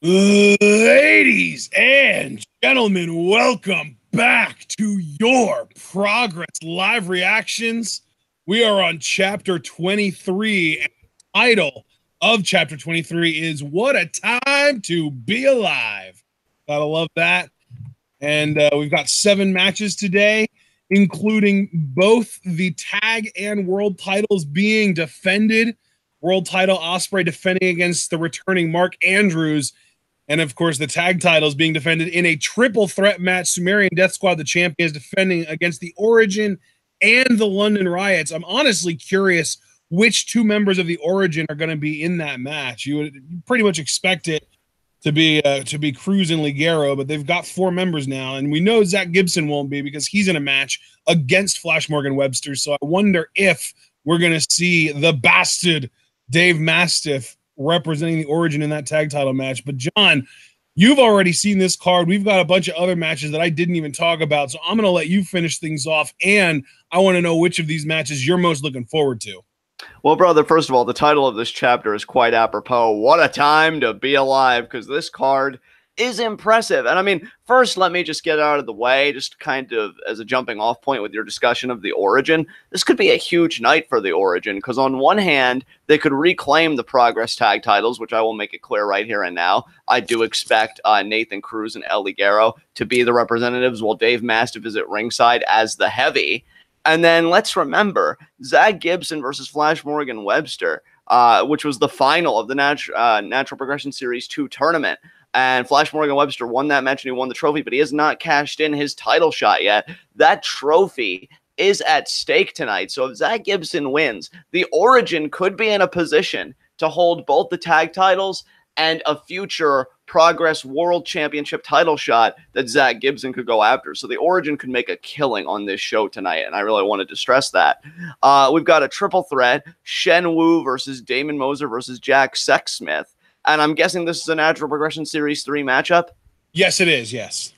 Ladies and gentlemen, welcome back to your Progress Live Reactions. We are on Chapter 23, and the title of Chapter 23 is What a Time to Be Alive. Gotta love that. And we've got 7 matches today, including both the tag and world titles being defended. World title Ospreay defending against the returning Mark Andrews. And, of course, the tag titles being defended in a triple threat match. Sumerian Death Squad, the champions, defending against the Origin and the London Riots. I'm honestly curious which 2 members of the Origin are going to be in that match. You would pretty much expect it to be Cruz and Ligero, but they've got 4 members now. And we know Zack Gibson won't be because he's in a match against Flash Morgan Webster. So I wonder if we're going to see the bastard Dave Mastiff representing the Origin in that tag title match. But John, you've already seen this card. We've got a bunch of other matches that I didn't even talk about, so I'm going to let you finish things off, and I want to know which of these matches you're most looking forward to. Well, brother, first of all, the title of this chapter is quite apropos. What a time to be alive, because this card is impressive. And I mean, first, let me just get out of the way, just kind of as a jumping off point with your discussion of the Origin. This could be a huge night for the Origin, because on one hand, they could reclaim the Progress tag titles, which I will make it clear right here and now. I do expect Nathan Cruz and El Ligero to be the representatives, while Dave Mastiff is at ringside as the heavy. And then let's remember, Zack Gibson versus Flash Morgan Webster, which was the final of the Natural Progression Series 2 tournament. And Flash Morgan Webster won that match and he won the trophy, but he has not cashed in his title shot yet. That trophy is at stake tonight. So if Zack Gibson wins, the Origin could be in a position to hold both the tag titles and a future Progress World Championship title shot that Zack Gibson could go after. So the Origin could make a killing on this show tonight, and I really wanted to stress that. We've got a triple threat, Shen versus Damon Moser versus Jack Sexsmith. And I'm guessing this is a Natural Progression Series 3 matchup? Yes, it is, yes.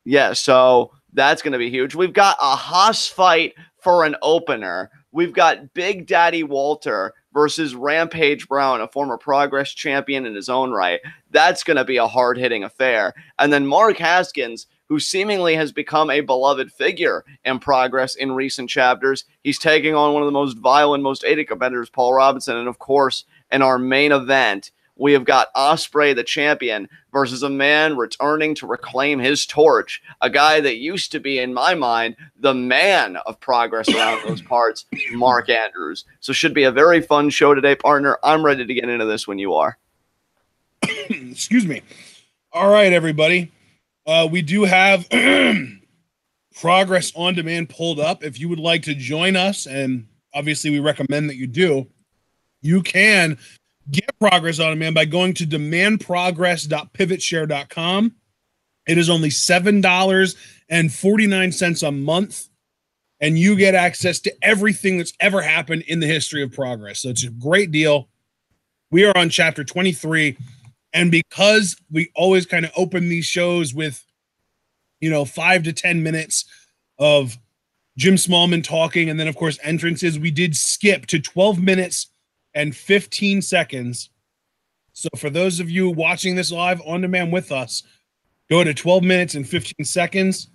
Yeah, so that's going to be huge. We've got a Haas fight for an opener. We've got Big Daddy Walter versus Rampage Brown, a former Progress champion in his own right. That's going to be a hard-hitting affair. And then Mark Haskins, who seemingly has become a beloved figure in Progress in recent chapters. He's taking on one of the most violent, most hated competitors, Paul Robinson. And, of course, in our main event, we have got Ospreay, the champion, versus a man returning to reclaim his torch. A guy that used to be, in my mind, the man of Progress around those parts, Mark Andrews. So should be a very fun show today, partner. I'm ready to get into this when you are. Excuse me. All right, everybody. We do have Progress On Demand pulled up. If you would like to join us, and obviously we recommend that you do, you can get Progress On Demand by going to demandprogress.pivotshare.com. It is only $7.49 a month, and you get access to everything that's ever happened in the history of Progress. So it's a great deal. We are on Chapter 23, and because we always kind of open these shows with, 5 to 10 minutes of Jim Smallman talking, and then, of course, entrances, we did skip to 12 minutes and 15 seconds. So for those of you watching this live on demand with us, go to 12 minutes and 15 seconds,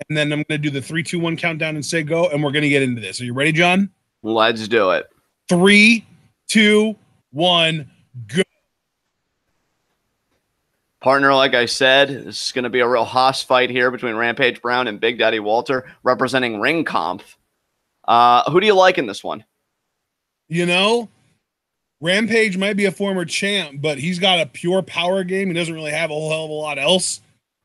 and then I'm going to do the 3, 2, 1 countdown and say go, and we're going to get into this. Are you ready, John? Let's do it. 3, 2, 1, go. Partner, like I said, this is going to be a real Haas fight here between Rampage Brown and Big Daddy Walter, representing Ring Kampf. Who do you like in this one? Rampage might be a former champ, but he's got a pure power game. He doesn't really have a whole hell of a lot else.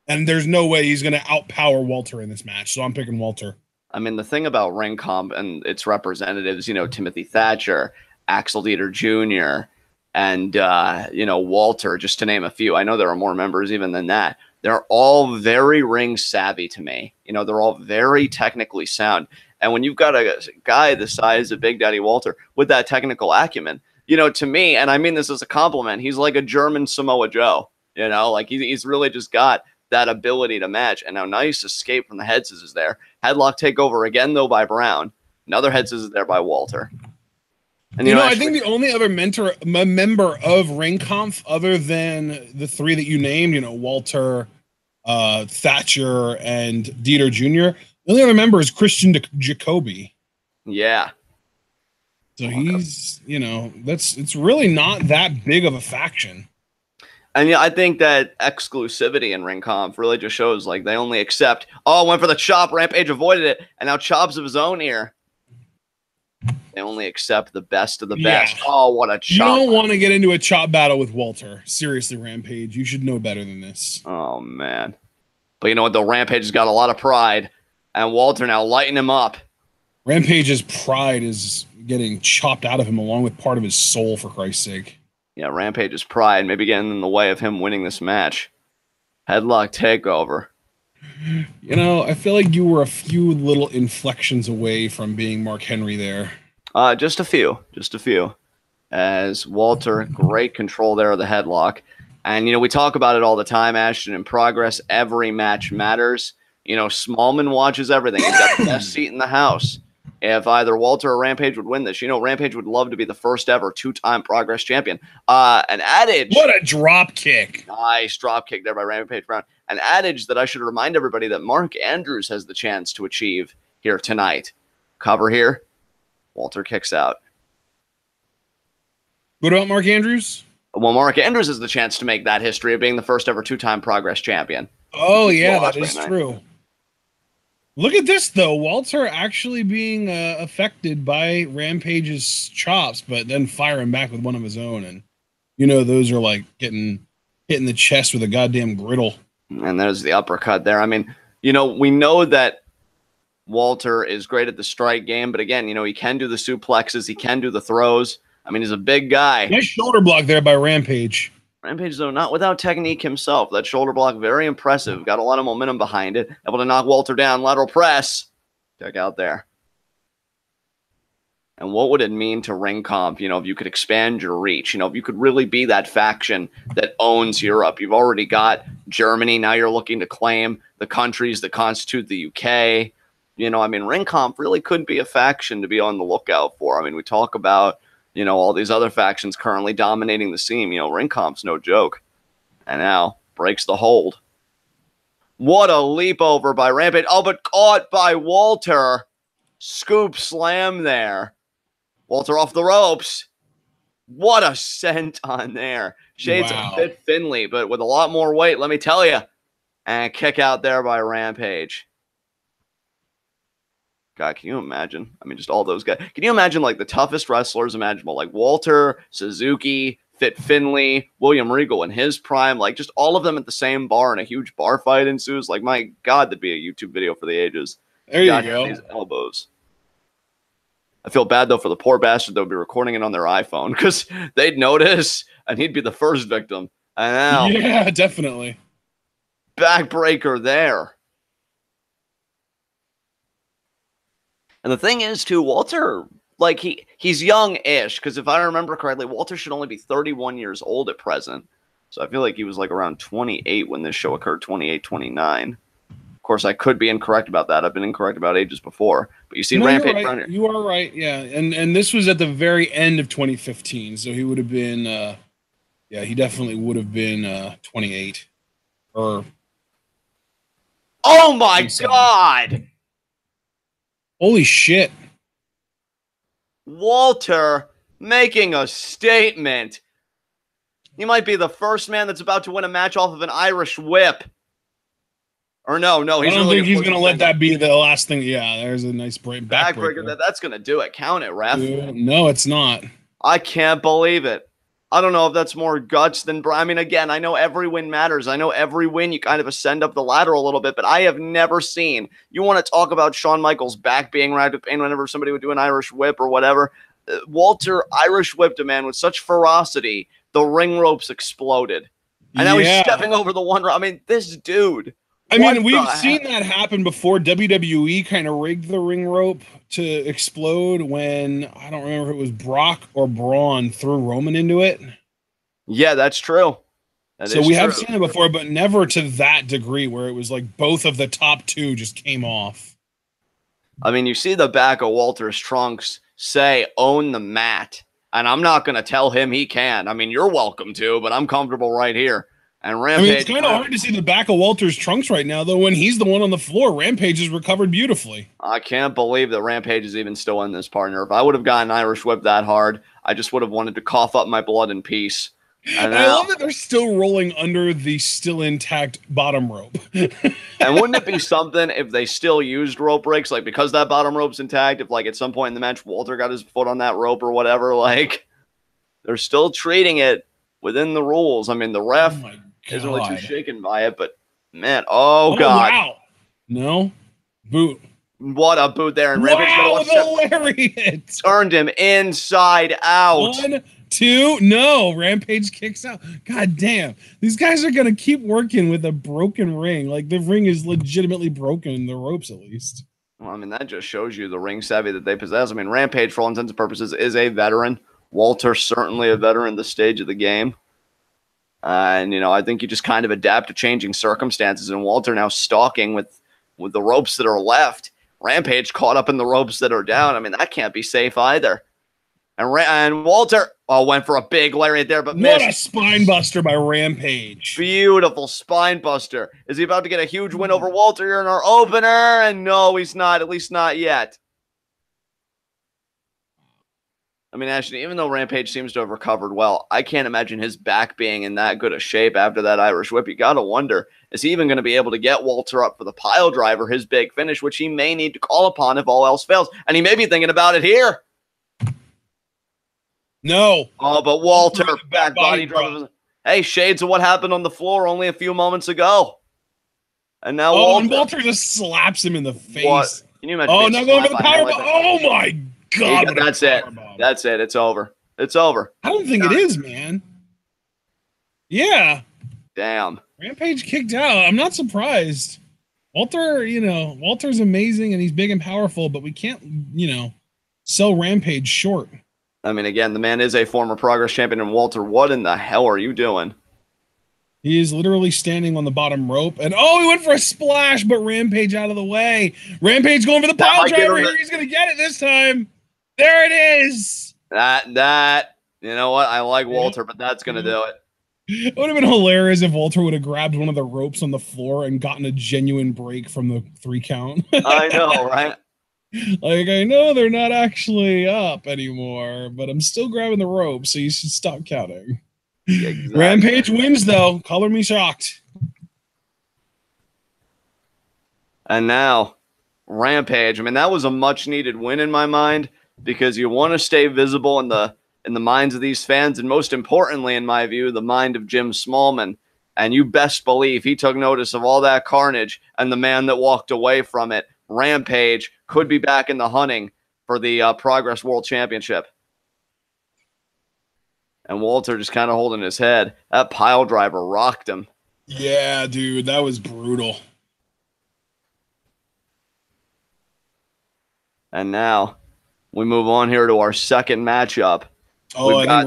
And there's no way he's going to outpower Walter in this match. So I'm picking Walter. I mean, the thing about Ring Comp and its representatives, Timothy Thatcher, Axel Dieter Jr., and, Walter, just to name a few. I know there are more members even than that. They're all very ring savvy to me. They're all very technically sound. And when you've got a guy the size of Big Daddy Walter with that technical acumen, to me, and I mean this as a compliment, he's like a German Samoa Joe, he's really just got that ability to match. And now nice escape from the head scissors there. Headlock takeover again, though, by Brown. Another head scissors there by Walter. And I think the only other member of Ring Conf other than the three that you named, Walter, Thatcher, and Dieter Jr., the only other member is Christian Jacoby. Yeah. So he's, it's really not that big of a faction. And I think that exclusivity in Ring Conf really just shows like they only accept, went for the chop, Rampage avoided it, and now chops of his own ear. They only accept the best of the best. Oh, what a chop. You don't want to get into a chop battle with Walter. Seriously, Rampage. You should know better than this. Oh, man. But you know what, though? Rampage has got a lot of pride, and Walter now lighting him up. Rampage's pride is getting chopped out of him along with part of his soul, for Christ's sake. Yeah, Rampage's pride maybe getting in the way of him winning this match. Headlock takeover. I feel like you were a few little inflections away from being Mark Henry there. Just a few. As Walter, great control there of the headlock. And, we talk about it all the time, Ashton. In progress, every match matters. Smallman watches everything. He's got the best seat in the house. If either Walter or Rampage would win this, Rampage would love to be the first ever 2-time Progress champion. An adage. What a drop kick. Nice drop kick there by Rampage Brown. An adage that I should remind everybody that Mark Andrews has the chance to achieve here tonight. Cover here. Walter kicks out. What about Mark Andrews? Well, Mark Andrews has the chance to make that history of being the first ever 2-time Progress champion. Oh, yeah, that is true. Look at this, though. Walter actually being affected by Rampage's chops, but then firing back with one of his own. And, those are like hitting the chest with a goddamn griddle. And there's the uppercut there. I mean, we know that Walter is great at the strike game, but again, he can do the suplexes. He can do the throws. I mean, he's a big guy. Nice shoulder block there by Rampage. Rampage, though, not without technique himself. That shoulder block, very impressive. Got a lot of momentum behind it. Able to knock Walter down. Lateral press. Check out there. And what would it mean to Ring Conf, if you could expand your reach? If you could really be that faction that owns Europe. You've already got Germany. Now you're looking to claim the countries that constitute the UK. Ring Conf really could be a faction to be on the lookout for. We talk about all these other factions currently dominating the scene. Ring Conf's no joke. And now breaks the hold. What a leap over by Rampage. Oh, but caught by Walter. Scoop slam there. Walter off the ropes. What a scent on there. Shades of Fit Finley, but with a lot more weight, let me tell you. And kick out there by Rampage. God, can you imagine? Just all those guys. Can you imagine, like, the toughest wrestlers imaginable? Like Walter, Suzuki, Fit Finley, William Regal in his prime. Like, just all of them at the same bar and a huge bar fight ensues. Like, my God, that'd be a YouTube video for the ages. There you go. These elbows. I feel bad, though, for the poor bastard that would be recording it on their iPhone. Because they'd notice, and he'd be the first victim. I know. Yeah, definitely. Backbreaker there. And the thing is, too, Walter, like, he's young-ish, because if I remember correctly, Walter should only be 31 years old at present. So I feel like he was, like, around 28 when this show occurred, 28, 29. Of course, I could be incorrect about that. I've been incorrect about ages before. But you see Rampage around here. You are right, yeah. And this was at the very end of 2015, so he would have been, he definitely would have been 28. Or... Oh, my God! Holy shit. Walter making a statement. He might be the first man that's about to win a match off of an Irish whip. Or no, I don't think he's going to let that be the last thing. Yeah, there's a nice backbreaker. That's going to do it. Count it, ref. No, it's not. I can't believe it. I don't know if that's more guts than... again, I know every win matters. I know every win you kind of ascend up the ladder a little bit, but I have never seen... You want to talk about Shawn Michaels' back being racked with pain whenever somebody would do an Irish whip or whatever. Walter Irish whipped a man with such ferocity, the ring ropes exploded. And now he's stepping over the one... this dude... we've seen that happen before. WWE kind of rigged the ring rope to explode when, I don't remember if it was Brock or Braun threw Roman into it. Yeah, that's true. We have seen it before, but never to that degree where it was like both of the top two just came off. You see the back of Walter's trunks say, "Own the mat." And I'm not going to tell him he can. I mean, you're welcome to, but I'm comfortable right here. And Rampage. I mean, it's kind of hard to see the back of Walter's trunks right now, though, when he's the one on the floor. Rampage has recovered beautifully. I can't believe that Rampage is even still in this, partner. If I would have gotten Irish whip that hard, I just would have wanted to cough up my blood in peace. And I love that they're still rolling under the still intact bottom rope. And wouldn't it be something if they still used rope breaks? Like, because that bottom rope's intact, if, like, at some point in the match, Walter got his foot on that rope or whatever, like, they're still treating it within the rules. I mean, the ref isn't really too shaken by it, but, man, oh God. Wow. No. Boot. What a boot there. And Rampage the lariat. Turned him inside out. 1, 2, no. Rampage kicks out. God damn. These guys are going to keep working with a broken ring. Like, the ring is legitimately broken, the ropes at least. Well, I mean, that just shows you the ring savvy that they possess. I mean, Rampage, for all intents and purposes, is a veteran. Walter, certainly a veteran this stage of the game. And, you know, I think you just kind of adapt to changing circumstances. And Walter now stalking with the ropes that are left. Rampage caught up in the ropes that are down. I mean, that can't be safe either. And Walter went for a big lariat there, but missed. What a spine buster by Rampage. Beautiful spine buster. Is he about to get a huge win over Walter here in our opener? And no, he's not. At least not yet. I mean, actually, even though Rampage seems to have recovered well, I can't imagine his back being in that good a shape after that Irish whip. You got to wonder, is he even going to be able to get Walter up for the pile driver, his big finish, which he may need to call upon if all else fails. And he may be thinking about it here. No. Oh, but Walter, back body driver. Hey, shades of what happened on the floor only a few moments ago. And now Walter just slaps him in the face. What? Can you imagine? Oh, now going for the power bomb. Oh, my God. That's it. That's it. It's over. It's over. I don't think it is, man. Yeah. Damn. Rampage kicked out. I'm not surprised. Walter, you know, Walter's amazing and he's big and powerful, but we can't, you know, sell Rampage short. I mean, again, the man is a former Progress champion, and Walter, what in the hell are you doing? He is literally standing on the bottom rope, and he went for a splash, but Rampage out of the way. Rampage going for the pile driver here. He's going to get it this time. There it is. That, you know what? I like Walter, but that's going to do it. It would have been hilarious if Walter would have grabbed one of the ropes on the floor and gotten a genuine break from the 3 count. I know, right? Like, I know they're not actually up anymore, but I'm still grabbing the rope, so you should stop counting. Exactly. Rampage wins, though. Color me shocked. And now, Rampage. I mean, that was a much-needed win in my mind, because you want to stay visible in the minds of these fans, and most importantly, in my view, the mind of Jim Smallman. And you best believe he took notice of all that carnage and the man that walked away from it. Rampage could be back in the hunting for the Progress World Championship. And Walter just kind of holding his head. That pile driver rocked him. Yeah, dude, that was brutal. And now we move on here to our second matchup. Oh, I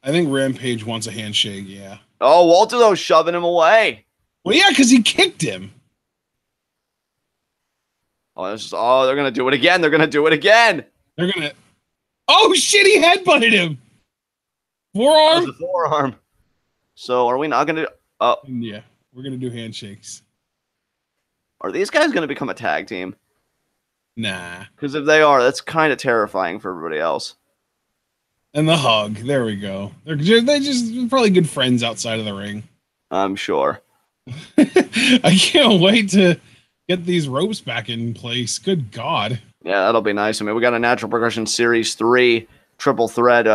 think Rampage wants a handshake, yeah. Oh, Walter, though, shoving him away. Well, yeah, because he kicked him. Oh, they're going to do it again. They're going to do it again. They're going to. Oh, shit, he headbutted him. Forearm? That's a forearm. So are we not going to. Oh. Yeah, we're going to do handshakes. Are these guys going to become a tag team? Nah. Because if they are, that's kind of terrifying for everybody else. And the hug. There we go. They're just probably good friends outside of the ring. I'm sure. I can't wait to get these ropes back in place. Good God. Yeah, that'll be nice. I mean, we got a Natural Progression Series 3 triple threat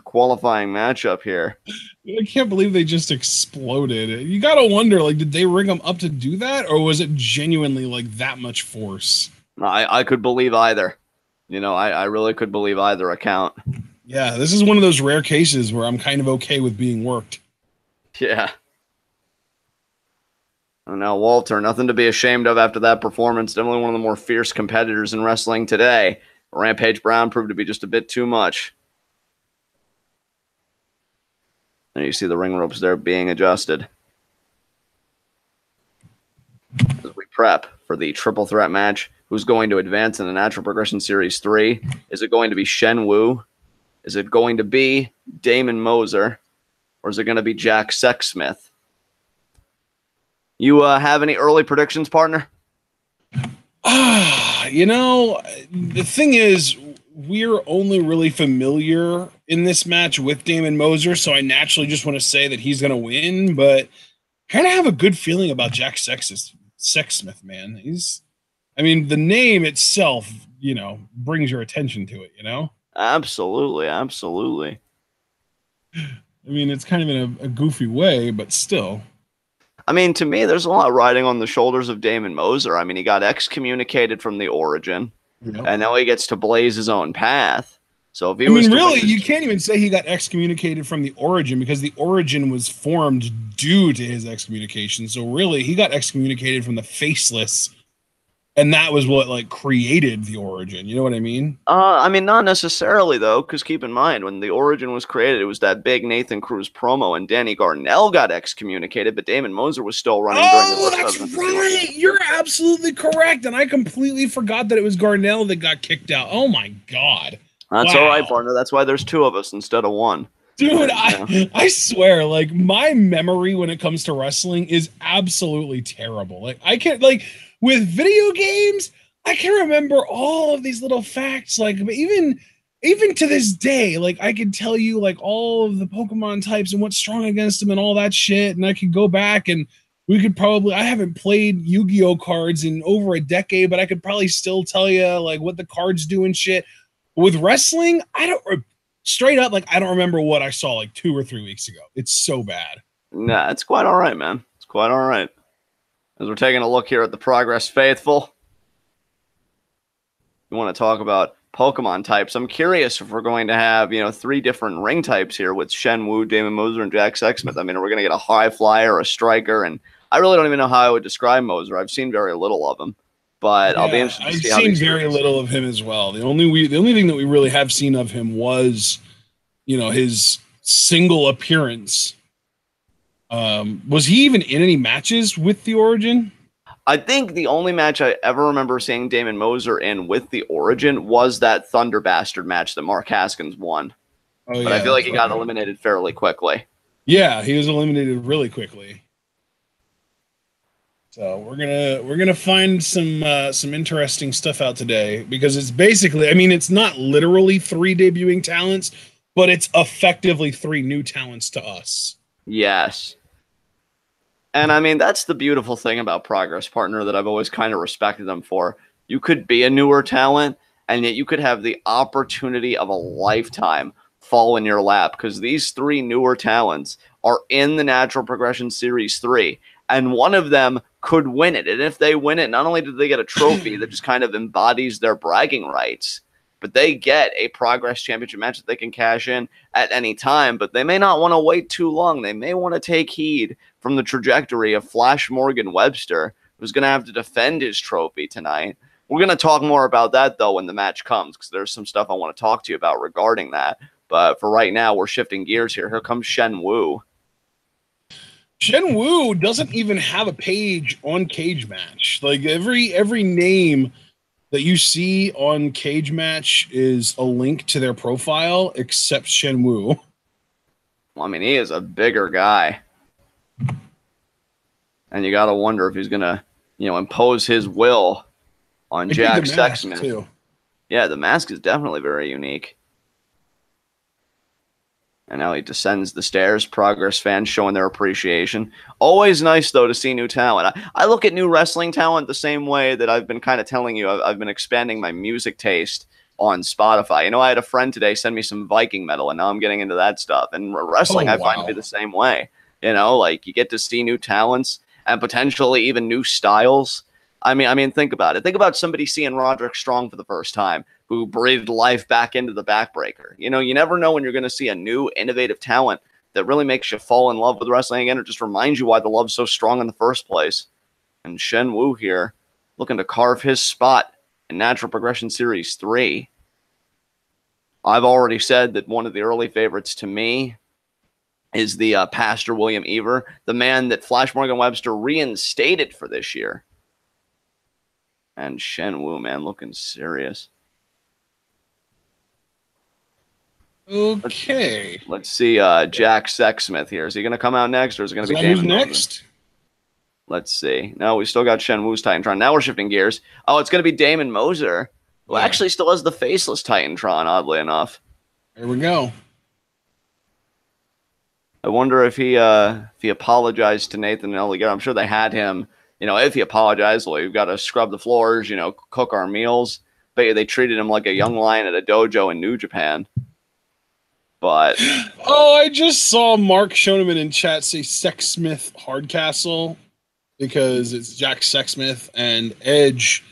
qualifying matchup here. I can't believe they just exploded. You got to wonder, like, did they rig them up to do that? Or was it genuinely, like, that much force? I could believe either. You know, I really could believe either account. Yeah, this is one of those rare cases where I'm kind of okay with being worked. Yeah. And now Walter, nothing to be ashamed of after that performance. Definitely one of the more fierce competitors in wrestling today. Rampage Brown proved to be just a bit too much. And you see the ring ropes there being adjusted. As we prep for the triple threat match, who's going to advance in the Natural Progression Series 3? Is it going to be Shen Wu? Is it going to be Damon Moser, or is it going to be Jack Sexsmith? You have any early predictions, partner? You know, the thing is, we're only really familiar in this match with Damon Moser, so I naturally just want to say that he's going to win, but I kind of have a good feeling about Jack Sexsmith, man. I mean, the name itself, you know, brings your attention to it, you know? Absolutely, absolutely. I mean, it's kind of in a goofy way, but still. I mean, to me, there's a lot riding on the shoulders of Damon Moser. I mean, he got excommunicated from the Origin, and now he gets to blaze his own path. So if he really, you can't even say he got excommunicated from the Origin, because the Origin was formed due to his excommunication. So really, he got excommunicated from the Faceless, and that was what like created the Origin. You know what I mean? I mean, not necessarily though, because keep in mind when the Origin was created, it was that big Nathan Cruz promo, and Danny Garnell got excommunicated, but Damon Moser was still running. Oh, that's right. You're absolutely correct, and I completely forgot that it was Garnell that got kicked out. Oh my god. That's all right, partner. That's why there's two of us instead of one. Dude, I swear, like, my memory when it comes to wrestling is absolutely terrible. Like, I can't, like, with video games, I can remember all of these little facts. Like, even to this day, like, I can tell you, like, all of the Pokemon types and what's strong against them and all that shit. And I could go back and we could probably, I haven't played Yu-Gi-Oh cards in over a decade, but I could probably still tell you, like, what the cards do and shit. With wrestling, straight up, like, I don't remember what I saw like 2 or 3 weeks ago. It's so bad. Nah, it's quite all right, man. It's quite all right. As we're taking a look here at the Progress Faithful, we want to talk about Pokemon types. I'm curious if we're going to have, 3 different ring types here with Shen Wu, Damon Moser, and Jack Sexsmith. I mean, are we going to get a high flyer, a striker? And I really don't even know how I would describe Moser. I've seen very little of him. But I'll be interested to see how I've seen very little of him as well. The only thing that we really have seen of him was, his single appearance. Was he even in any matches with the Origin? I think the only match I ever remember seeing Damon Moser in with the Origin was that Thunder Bastard match that Mark Haskins won. But I feel like he got eliminated fairly quickly. Yeah, he was eliminated really quickly. So we're gonna find some interesting stuff out today, because it's basically, I mean, it's not literally 3 debuting talents, but it's effectively 3 new talents to us. Yes. And I mean, that's the beautiful thing about Progress, partner, that I've always kind of respected them for. You could be a newer talent, and yet you could have the opportunity of a lifetime fall in your lap, because these 3 newer talents are in the Natural Progression Series 3. And one of them could win it. And if they win it, not only do they get a trophy that just kind of embodies their bragging rights, but they get a Progress Championship match that they can cash in at any time. But they may not want to wait too long. They may want to take heed from the trajectory of Flash Morgan Webster, who's going to have to defend his trophy tonight. We're going to talk more about that, though, when the match comes, because there's some stuff I want to talk to you about regarding that. But for right now, we're shifting gears here. Here comes Shen Wu. Shen Wu doesn't even have a page on Cage Match. Like, every name that you see on Cage Match is a link to their profile, except Shen Wu. Well, I mean, he is a bigger guy. And you got to wonder if he's going to, impose his will on Jack Sexsmith. Too. Yeah, the mask is definitely very unique. And now he descends the stairs. Progress fans showing their appreciation. Always nice, though, to see new talent. I look at new wrestling talent the same way that I've been kind of telling you. I've been expanding my music taste on Spotify. I had a friend today send me some Viking metal, and now I'm getting into that stuff. And wrestling, I find to be the same way. Like, you get to see new talents and potentially even new styles. I mean, think about it. Think about somebody seeing Roderick Strong for the first time, who breathed life back into the backbreaker. You never know when you're going to see a new, innovative talent that really makes you fall in love with wrestling again, or just reminds you why the love's so strong in the first place. And Shen Wu here, looking to carve his spot in Natural Progression Series 3. I've already said that one of the early favorites to me is the Pastor William Ever, the man that Flash Morgan Webster reinstated for this year. And Shen Wu, man, looking serious. Okay. Let's see Jack Sexsmith here. Is he going to come out next, or is it going to be Who's Damon? next? Let's see. No, we still got Shen Wu's Titantron. Now we're shifting gears. Oh, it's going to be Damon Moser, who actually still has the faceless Titantron, oddly enough. There we go. I wonder if he apologized to Nathan and Elliot. I'm sure they had him. You know, if he apologized, well, you've got to scrub the floors, you know, cook our meals. But they treated him like a young lion at a dojo in New Japan. But oh, I just saw Mark Shoneman in chat say Sexsmith Hardcastle because it's Jack Sexsmith, and Edge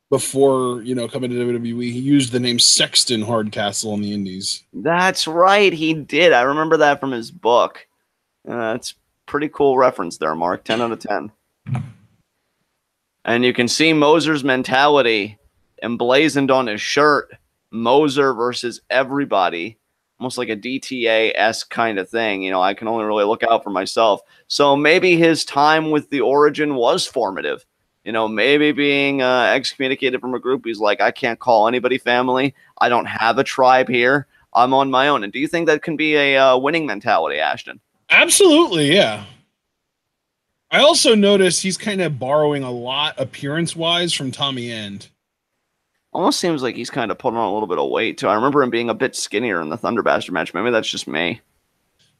before, you know, coming to WWE, he used the name Sexton Hardcastle in the Indies. That's right, he did. I remember that from his book. That's pretty cool reference there, Mark. 10 out of 10. And you can see Moser's mentality emblazoned on his shirt. Moser versus everybody. Almost like a DTA-esque kind of thing. You know, I can only really look out for myself. So maybe his time with the Origin was formative. You know, maybe being excommunicated from a group, he's like, I can't call anybody family. I don't have a tribe here. I'm on my own. And do you think that can be a winning mentality, Ashton? Absolutely, yeah. I also noticed he's kind of borrowing a lot appearance-wise from Tommy End. Almost seems like he's kind of putting on a little bit of weight, too. I remember him being a bit skinnier in the Thunder Bastard match. Maybe that's just me.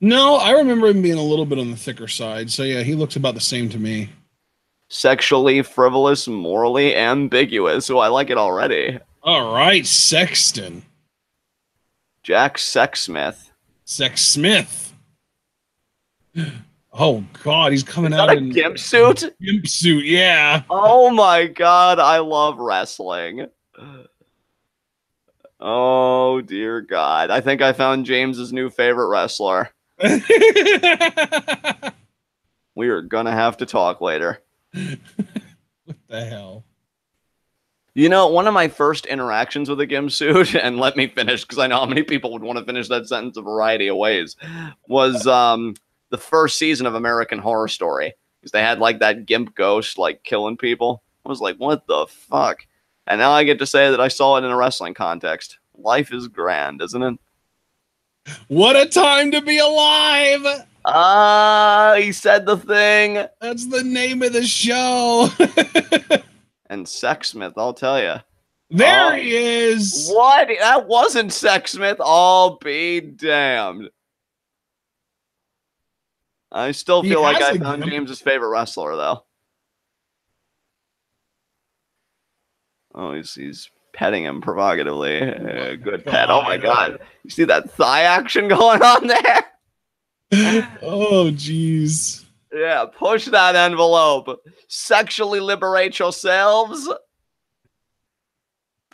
No, I remember him being a little bit on the thicker side. So, yeah, he looks about the same to me. Sexually frivolous, morally ambiguous. Oh, I like it already. All right, Sexton. Jack Sexsmith. Sexsmith. Oh, God, he's coming out in a gimp suit? Gimp suit, yeah. Oh, my God, I love wrestling. Oh, dear God. I think I found James's new favorite wrestler. We are going to have to talk later. What the hell? You know, one of my first interactions with a gimp suit, and let me finish because I know how many people would want to finish that sentence a variety of ways, was the first season of American Horror Story. Because they had like that gimp ghost like killing people. I was like, what the fuck? And now I get to say that I saw it in a wrestling context. Life is grand, isn't it? What a time to be alive! He said the thing. That's the name of the show. And Sexsmith, I'll tell you. There he is. What? That wasn't Sexsmith. I'll be damned. I still feel like I found James's favorite wrestler, though. Oh, he's petting him provocatively. Good pet. Oh, my God. You see that thigh action going on there? Oh, jeez. Yeah, push that envelope. Sexually liberate yourselves.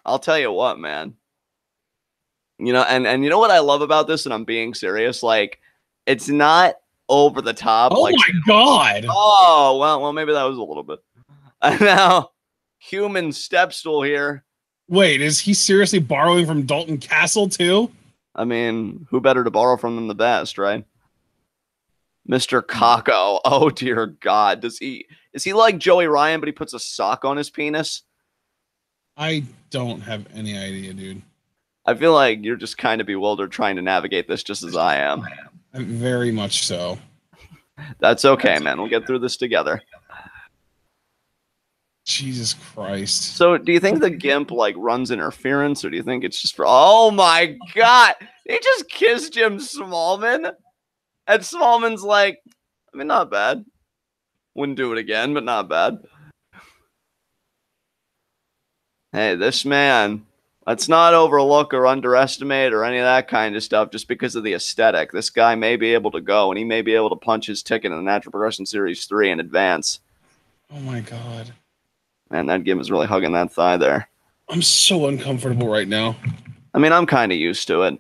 I'll tell you what, man. You know, and you know what I love about this, and I'm being serious? Like, it's not over the top. Oh, like, my God. Oh, well, maybe that was a little bit. Now, human step stool here. Wait, is he seriously borrowing from Dalton Castle, too? I mean, who better to borrow from than the best, right? Mr. Kako. Oh, dear God. Is he like Joey Ryan, but he puts a sock on his penis? I don't have any idea, dude. I feel like you're just kind of bewildered trying to navigate this just as I am. Very much so. That's okay, man. We'll get through this together. Jesus Christ. So do you think the gimp like runs interference, or do you think it's just for... Oh, my God. He just kissed Jim Smallman. And Smallman's like, I mean, not bad. Wouldn't do it again, but not bad. Hey, this man, let's not overlook or underestimate or any of that kind of stuff just because of the aesthetic. This guy may be able to go, and he may be able to punch his ticket in the Natural Progression Series 3 in advance. Oh, my God. Man, that gimp is really hugging that thigh there. I'm so uncomfortable right now. I mean, I'm kind of used to it.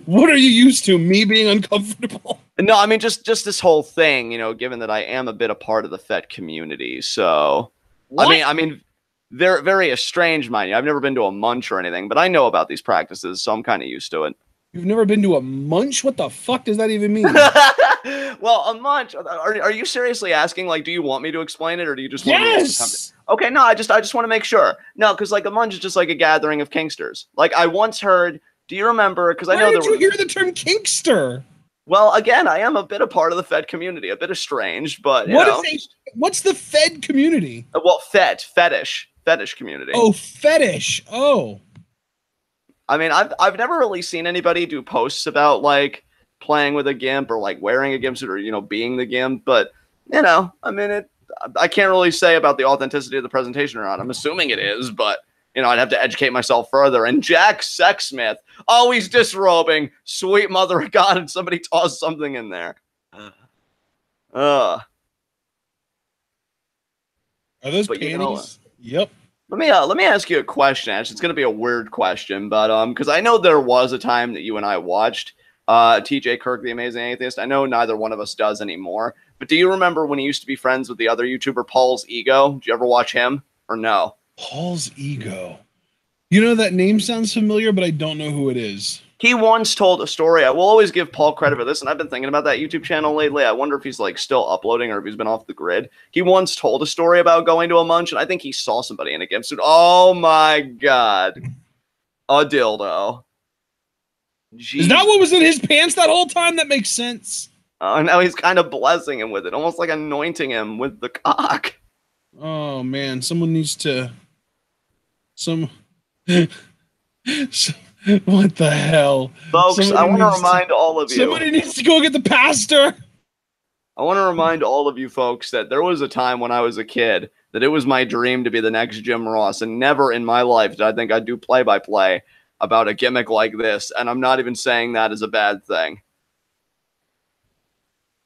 What are you used to? Me being uncomfortable? No, I mean, just this whole thing, you know, given that I am a bit a part of the FET community. So, what? I mean, they're very estranged, mind you. I've never been to a munch or anything, but I know about these practices, so I'm kind of used to it. You've never been to a munch? What the fuck does that even mean? Well, a munch, are you seriously asking, like, do you want me to explain it, or do you just want me to... Okay, no, I just want to make sure. No, because, like, a munch is just like a gathering of kinksters. Like, I once heard Do you remember? Because I know Where did you hear the term kinkster? Well, again, I am a bit a part of the Fed community, a bit estranged, but what's the Fed community? Well, fetish community. Oh, fetish. Oh, I mean, I've never really seen anybody do posts about like playing with a gimp or like wearing a gimp suit or being the gimp, but I mean, I can't really say about the authenticity of the presentation or not. I'm assuming it is, but I'd have to educate myself further. And Jack Sexsmith, oh, he's disrobing. Sweet mother of God, and somebody tossed something in there. Are those panties? Yep. Let me ask you a question. Actually, it's going to be a weird question, but because I know there was a time that you and I watched T.J. Kirk, the Amazing Atheist. I know neither one of us does anymore, but do you remember when he used to be friends with the other YouTuber, Paul's Ego? Did you ever watch him or no? Paul's Ego. That name sounds familiar, but I don't know who it is. He once told a story. I will always give Paul credit for this, and I've been thinking about that YouTube channel lately. I wonder if he's like still uploading or if he's been off the grid. He once told a story about going to a munch, and I think he saw somebody in a gimp suit. Oh my God. A dildo. Jeez. Is that what was in his pants that whole time? That makes sense. Oh, now he's kind of blessing him with it, almost like anointing him with the cock. Oh man, someone needs to. What the hell? Folks, I want to remind all of you. Somebody needs to go get the pastor. I want to remind all of you folks that there was a time when I was a kid that it was my dream to be the next Jim Ross, and never in my life did I think I'd do play-by-play about a gimmick like this, and I'm not even saying that as a bad thing.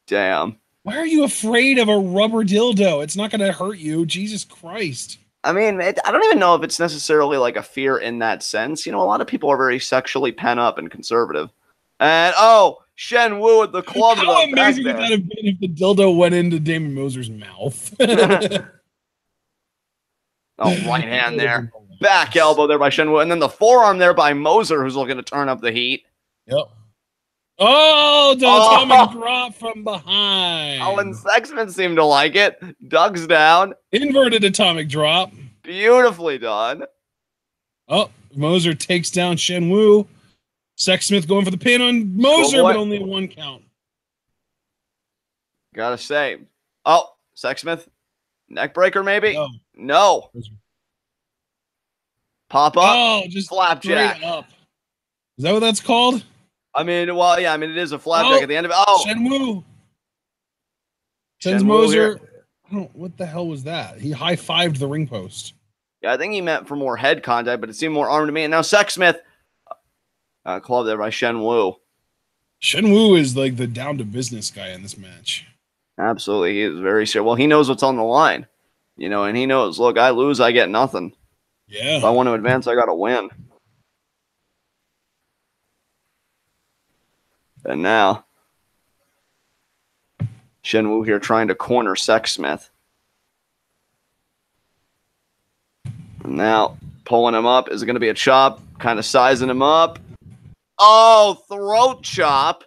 Damn. Why are you afraid of a rubber dildo? It's not going to hurt you. Jesus Christ. I mean, I don't even know if it's necessarily like a fear in that sense. A lot of people are very sexually pent up and conservative. And, Shen Wu at the club. How amazing would that have been if the dildo went into Damon Moser's mouth? Right hand there. Back elbow there by Shen Wu. And then the forearm there by Moser, who's looking to turn up the heat. Yep. Oh, the atomic drop from behind. Oh, and Sexsmith seemed to like it. Ducks down. Inverted atomic drop. Beautifully done. Oh, Moser takes down Shen Wu. Sexsmith going for the pin on Moser, but only a 1 count. Gotta say. Oh, Sexsmith. Neck breaker, maybe? No. Pop up. Oh, just flapjack. Up. Is that what that's called? I mean, well, yeah, it is a flapjack at the end of it. Oh, Shen Wu. Sends Moser. What the hell was that? He high-fived the ring post. Yeah, I think he meant for more head contact, but it seemed more arm to me. And now Sexsmith. Club there by Shen Wu. Shen Wu is like the down-to-business guy in this match. Absolutely. He is very sure. Well, he knows what's on the line. And he knows, look, I lose, I get nothing. Yeah. If I want to advance, I got to win. And now, Shen Wu here trying to corner Sexsmith. And now, pulling him up. Is it going to be a chop? Kind of sizing him up. Oh, throat chop.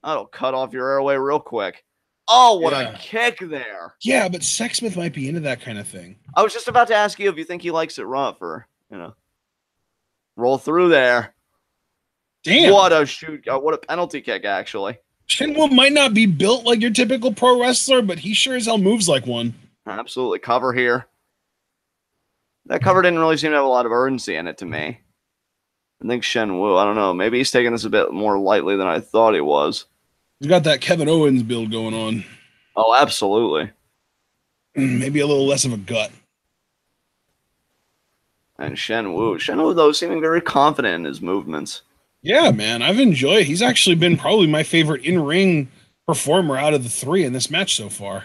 That'll cut off your airway real quick. Oh, what a kick there. Yeah, but Sexsmith might be into that kind of thing. I was just about to ask you if you think he likes it rough or, roll through there. Damn. What a shoot. What a penalty kick, actually. Shen Wu might not be built like your typical pro wrestler, but he sure as hell moves like one. Absolutely. Cover here. That cover didn't really seem to have a lot of urgency in it to me. I think Shen Wu, I don't know. Maybe he's taking this a bit more lightly than I thought he was. He's got that Kevin Owens build going on. Oh, absolutely. Maybe a little less of a gut. And Shen Wu, though, seeming very confident in his movements. Yeah, man, I've enjoyed. He's actually been probably my favorite in-ring performer out of the 3 in this match so far.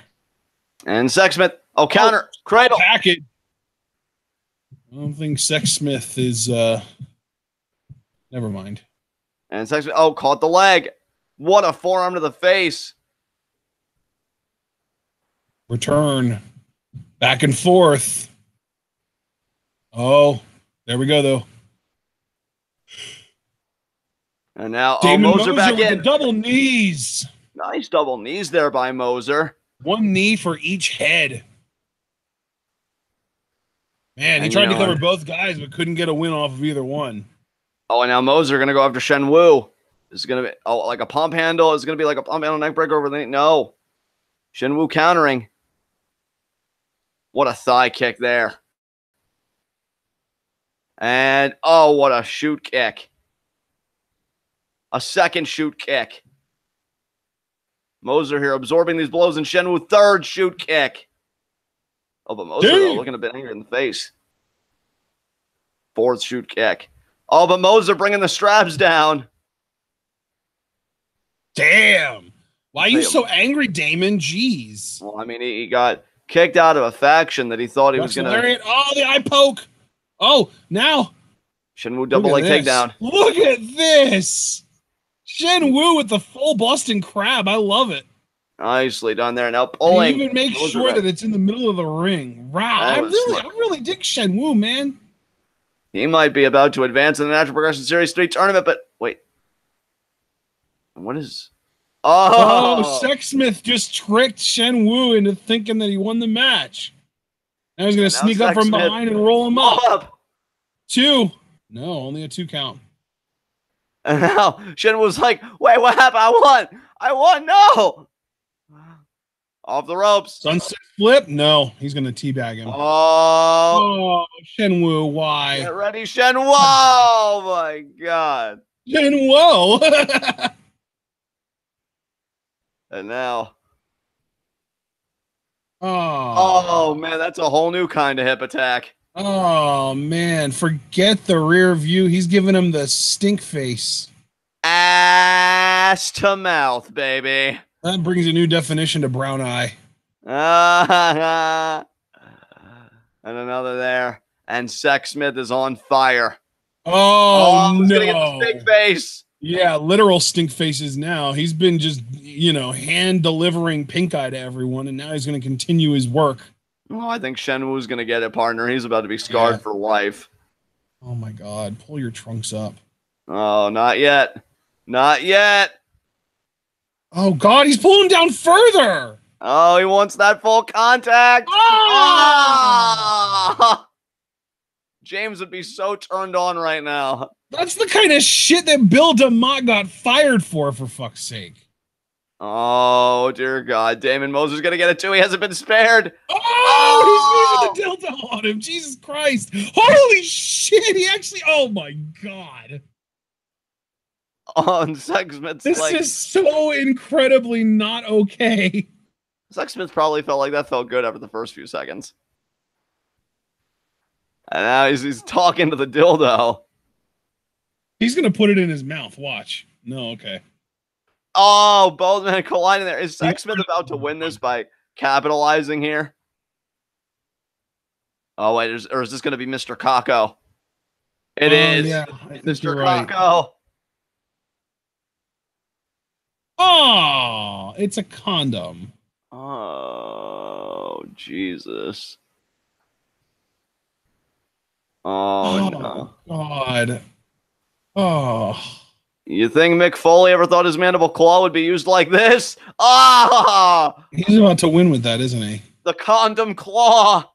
And Sexsmith, counter, cradle. Package. I don't think Sexsmith is, never mind. And Sexsmith, caught the leg. What a forearm to the face. Return. Back and forth. Oh, there we go, though. And now, Damon Moser back with in. The double knees. Nice double knees there by Moser. 1 knee for each head. Man, he tried to cover both guys, but couldn't get a win off of either one. Oh, and now Moser going to go after Shen Wu. This is going to be like a pump handle. It's going to be like a pump handle neck breaker over the knee. No. Shen Wu countering. What a thigh kick there. And, oh, what a shoot kick. A second shoot kick. Moser here absorbing these blows, and Shen Wu third shoot kick. Oh, but Moser though, looking a bit angry in the face. Fourth shoot kick. Oh, but Moser bringing the straps down. Damn. Why are you so angry, Damon? Jeez. Well, I mean, he got kicked out of a faction that he thought he was going to... Oh, the eye poke. Oh, now. Shen Wu double leg takedown. Look at this. Shen Wu with the full Boston Crab. I love it. Nicely done there. Now pulling. You even make sure that it's in the middle of the ring. Wow. I really dig Shen Wu, man. He might be about to advance in the Natural Progression Series 3 tournament, but wait. What is... Oh, Sexsmith just tricked Shen Wu into thinking that he won the match. Now he's going to sneak up from behind and roll him up. 2. No, only a 2 count. And now Shen was like, wait, what happened? I won. No. Off the ropes. Sunset flip? No, he's going to teabag him. Oh, Shen Wu, why? Get ready, Shen Wu. Oh, my God. Shen Wu. And now. Oh, man, that's a whole new kind of hip attack. Oh, man, forget the rear view. He's giving him the stink face. Ass to mouth, baby. That brings a new definition to brown eye. And another there. And Sexsmith is on fire. Oh no. He's gonna get the stink face. Yeah, literal stink faces now. He's been just, hand delivering pink eye to everyone, and now he's going to continue his work. Oh, I think Shen Wu's going to get it, partner. He's about to be scarred for life. Oh, my God. Pull your trunks up. Oh, not yet. Not yet. Oh, God. He's pulling down further. Oh, he wants that full contact. Oh! James would be so turned on right now. That's the kind of shit that Bill DeMott got fired for fuck's sake. Oh, dear God. Damon Moser's going to get it, too. He hasn't been spared. Oh, he's using the dildo on him. Jesus Christ. Holy shit. He actually... Oh, my God. On Sexsmith's This is so incredibly not okay. Sexsmith probably felt like that felt good after the first few seconds. And now he's talking to the dildo. He's going to put it in his mouth. Watch. No, okay. Oh, both men colliding there. Is Sexsmith about to win this by capitalizing here? Oh, wait. Or is this going to be Mr. Kako? It is. Yeah, Mr. Kako. Oh, it's a condom. Oh, Jesus. Oh, no. God. Oh. You think Mick Foley ever thought his mandible claw would be used like this? Ah! He's about to win with that, isn't he? The condom claw.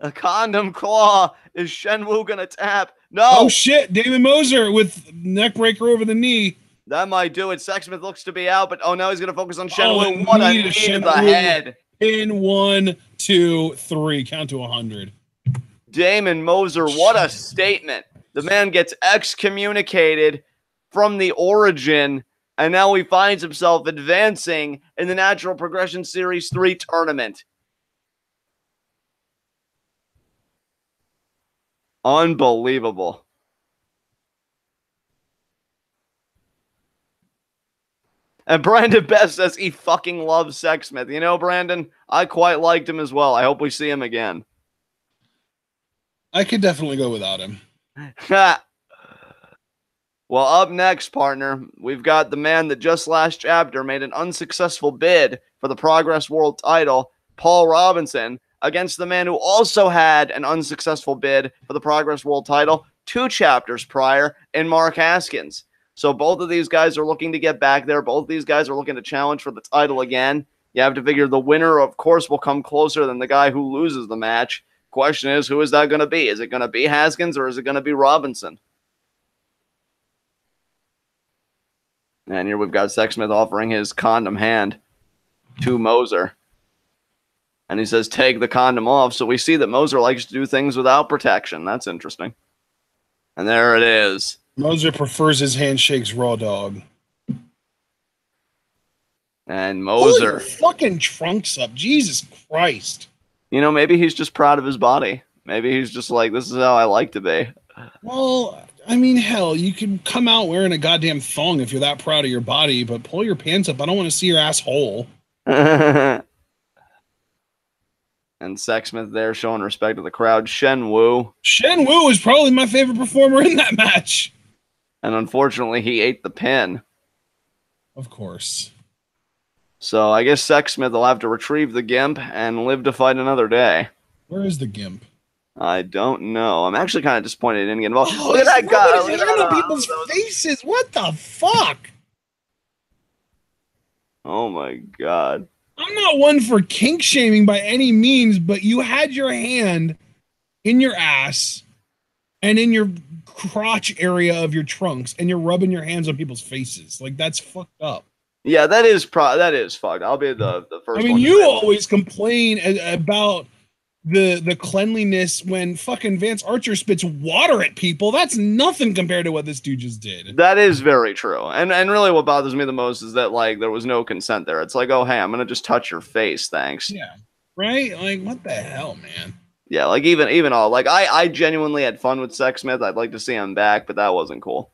A condom claw. Is Shen Wu gonna tap? No. Oh shit! Damon Moser with neck breaker over the knee. That might do it. Sexsmith looks to be out, but oh no, he's gonna focus on Shen Wu. What a knee to the head. In 1, 2, 3. Count to 100. Damon Moser, what a statement. The man gets excommunicated from the Origin, and now he finds himself advancing in the Natural Progression Series 3 tournament. Unbelievable. And Brandon Best says he fucking loves Sexsmith. You know, Brandon, I quite liked him as well. I hope we see him again. I could definitely go without him. Well, up next, partner, we've got the man that just last chapter made an unsuccessful bid for the Progress World title, Paul Robinson, against the man who also had an unsuccessful bid for the Progress World title 2 chapters prior in Mark Haskins. So both of these guys are looking to get back there. Both of these guys are looking to challenge for the title again. You have to figure the winner, of course, will come closer than the guy who loses the match. question is, who is that going to be? Is it going to be Haskins or is it going to be Robinson? And here we've got Sexsmith offering his condom hand to Moser. And he says, take the condom off. So we see that Moser likes to do things without protection. That's interesting. And there it is. Moser prefers his handshakes raw dog. And Moser. Pull your fucking trunks up. Jesus Christ. You know, maybe he's just proud of his body. Maybe he's just like, this is how I like to be. Well, I mean, hell, you can come out wearing a goddamn thong if you're that proud of your body, but pull your pants up. I don't want to see your asshole. And Sexsmith there showing respect to the crowd. Shen Wu is probably my favorite performer in that match. And unfortunately, he ate the pin. Of course. So I guess Sexsmith will have to retrieve the Gimp and live to fight another day. Where is the Gimp? I don't know. I'm actually kind of disappointed he didn't get involved. Oh, look at that guy. Look at people's faces. What the fuck? Oh my God. I'm not one for kink shaming by any means, but you had your hand in your ass and in your crotch area of your trunks, and you're rubbing your hands on people's faces. Like, that's fucked up. Yeah, that is fucked. I'll be the first. I mean, you always complain about the cleanliness when fucking Vance Archer spits water at people. That's nothing compared to what this dude just did. That is very true. And really what bothers me the most is that, like, there was no consent there. It's like, oh, hey, I'm going to just touch your face. Thanks. Yeah. Right? Like, what the hell, man? Yeah, like, even all, like, I genuinely had fun with Sexsmith. I'd like to see him back, but that wasn't cool.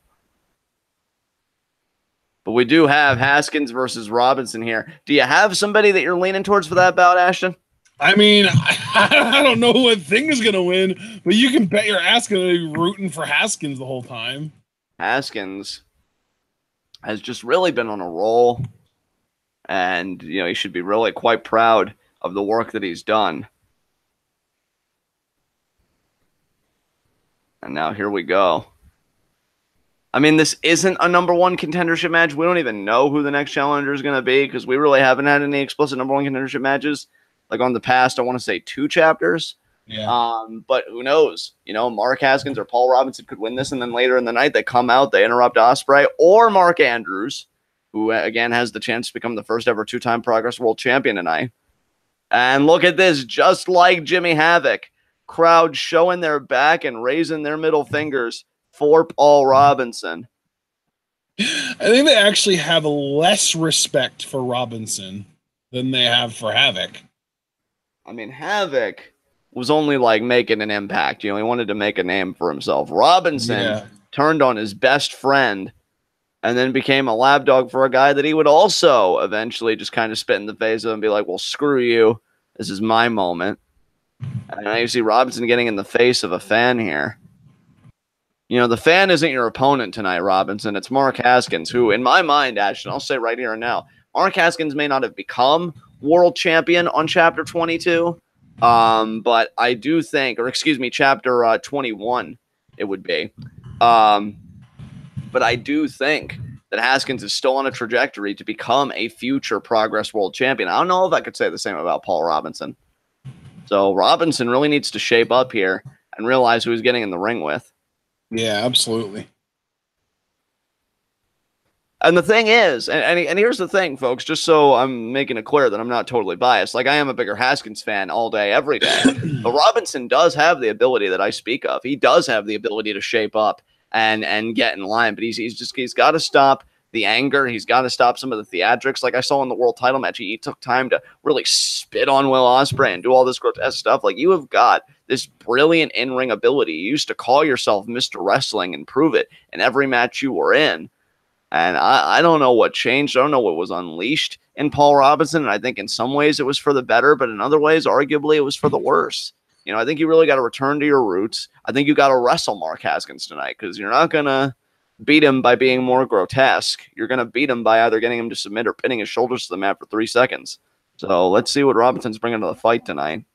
But we do have Haskins versus Robinson here. Do you have somebody that you're leaning towards for that bout, Ashton? I mean, I don't know what thing is going to win, but you can bet your ass going to be rooting for Haskins the whole time. Haskins has just really been on a roll, and, you know, he should be really quite proud of the work that he's done. And now here we go. I mean, this isn't a #1 contendership match. We don't even know who the next challenger is going to be because we really haven't had any explicit #1 contendership matches. Like on the past, I want to say 2 chapters. Yeah. But who knows? You know, Mark Haskins or Paul Robinson could win this, and then later in the night they come out, they interrupt Ospreay or Mark Andrews, who again has the chance to become the first ever 2-time Progress World Champion tonight. And look at this, just like Jimmy Havoc, crowd showing their back and raising their middle fingers for Paul Robinson. I think they actually have less respect for Robinson than they have for Havoc. I mean, Havoc was only like making an impact. You know, he wanted to make a name for himself. Robinson turned on his best friend and then became a lapdog for a guy that he would also eventually just kind of spit in the face of and be like, well, screw you. This is my moment. And now you see Robinson getting in the face of a fan here. You know, the fan isn't your opponent tonight, Robinson. It's Mark Haskins, who, in my mind, Ashton, I'll say right here and now, Mark Haskins may not have become world champion on Chapter 22, but I do think, or excuse me, Chapter 21, it would be. But I do think that Haskins is still on a trajectory to become a future Progress World Champion. I don't know if I could say the same about Paul Robinson. So Robinson really needs to shape up here and realize who he's getting in the ring with. Yeah, absolutely. And the thing is, and here's the thing, folks, just so I'm making it clear that I'm not totally biased. Like, I am a bigger Haskins fan all day, every day. But Robinson does have the ability that I speak of. He does have the ability to shape up and get in line. But he's got to stop the anger. He's got to stop some of the theatrics. Like I saw in the world title match, he took time to really spit on Will Ospreay and do all this grotesque stuff. Like, you have got this brilliant in-ring ability. You used to call yourself Mr. Wrestling and prove it in every match you were in. And I don't know what changed. I don't know what was unleashed in Paul Robinson. And I think in some ways it was for the better, but in other ways, arguably, it was for the worse. You know, I think you really got to return to your roots. I think you got to wrestle Mark Haskins tonight because you're not going to beat him by being more grotesque. You're going to beat him by either getting him to submit or pinning his shoulders to the mat for 3 seconds. So let's see what Robinson's bringing to the fight tonight.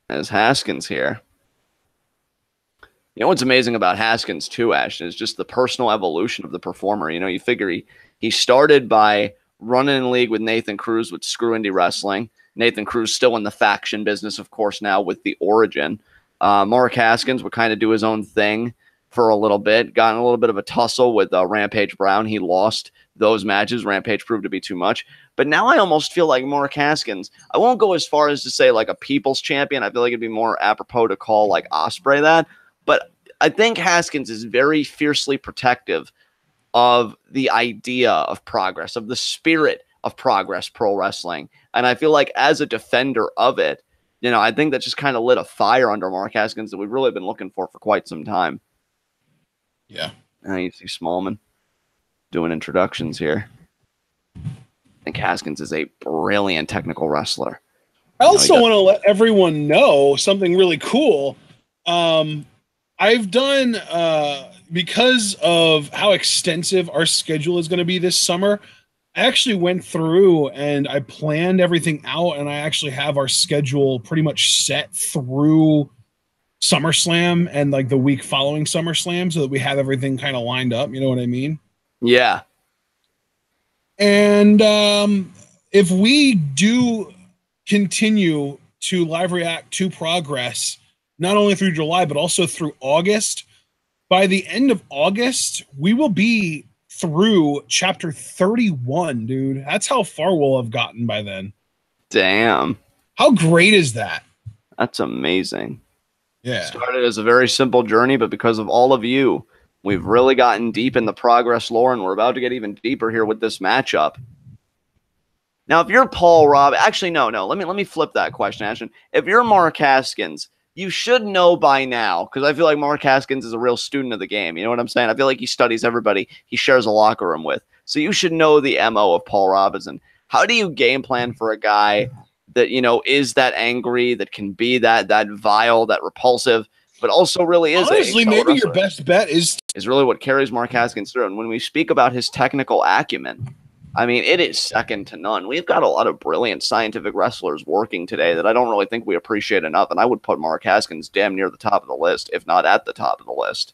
As Haskins here. You know what's amazing about Haskins too, Ashton, is just the personal evolution of the performer. You know, you figure he started by running in league with Nathan Cruz with Screw Indie Wrestling. Nathan Cruz still in the faction business, of course, now with the Origin. Mark Haskins would kind of do his own thing for a little bit. Got in a little bit of a tussle with Rampage Brown. He lost those matches. Rampage proved to be too much. But now I almost feel like Mark Haskins, I won't go as far as to say like a people's champion. I feel like it'd be more apropos to call like Ospreay that. But I think Haskins is very fiercely protective of the idea of progress, of the spirit of progress pro wrestling. And I feel like as a defender of it, I think that just kind of lit a fire under Mark Haskins that we've really been looking for quite some time. Yeah. Now you see Smallman doing introductions here. I think Haskins is a brilliant technical wrestler. I also want to let everyone know something really cool. I've done, because of how extensive our schedule is going to be this summer, I actually went through and I planned everything out, and I actually have our schedule pretty much set through SummerSlam and like the week following SummerSlam so that we have everything kind of lined up. You know what I mean? Yeah. And if we do continue to live react to progress, not only through July, but also through August, by the end of August, we will be through chapter 31, dude. That's how far we'll have gotten by then. Damn. How great is that? That's amazing. Yeah. Started as a very simple journey, but because of all of you, we've really gotten deep in the progress lore, and we're about to get even deeper here with this matchup. Now, if you're Paul Rob, actually, no. Let me flip that question, Ashton. If you're Mark Haskins, you should know by now, because I feel like Mark Haskins is a real student of the game. You know what I'm saying? I feel like he studies everybody he shares a locker room with. So you should know the MO of Paul Robinson. How do you game plan for a guy that, is that angry, that can be that vile, that repulsive, but also really is honestly, maybe your best bet is really what carries Mark Haskins through. And when we speak about his technical acumen, I mean, it is second to none. We've got a lot of brilliant scientific wrestlers working today that I don't really think we appreciate enough. And I would put Mark Haskins damn near the top of the list, if not at the top of the list.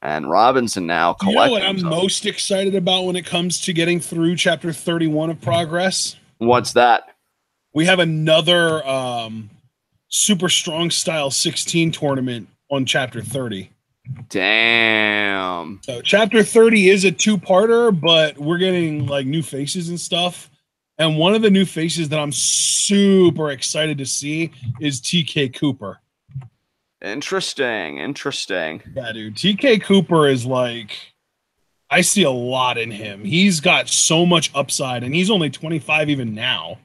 And Robinson now collecting. You know what I'm most excited about when it comes to getting through chapter 31 of Progress? What's that? We have another Super Strong Style 16 tournament on chapter 30. Damn. So chapter 30 is a two-parter, but we're getting like new faces and stuff. And one of the new faces that I'm super excited to see is TK Cooper. Interesting. Yeah, dude. TK Cooper is like, I see a lot in him. He's got so much upside, and he's only 25 even now.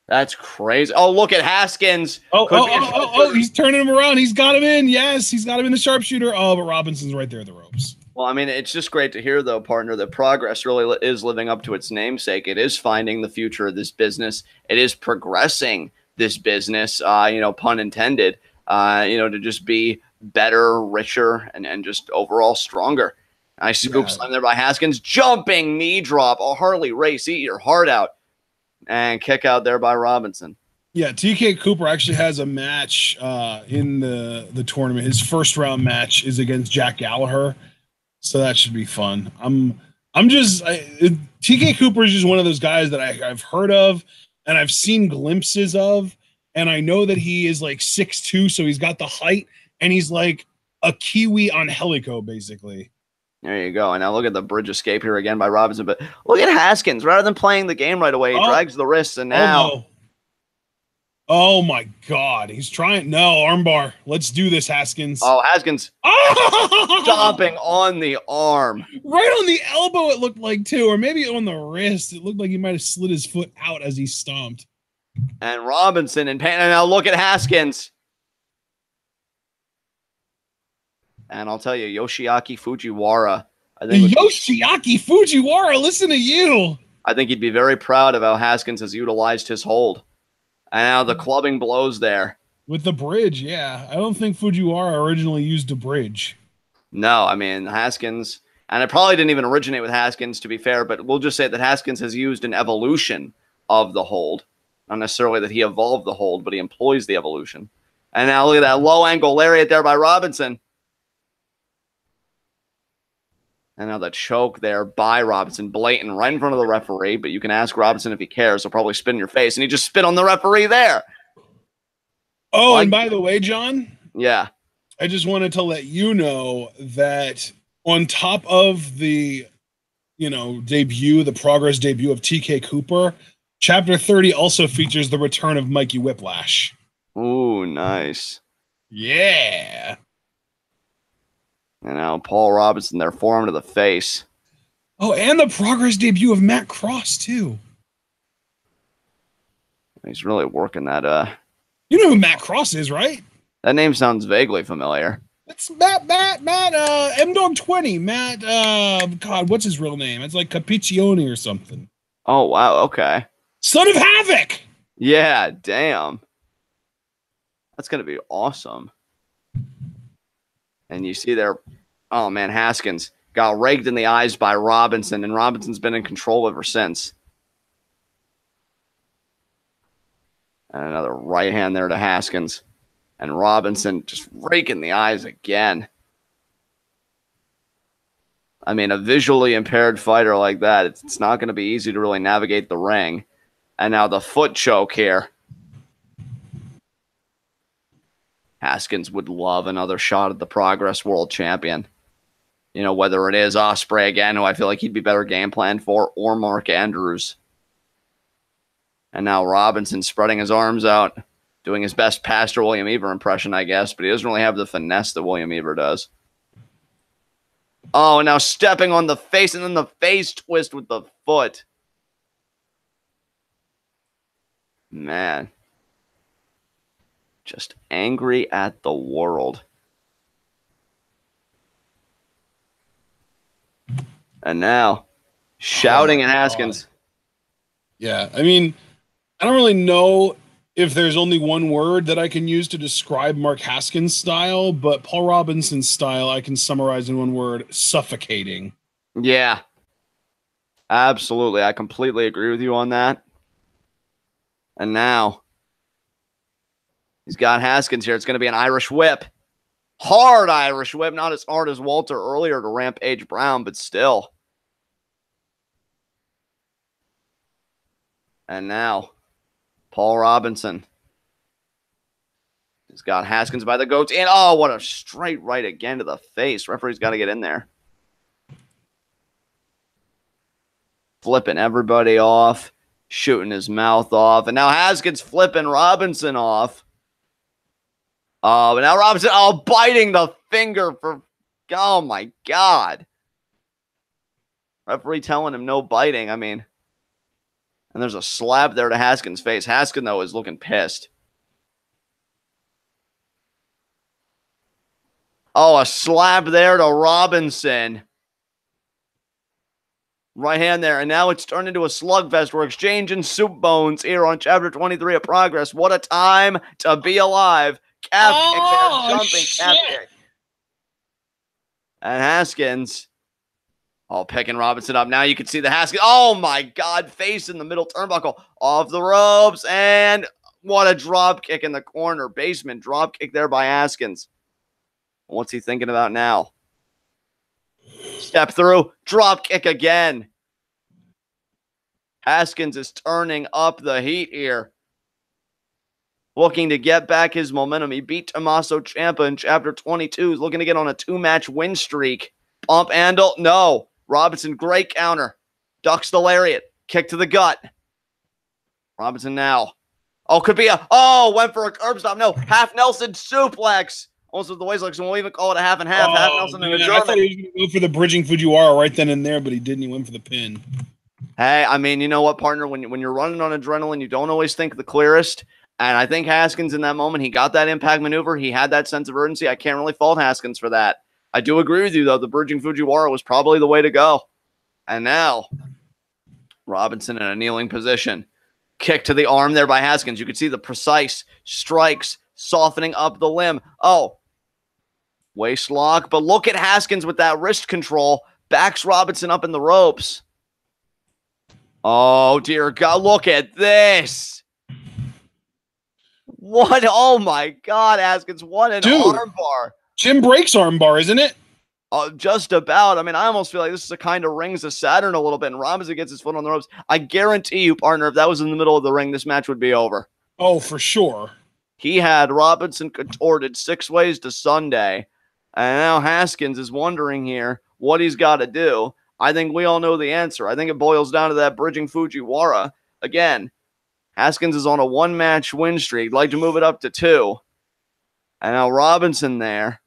That's crazy. Oh, look at Haskins. Oh, he's turning him around. He's got him in. Yes, he's got him in the sharpshooter. Oh, but Robinson's right there at the ropes. Well, I mean, it's just great to hear, though, partner, that Progress really is living up to its namesake. It is finding the future of this business. It is progressing this business, pun intended, to just be better, richer, and just overall stronger. Nice scoop slam there by Haskins. Jumping knee drop. Oh, Harley Race, eat your heart out. And kick out there by Robinson. Yeah, TK Cooper actually has a match in the tournament. His first round match is against Jack Gallagher, so that should be fun. TK Cooper is just one of those guys that I've heard of and I've seen glimpses of, and I know that he is like 6'2", so he's got the height, and he's like a Kiwi on Helico, basically. There you go. And now look at the bridge escape here again by Robinson. But look at Haskins. Rather than playing the game right away, he drags the wrists. And now. No. Oh, my God. He's trying. No, armbar. Let's do this, Haskins. Oh, Haskins. Stomping on the arm. Right on the elbow, it looked like, too. Or maybe on the wrist. It looked like he might have slid his foot out as he stomped. And Robinson in pain. And now look at Haskins. And I'll tell you, Yoshiaki Fujiwara. Yoshiaki Fujiwara, listen to you. I think he'd be very proud of how Haskins has utilized his hold. And now the clubbing blows there. With the bridge, yeah. I don't think Fujiwara originally used a bridge. No, I mean, Haskins, and it probably didn't even originate with Haskins, to be fair, but we'll just say that Haskins has used an evolution of the hold. Not necessarily that he evolved the hold, but he employs the evolution. And now look at that low angle lariat there by Robinson. And now the choke there by Robinson, blatant, right in front of the referee. But you can ask Robinson if he cares. He'll probably spit in your face. And he just spit on the referee there. Oh, and by the way, John. Yeah. I just wanted to let you know that on top of the, debut, the progress debut of TK Cooper, Chapter 30 also features the return of Mikey Whiplash. Ooh, nice. Yeah. And now Paul Robinson, their forearm to the face. Oh, and the progress debut of Matt Cross, too. He's really working that. You know who Matt Cross is, right? That name sounds vaguely familiar. It's Matt, M-Dog 20. Matt, God, what's his real name? It's like Capiccioni or something. Oh, wow, okay. Son of Havoc! Yeah, damn. That's going to be awesome. And you see there, oh man, Haskins got raked in the eyes by Robinson, and Robinson's been in control ever since. And another right hand there to Haskins. And Robinson just raking the eyes again. I mean, a visually impaired fighter like that, it's not going to be easy to really navigate the ring. And now the foot choke here. Haskins would love another shot at the Progress World Champion. Whether it is Ospreay again, who I feel like he'd be better game planned for, or Mark Andrews. And now Robinson spreading his arms out, doing his best Pastor William Eber impression, I guess, but he doesn't really have the finesse that William Eber does. Oh, and now stepping on the face, and then the face twist with the foot. Man. Just angry at the world. And now, shouting at Haskins. Yeah, I mean, I don't really know if there's only one word that I can use to describe Mark Haskins' style, but Paul Robinson's style I can summarize in one word: suffocating. Yeah. Absolutely. I completely agree with you on that. And now, he's got Haskins here. It's going to be an Irish whip. Hard Irish whip. Not as hard as Walter earlier to Rampage Brown, but still. And now, Paul Robinson. He's got Haskins by the goats. And, oh, what a straight right again to the face. Referee's got to get in there. Flipping everybody off. Shooting his mouth off. And now Haskins flipping Robinson off. Oh, but now Robinson, biting the finger for, oh my God. Referee telling him no biting. I mean, and there's a slap there to Haskins' face. Haskins, though, is looking pissed. Oh, a slap there to Robinson. Right hand there, and now it's turned into a slugfest. We're exchanging soup bones here on Chapter 23 of Progress. What a time to be alive. Calf kick there, jumping calf kick. And Haskins, picking Robinson up. Now you can see the Haskins. Oh, my God, face in the middle turnbuckle. Off the ropes, and what a drop kick in the corner. Basement drop kick there by Haskins. What's he thinking about now? Step through, drop kick again. Haskins is turning up the heat here. Looking to get back his momentum. He beat Tommaso Ciampa in Chapter 22. He's looking to get on a 2-match win streak. Pump handle, no. Robinson, great counter. Ducks the lariat. Kick to the gut. Robinson now. Could be went for a curb stop. No, half Nelson suplex. Almost with the waist legs, and we'll even call it a half and half. Half Nelson and a German. I thought he was going to go for the bridging Fujiwara right then and there, but he didn't. He went for the pin. Hey, I mean, you know what, partner? When you're running on adrenaline, you don't always think the clearest. And I think Haskins in that moment, he got that impact maneuver. He had that sense of urgency. I can't really fault Haskins for that. I do agree with you, though. The bridging Fujiwara was probably the way to go. And now, Robinson in a kneeling position. Kick to the arm there by Haskins. You can see the precise strikes softening up the limb. Waist lock, but look at Haskins with that wrist control. Backs Robinson up in the ropes. Oh, dear God. Look at this. What? Oh, my God, Haskins. What an armbar. Jim Breaks armbar, isn't it? Just about. I mean, I almost feel like this is a kind of rings of Saturn a little bit, and Robinson gets his foot on the ropes. I guarantee you, partner, if that was in the middle of the ring, this match would be over. Oh, for sure. He had Robinson contorted 6 ways to Sunday, and now Haskins is wondering here what he's got to do. I think we all know the answer. I think it boils down to that bridging Fujiwara. Again, Haskins is on a 1-match win streak. He'd like to move it up to 2. And now Robinson there.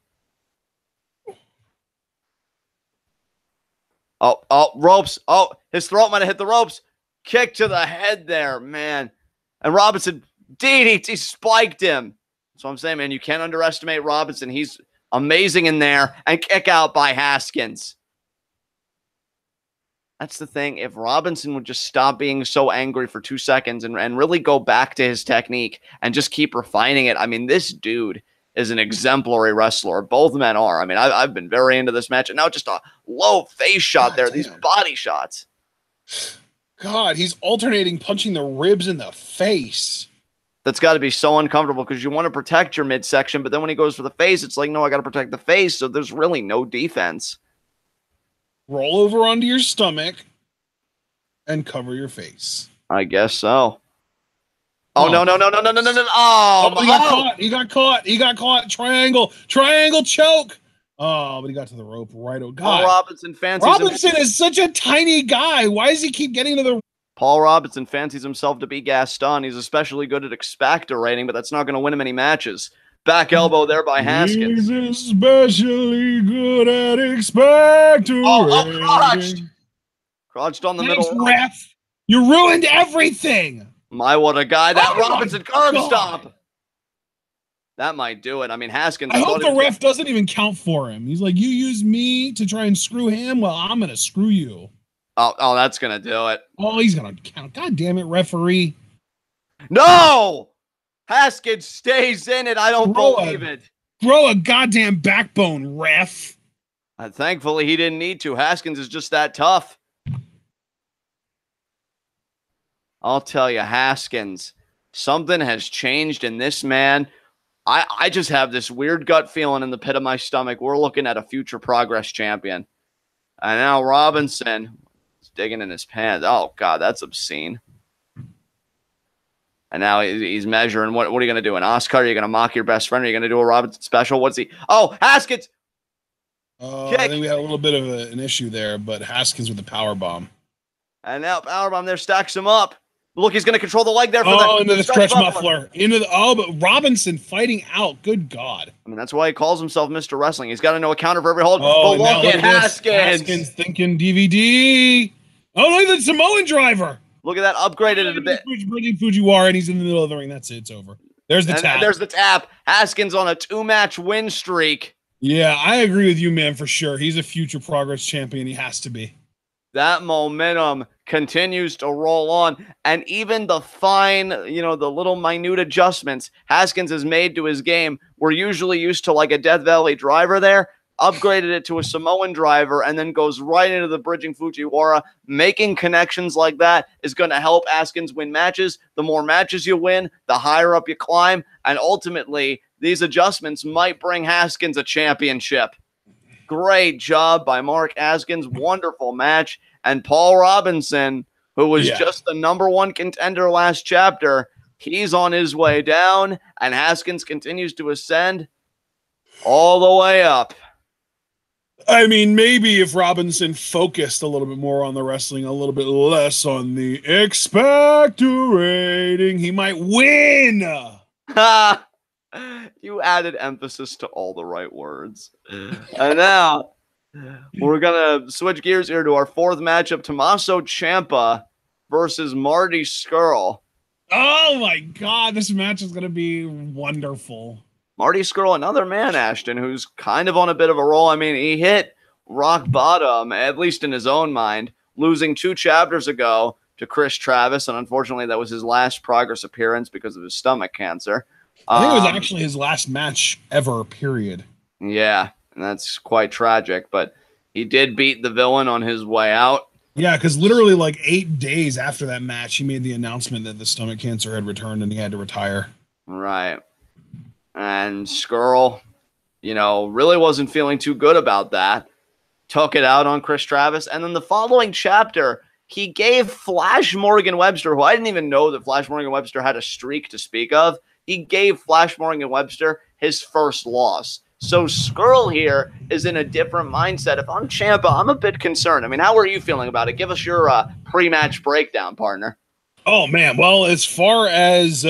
Oh, ropes. Oh, his throat might have hit the ropes. Kick to the head there, man. And Robinson, DDT spiked him. So I'm saying, man, you can't underestimate Robinson. He's amazing in there. And kick out by Haskins. That's the thing. If Robinson would just stop being so angry for 2 seconds and really go back to his technique and just keep refining it. I mean, this dude is an exemplary wrestler. Both men are. I mean, I've been very into this match. And now just a low face shot there. Damn. These body shots. God, he's alternating punching the ribs in the face. That's got to be so uncomfortable because you want to protect your midsection. But then when he goes for the face, it's like, no, I got to protect the face. So there's really no defense. Roll over onto your stomach and cover your face. I guess so. Oh, no. Oh, he got caught. Triangle choke. Oh, but he got to the rope right. Oh, God. Robinson is such a tiny guy. Why does he keep getting to the... Paul Robinson fancies himself to be Gaston. He's especially good at expectorating, but that's not going to win him any matches. Back elbow there by Haskins. He's especially good at expectorating. Crotched. Crotched on the middle. Ref. You ruined everything. My, what a guy. That Robinson curb stomp. That might do it. I mean, Haskins. I hope the ref doesn't even count for him. He's like, you use me to try and screw him? Well, I'm going to screw you. Oh, that's going to do it. Oh, he's going to count. God damn it, referee. No! Haskins stays in it. I don't believe it. Throw a goddamn backbone, ref. Thankfully, he didn't need to. Haskins is just that tough. I'll tell you, Haskins, something has changed in this man. I just have this weird gut feeling in the pit of my stomach. We're looking at a future Progress champion. And now Robinson is digging in his pants. Oh, God, that's obscene. And now he's measuring. What are you going to do? An Oscar? Are you going to mock your best friend? Are you going to do a Robinson special? What's he? Oh, Haskins! I think we had a little bit of an issue there, but Haskins with the power bomb. And now power bomb there stacks him up. Look, he's going to control the leg there. Into the stretch muffler. But Robinson fighting out. Good God. I mean, that's why he calls himself Mr. Wrestling. He's got to know a counter for every hold. Oh, but look at Haskins. Haskins thinking DVD. Oh, look at the Samoan driver. Look at that. Upgraded it a bit. Bringing Fujiwara, and he's in the middle of the ring. That's it. It's over. There's the tap. There's the tap. Haskins on a 2-match win streak. Yeah, I agree with you, man, for sure. He's a future Progress champion. He has to be. That momentum continues to roll on. And even the fine, the little minute adjustments Haskins has made to his game. We're usually used to like a Death Valley driver there. Upgraded it to a Samoan driver and then goes right into the bridging Fujiwara. Making connections like that is going to help Haskins win matches. The more matches you win, the higher up you climb. And ultimately, these adjustments might bring Haskins a championship. Great job by Mark Haskins. Wonderful match. And Paul Robinson, who was just the #1 contender last chapter, he's on his way down. And Haskins continues to ascend all the way up. I mean, maybe if Robinson focused a little bit more on the wrestling, a little bit less on the expectorating, he might win. You added emphasis to all the right words. And now we're going to switch gears here to our 4th matchup, Tommaso Ciampa versus Marty Scurll. Oh, my God. This match is going to be wonderful. Marty Scurll, another man, Ashton, who's kind of on a bit of a roll. I mean, he hit rock bottom, at least in his own mind, losing 2 chapters ago to Chris Travis, and unfortunately that was his last Progress appearance because of his stomach cancer. I think it was actually his last match ever, period. Yeah, and that's quite tragic, but he did beat the villain on his way out. Yeah, because literally like 8 days after that match, he made the announcement that the stomach cancer had returned and he had to retire. Right. And Scurll, really wasn't feeling too good about that. took it out on Chris Travis. And then the following chapter, he gave Flash Morgan Webster, who I didn't even know that Flash Morgan Webster had a streak to speak of, he gave Flash Morgan Webster his first loss. So Scurll here is in a different mindset. If I'm Ciampa, I'm a bit concerned. I mean, how are you feeling about it? Give us your pre-match breakdown, partner. Oh, man. Well, as far as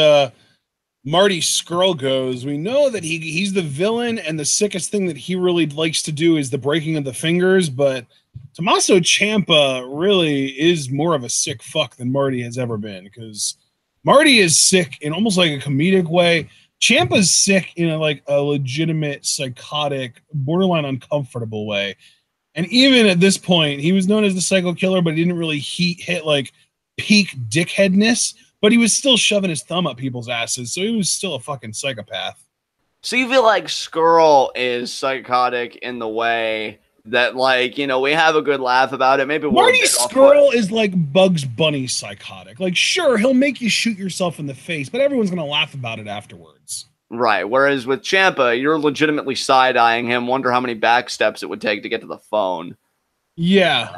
Marty Scurll goes, we know that he's the villain, and the sickest thing that he really likes to do is the breaking of the fingers, but Tommaso Ciampa really is more of a sick fuck than Marty has ever been, because Marty is sick in almost like a comedic way. Ciampa's sick in a legitimate, psychotic, borderline uncomfortable way. And even at this point, he was known as the Psycho Killer, but he didn't really hit like peak dickheadness, but he was still shoving his thumb up people's asses, so he was still a fucking psychopath. So you feel like Scurll is psychotic in the way that, like, you know, we have a good laugh about it. Maybe Marty Scurll is like Bugs Bunny psychotic. Like, sure, he'll make you shoot yourself in the face, but everyone's going to laugh about it afterwards. Right. Whereas with Ciampa, you're legitimately side-eyeing him, wonder how many back steps it would take to get to the phone. Yeah.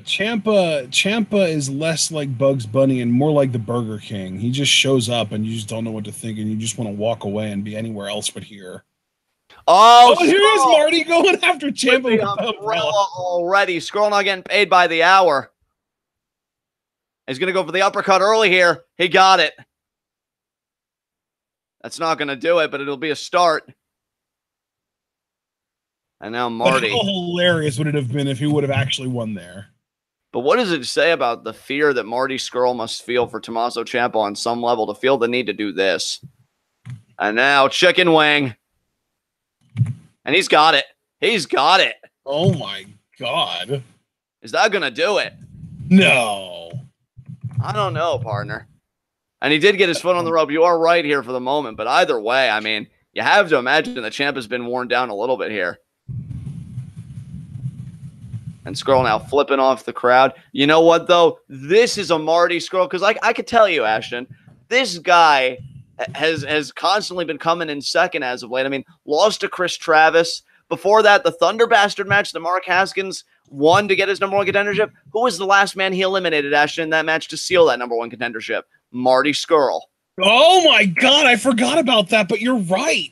Ciampa is less like Bugs Bunny and more like the Burger King. He just shows up and you just don't know what to think and you just want to walk away and be anywhere else but here. Oh, here is Marty going after Ciampa with the umbrella already. Scurll not getting paid by the hour. He's going to go for the uppercut early here. He got it. That's not going to do it, but it'll be a start. And now Marty. But how hilarious would it have been if he would have actually won there? But what does it say about the fear that Marty Scurll must feel for Tommaso Ciampa on some level to feel the need to do this? And now chicken wing. And he's got it. He's got it. Oh, my God. Is that going to do it? No. I don't know, partner. And he did get his foot on the rope. You are right here for the moment. But either way, I mean, you have to imagine the Ciampa's been worn down a little bit here. And Scurll now flipping off the crowd. You know what, though? This is a Marty Scurll. Because I could tell you, Ashton, this guy has constantly been coming in second as of late. I mean, lost to Chris Travis. Before that, the Thunder Bastard match that Mark Haskins won to get his number one contendership. Who was the last man he eliminated, Ashton, in that match to seal that number one contendership? Marty Scurll. Oh, my God. I forgot about that, but you're right.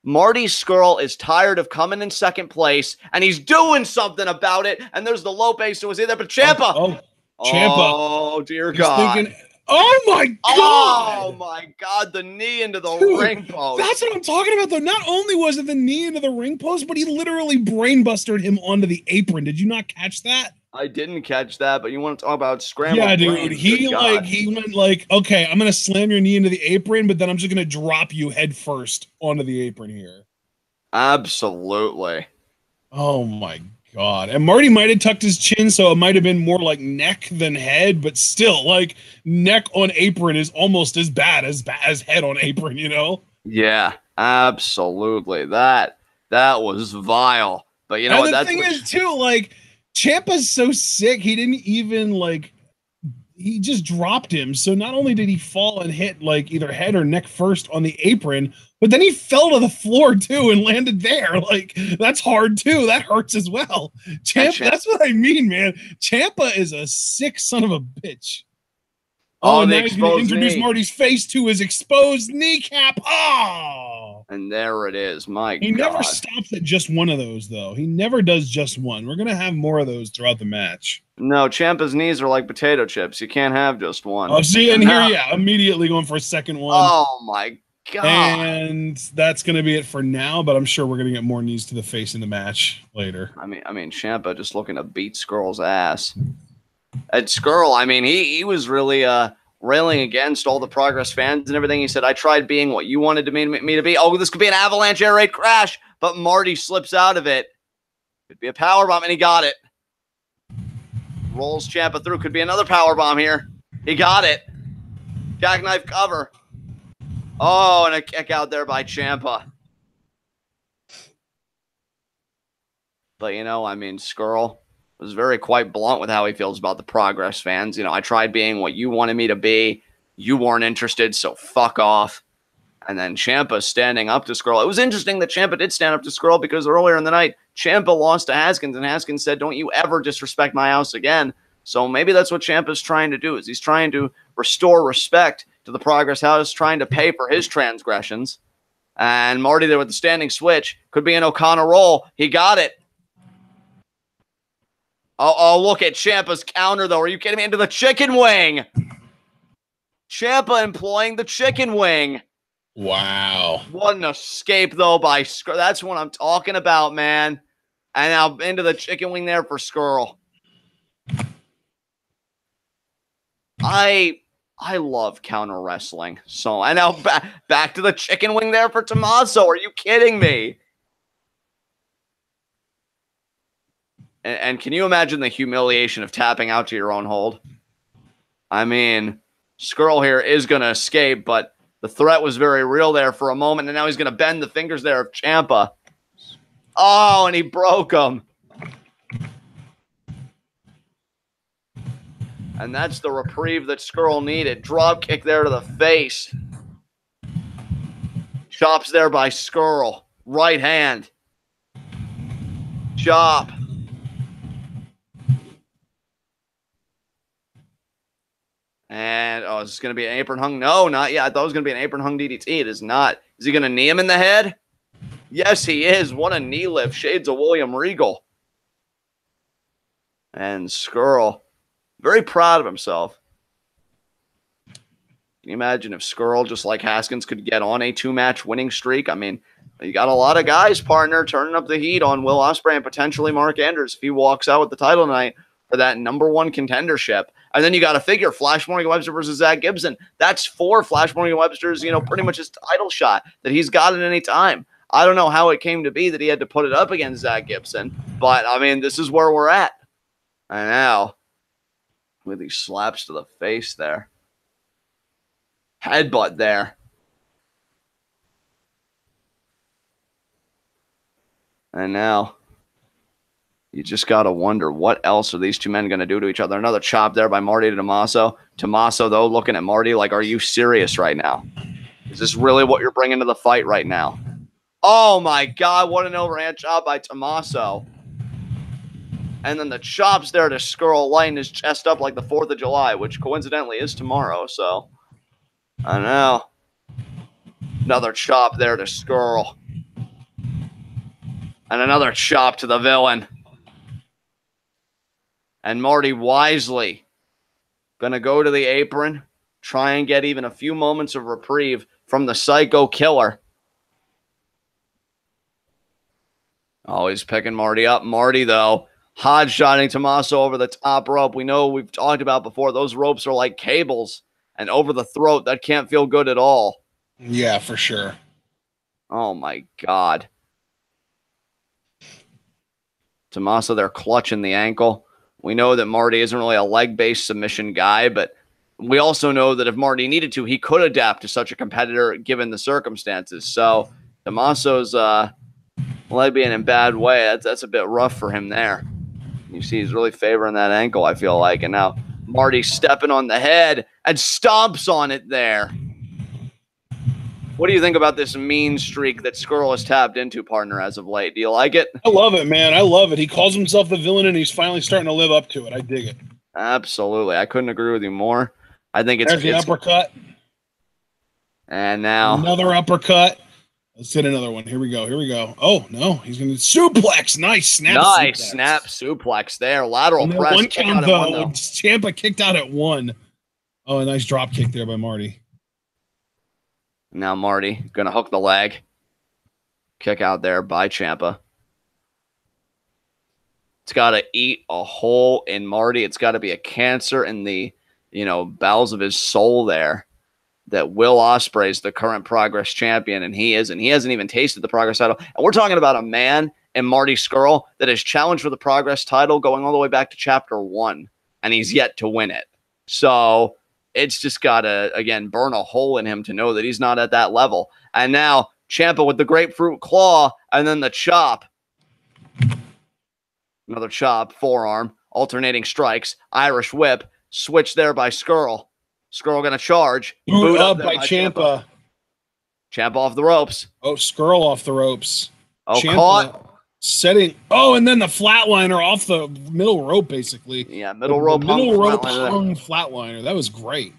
Marty Scurll is tired of coming in second place, and he's doing something about it. And there's the Lope, so was he there? But Ciampa. Ciampa. Oh, dear God. Oh, my God. Oh, my God. The knee into the ring post. That's what I'm talking about, though. Not only was it the knee into the ring post, but he literally brainbustered him onto the apron. Did you not catch that? I didn't catch that, but you want to talk about scrambled Yeah, dude. brains. He went like, okay, I'm going to slam your knee into the apron, but then I'm just going to drop you head first onto the apron here. Absolutely. Oh, my God. And Marty might have tucked his chin, so it might have been more like neck than head, but still, like, neck on apron is almost as bad as head on apron, you know? Yeah, absolutely. That was vile. But you know and what? The thing is, too, like, Ciampa's so sick, he didn't even, like, he just dropped him. So not only did he fall and hit, like, either head or neck first on the apron, but then he fell to the floor, too, and landed there. Like, that's hard, too. That hurts as well. Ciampa, that's what I mean, man. Ciampa is a sick son of a bitch. Oh, and now he's going to introduce Marty's face to his exposed kneecap. Oh! And there it is. My God. He never stops at just one of those, though. He never does just one. We're going to have more of those throughout the match. No, Ciampa's knees are like potato chips. You can't have just one. Oh, see, and here, yeah, immediately going for a second one. Oh, my God. And that's going to be it for now, but I'm sure we're going to get more knees to the face in the match later. I mean, Ciampa just looking to beat Scurll's ass. And Scurll, I mean, he was really railing against all the Progress fans and everything. He said, I tried being what you wanted me to be. Oh, this could be an avalanche air raid crash, but Marty slips out of it. Could be a powerbomb, and he got it. Rolls Ciampa through. Could be another powerbomb here. He got it. Jackknife cover. Oh, and a kick out there by Ciampa. But, you know, I mean, Scurll was very quite blunt with how he feels about the Progress fans. You know, I tried being what you wanted me to be. You weren't interested, so fuck off. And then Ciampa standing up to Scurll. It was interesting that Ciampa did stand up to Scurll because earlier in the night, Ciampa lost to Haskins, and Haskins said, don't you ever disrespect my house again. So maybe that's what Ciampa's trying to do, is he's trying to restore respect to the Progress House, trying to pay for his transgressions. And Marty there with the standing switch. Could be an O'Connor roll. He got it. Oh, look at Ciampa's counter, though. Are you kidding me? Into the chicken wing. Ciampa employing the chicken wing. Wow. What an escape, though, by Scurll. That's what I'm talking about, man. And now into the chicken wing there for Scurll. I love counter wrestling. So, and now back to the chicken wing there for Tommaso. Are you kidding me? And can you imagine the humiliation of tapping out to your own hold? I mean, Scurll here is going to escape, but the threat was very real there for a moment, and now he's going to bend the fingers there of Ciampa. Oh, and he broke him. And that's the reprieve that Scurll needed. Drop kick there to the face. Chops there by Scurll. Right hand. Chop. And, oh, is this going to be an apron hung? No, not yet. I thought it was going to be an apron hung DDT. It is not. Is he going to knee him in the head? Yes, he is. What a knee lift. Shades of William Regal. And Scurll, very proud of himself. Can you imagine if Scurll, just like Haskins, could get on a 2-match winning streak? I mean, you got a lot of guys, partner, turning up the heat on Will Ospreay and potentially Mark Andrews if he walks out with the title tonight for that #1 contendership. And then you got to figure Flash Morgan Webster versus Zack Gibson. That's 4 Flash Morgan Webster's, pretty much his title shot that he's got at any time. I don't know how it came to be that he had to put it up against Zack Gibson, but, I mean, this is where we're at. And now, with these slaps to the face there. Headbutt there. And now, you just got to wonder, what else are these two men going to do to each other? Another chop there by Marty to Tommaso. Tommaso, though, looking at Marty like, are you serious right now? Is this really what you're bringing to the fight right now? Oh, my God. What an overhand chop by Tommaso. And then the chops there to Scurll, lighting his chest up like the 4th of July, which coincidentally is tomorrow. So, I know. Another chop there to Scurll. And another chop to the villain. And Marty wisely going to go to the apron, try and get even a few moments of reprieve from the Psycho Killer. Always picking Marty up. Marty, though, hot-shotting Tommaso over the top rope. We know we've talked about before, those ropes are like cables. And over the throat, that can't feel good at all. Yeah, for sure. Oh, my God. Tommaso there clutching the ankle. We know that Marty isn't really a leg-based submission guy, but we also know that if Marty needed to, he could adapt to such a competitor given the circumstances. So Tommaso's leg being in bad way, that's a bit rough for him there. You see he's really favoring that ankle, I feel like. And now Marty stepping on the head and stomps on it there. What do you think about this mean streak that Scurll has tapped into, partner, as of late? Do you like it? I love it, man. I love it. He calls himself the villain, and he's finally starting to live up to it. I dig it. Absolutely. I couldn't agree with you more. I think it's... There's the uppercut. And now... Another uppercut. Let's hit another one. Here we go. Here we go. Oh, no. He's going to suplex. Nice snap Nice suplex. Snap suplex there. Lateral press. One count, though. Ciampa kicked out at 1. Oh, a nice drop kick there by Marty. Now Marty going to hook the leg. Kick out there by Ciampa. It's got to eat a hole in Marty. It's got to be a cancer in the, bowels of his soul there. That Will Ospreay is the current Progress champion, and he isn't. He hasn't even tasted the Progress title. And we're talking about a man in Marty Scurll that has challenged for the Progress title going all the way back to Chapter 1, and he's yet to win it. So it's just got to, again, burn a hole in him to know that he's not at that level. And now Ciampa with the grapefruit claw and then the chop. Another chop, forearm, alternating strikes, Irish whip, switch there by Scurll. Scurll going to charge. Boot up by Ciampa. Ciampa off the ropes. Oh, Scurll off the ropes. Oh, Ciampa. caught. Setting. Oh, and then the flatliner off the middle rope, basically. Yeah, middle rope hung flatliner. That was great.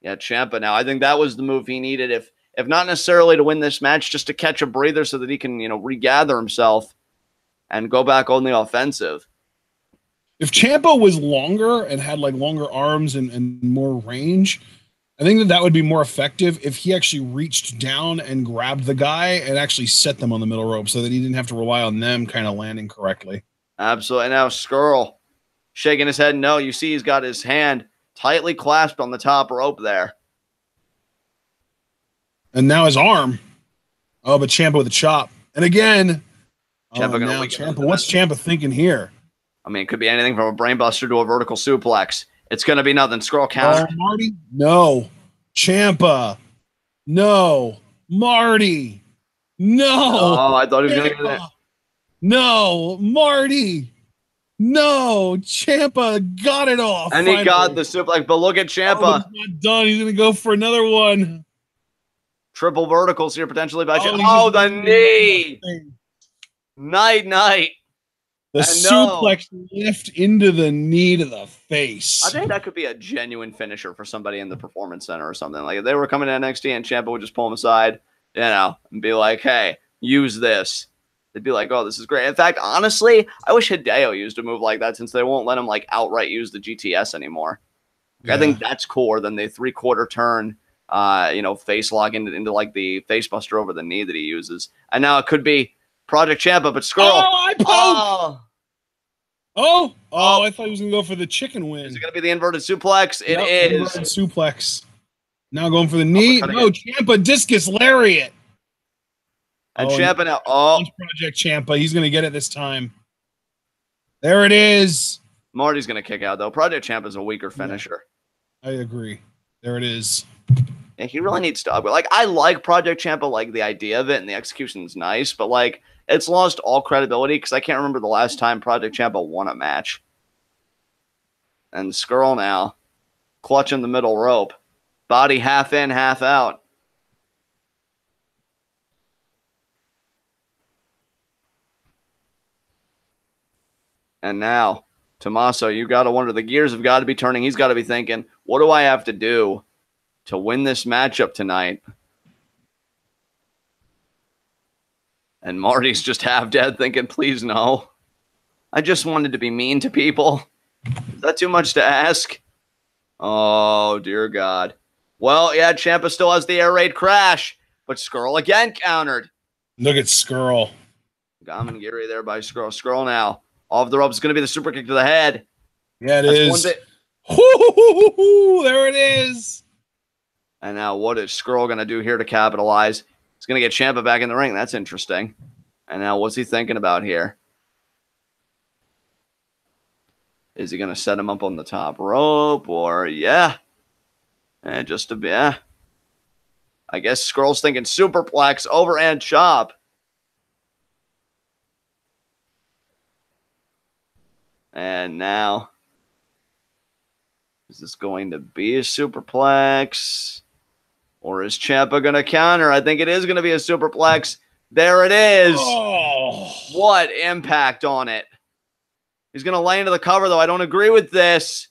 Yeah, Ciampa. Now I think that was the move he needed, if not necessarily to win this match, just to catch a breather so that he can, regather himself and go back on the offensive. If Ciampa was longer and had like longer arms and more range, I think that would be more effective if he actually reached down and grabbed the guy and actually set them on the middle rope so that he didn't have to rely on them kind of landing correctly. Absolutely. And now Scurll shaking his head no. You see he's got his hand tightly clasped on the top rope there. And now his arm. Oh, but Ciampa with a chop. And again, Ciampa what's Ciampa thinking here? I mean, it could be anything from a brainbuster to a vertical suplex. It's going to be nothing. Scurll counter. Marty? No. Ciampa. No. Marty. No. Oh, I thought he was going to do that. No. Marty. No. Ciampa got it off. And finally. He got the suplex, but look at Ciampa. Oh, he's not done. He's going to go for another one. Triple verticals here potentially by Ciampa. Oh, the knee. Night. The suplex lift into the knee to the face. I think that could be a genuine finisher for somebody in the Performance Center or something. Like if they were coming to NXT and Ciampa would just pull him aside, and be like, hey, use this. They'd be like, oh, this is great. In fact, honestly, I wish Hideo used a move like that since they won't let him like outright use the GTS anymore. Yeah. I think that's cooler than the 3/4 turn, face lock into like the face buster over the knee that he uses. And now it could be Project Ciampa, but Scurll. Oh, I poked. Oh, I thought he was going to go for the chicken win. Is it going to be the inverted suplex? It is. Inverted suplex. Now going for the knee. No, Ciampa discus lariat. And Ciampa now. Oh. Project Ciampa. He's going to get it this time. There it is. Marty's going to kick out, though. Project Ciampa is a weaker finisher. Yeah, I agree. There it is. Yeah, he really needs to upgrade. Like, I like Project Ciampa, like the idea of it, and the execution is nice, but like, it's lost all credibility because I can't remember the last time Project Ciampa won a match. And Scurll now, clutching the middle rope, body half in, half out. And now, Tommaso, you got to wonder, the gears have got to be turning. He's got to be thinking, what do I have to do to win this matchup tonight? And Marty's just half dead thinking, please no. I just wanted to be mean to people. Is that too much to ask? Oh, dear God. Well, yeah, Ciampa still has the air raid crash, but Scurll again countered. Look at Scurll. Gamangiri there by Scurll. Scurll now. Off the ropes. It's going to be the super kick to the head. Yeah, it is. There it is. And now what is Scurll going to do here to capitalize? He's going to get Ciampa back in the ring. That's interesting. And now what's he thinking about here? Is he going to set him up on the top rope or yeah? And just a bit. Yeah. I guess Scurll's thinking superplex, overhand chop. And now, is this going to be a superplex? Or is Ciampa going to counter? I think it is going to be a superplex. There it is. Oh. What impact on it. He's going to lay into the cover, though. I don't agree with this.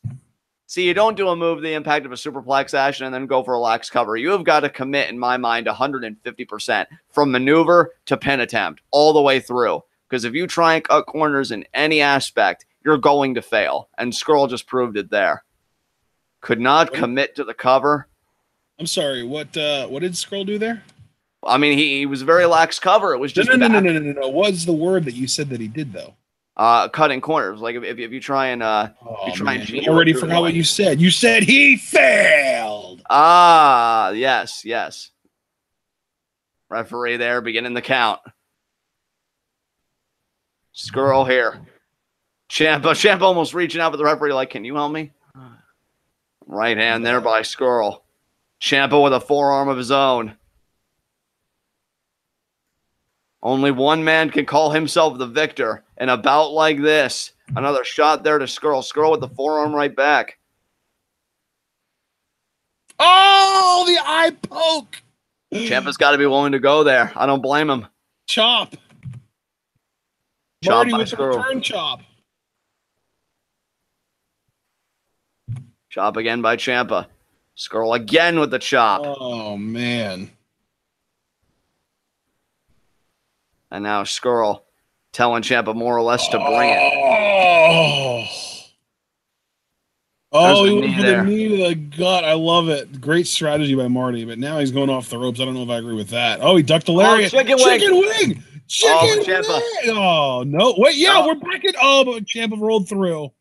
See, you don't do a move the impact of a superplex action and then go for a lax cover. You have got to commit, in my mind, 150% from maneuver to pin attempt all the way through. Because if you try and cut corners in any aspect, you're going to fail. And Scurll just proved it there. Could not commit to the cover. I'm sorry. What did Scurll do there? I mean, he was very lax cover. It was just no. What's the word that you said that he did though? Cutting corners. Like if you try and I already forgot what you said. You said he failed. Ah, yes. Referee there beginning the count. Scurll here. Ciampa almost reaching out, but the referee like, can you help me? Right hand there by Scurll. Ciampa with a forearm of his own. Only one man can call himself the victor in a bout like this. Another shot there to Scurll. Scurll with the forearm right back. Oh, the eye poke. Ciampa's got to be willing to go there. I don't blame him. Chop. Marty with the return chop. Chop again by Ciampa. Scurll again with the chop. Oh, man. And now Scurll telling Ciampa more or less to bring it. Oh, he went for the knee to the gut. I love it. Great strategy by Marty, but now he's going off the ropes. I don't know if I agree with that. Oh, he ducked the lariat. Oh, chicken wing. Chicken wing. Oh, no. Wait, yeah, we're back at... Oh, but Ciampa rolled through.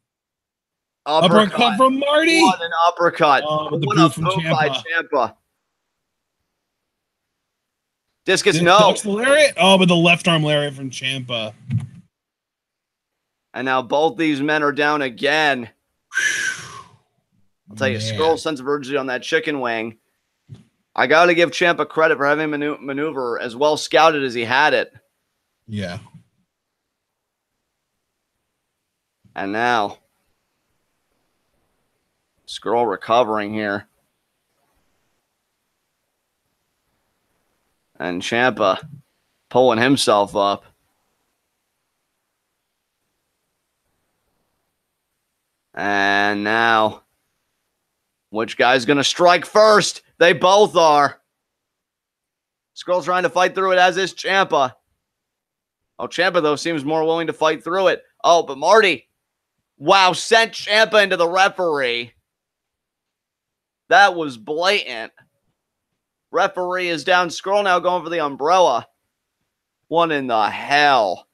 Uppercut from Marty. What an uppercut. Oh, but the what boot a from boot by Ciampa. Ciampa. Discus, no. The lariat. Oh, but the left arm lariat from Ciampa. And now both these men are down again. I'll tell you, Scurll's sense of urgency on that chicken wing. I got to give Ciampa credit for having maneuver as well scouted as he had it. Yeah. And now Scurll recovering here. And Ciampa pulling himself up. And now, which guy's going to strike first? They both are. Scurll trying to fight through it, as is Ciampa. Oh, Ciampa, though, seems more willing to fight through it. Oh, but Marty, wow, sent Ciampa into the referee. That was blatant. Referee is down. Scurll now going for the umbrella. What in the hell?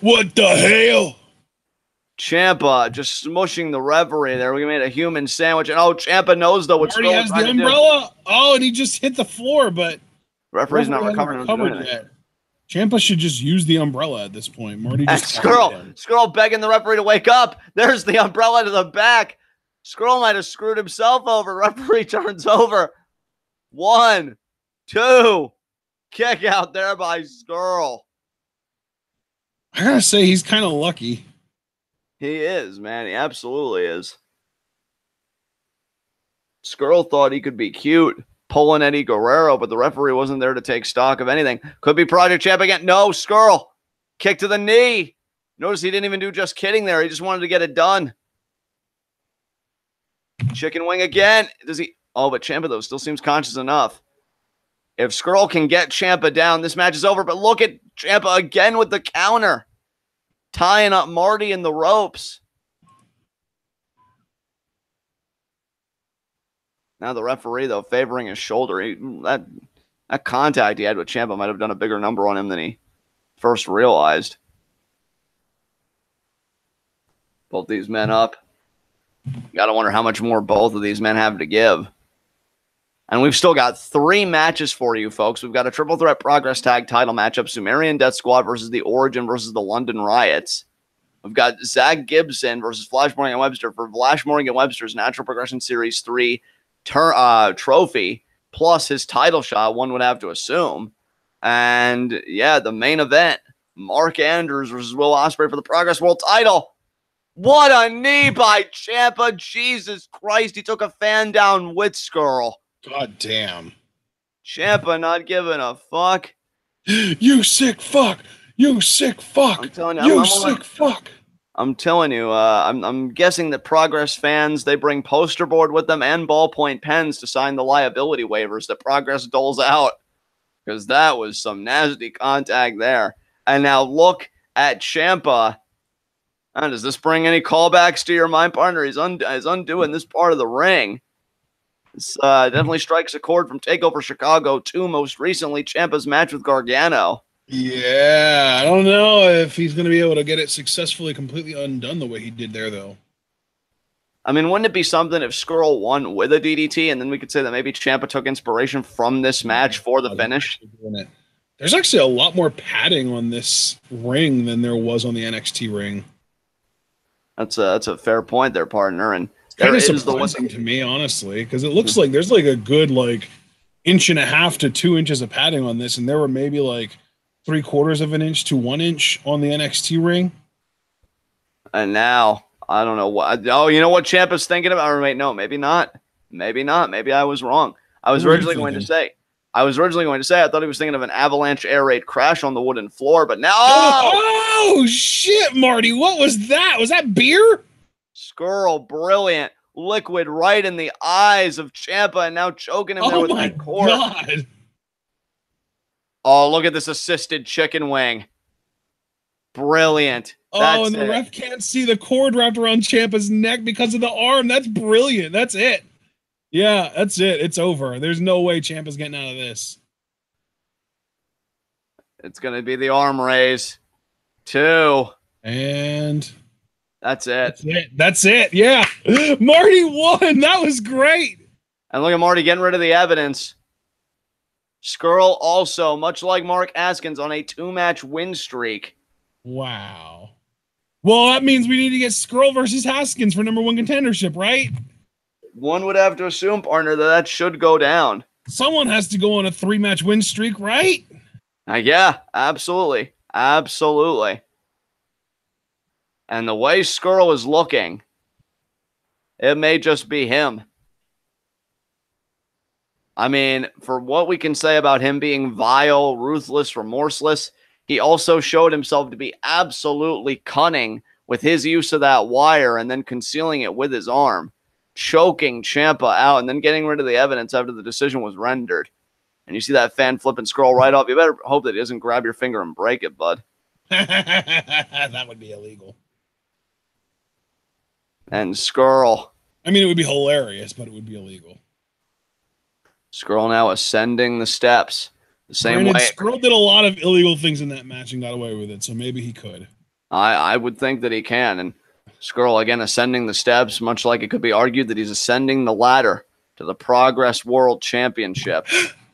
What the hell? Ciampa just smushing the referee there. We made a human sandwich. And oh, Ciampa knows, though, what Marty has the umbrella. Oh, and he just hit the floor, but referee's not recovering yet. Ciampa should just use the umbrella at this point. Marty just Scurll begging the referee to wake up. There's the umbrella to the back. Scurll might have screwed himself over. Referee turns over. 1, 2. Kick out there by Scurll. I gotta say, he's kind of lucky. He is, man. He absolutely is. Scurll thought he could be cute, pulling Eddie Guerrero, but the referee wasn't there to take stock of anything. Could be Project Champ again. No, Scurll. Kick to the knee. Notice he didn't even do just kidding there. He just wanted to get it done. Chicken wing again. Does he? Oh, but Ciampa, though, still seems conscious enough. If Scurll can get Ciampa down, this match is over. But look at Ciampa again with the counter. Tying up Marty in the ropes. Now the referee, though, favoring his shoulder. That contact he had with Ciampa might have done a bigger number on him than he first realized. Both these men up. Got to wonder how much more both of these men have to give. And we've still got 3 matches for you, folks. We've got a triple threat progress tag title matchup. Sumerian Death Squad versus the Origin versus the London Riots. We've got Zack Gibson versus Flash Morgan Webster for Flash Morgan Webster's Natural Progression Series 3 trophy, plus his title shot, one would have to assume. And, yeah, the main event, Mark Andrews versus Will Ospreay for the Progress World title. What a knee by Ciampa. Jesus Christ, he took a fan down with Scurll. God damn. Ciampa not giving a fuck. You sick fuck. You sick fuck. I'm telling you, you sick fuck. I'm telling you, I'm guessing that Progress fans, they bring poster board with them and ballpoint pens to sign the liability waivers that Progress doles out. Because that was some nasty contact there. And now look at Ciampa. Does this bring any callbacks to your mind, partner? He's undoing this part of the ring. This definitely strikes a chord from TakeOver Chicago 2, most recently Ciampa's match with Gargano. Yeah, I don't know if he's going to be able to get it successfully completely undone the way he did there, though. I mean, wouldn't it be something if Scurll won with a DDT, and then we could say that maybe Ciampa took inspiration from this match for the finish? There's actually a lot more padding on this ring than there was on the NXT ring. That's a fair point there, partner. And kind of surprising to me, honestly, because it looks like there's like a good 1.5 to 2 inches of padding on this, and there were maybe 3/4 of an inch to 1 inch on the NXT ring. And now I don't know what. Oh, you know what Ciampa's thinking about? Or wait, no, maybe not. Maybe not. Maybe I was wrong. I was originally going to say I was originally going to say I thought he was thinking of an avalanche air raid crash on the wooden floor, but now oh shit, Marty, what was that? Was that beer? Scurll, brilliant. Liquid right in the eyes of Ciampa and now choking him there with that cord. Oh my god. Oh, look at this assisted chicken wing. Brilliant. Oh, and the ref can't see the cord wrapped around Ciampa's neck because of the arm. That's brilliant. That's it. Yeah, that's it. It's over. There's no way Ciampa's getting out of this. It's going to be the arm raise. 2. And that's it. That's it. Yeah. Marty won. That was great. And look at Marty getting rid of the evidence. Scurll also, much like Mark Haskins, on a 2-match win streak. Wow. Well, that means we need to get Scurll versus Haskins for #1 contendership, right? One would have to assume, partner, that should go down. Someone has to go on a 3-match win streak, right? Yeah, absolutely. Absolutely. And the way Scurll is looking, it may just be him. I mean, for what we can say about him being vile, ruthless, remorseless, he also showed himself to be absolutely cunning with his use of that wire and then concealing it with his arm, choking Ciampa out and then getting rid of the evidence after the decision was rendered. And you see that fan flipping Scurll right off. You better hope that he doesn't grab your finger and break it, bud. That would be illegal. And Scurll. I mean, it would be hilarious, but it would be illegal. Scurll now ascending the steps. The same way. Scurll did a lot of illegal things in that match and got away with it, so maybe he could. I would think that he can. And Scurll, again, ascending the steps, much like it could be argued that he's ascending the ladder to the Progress World Championship.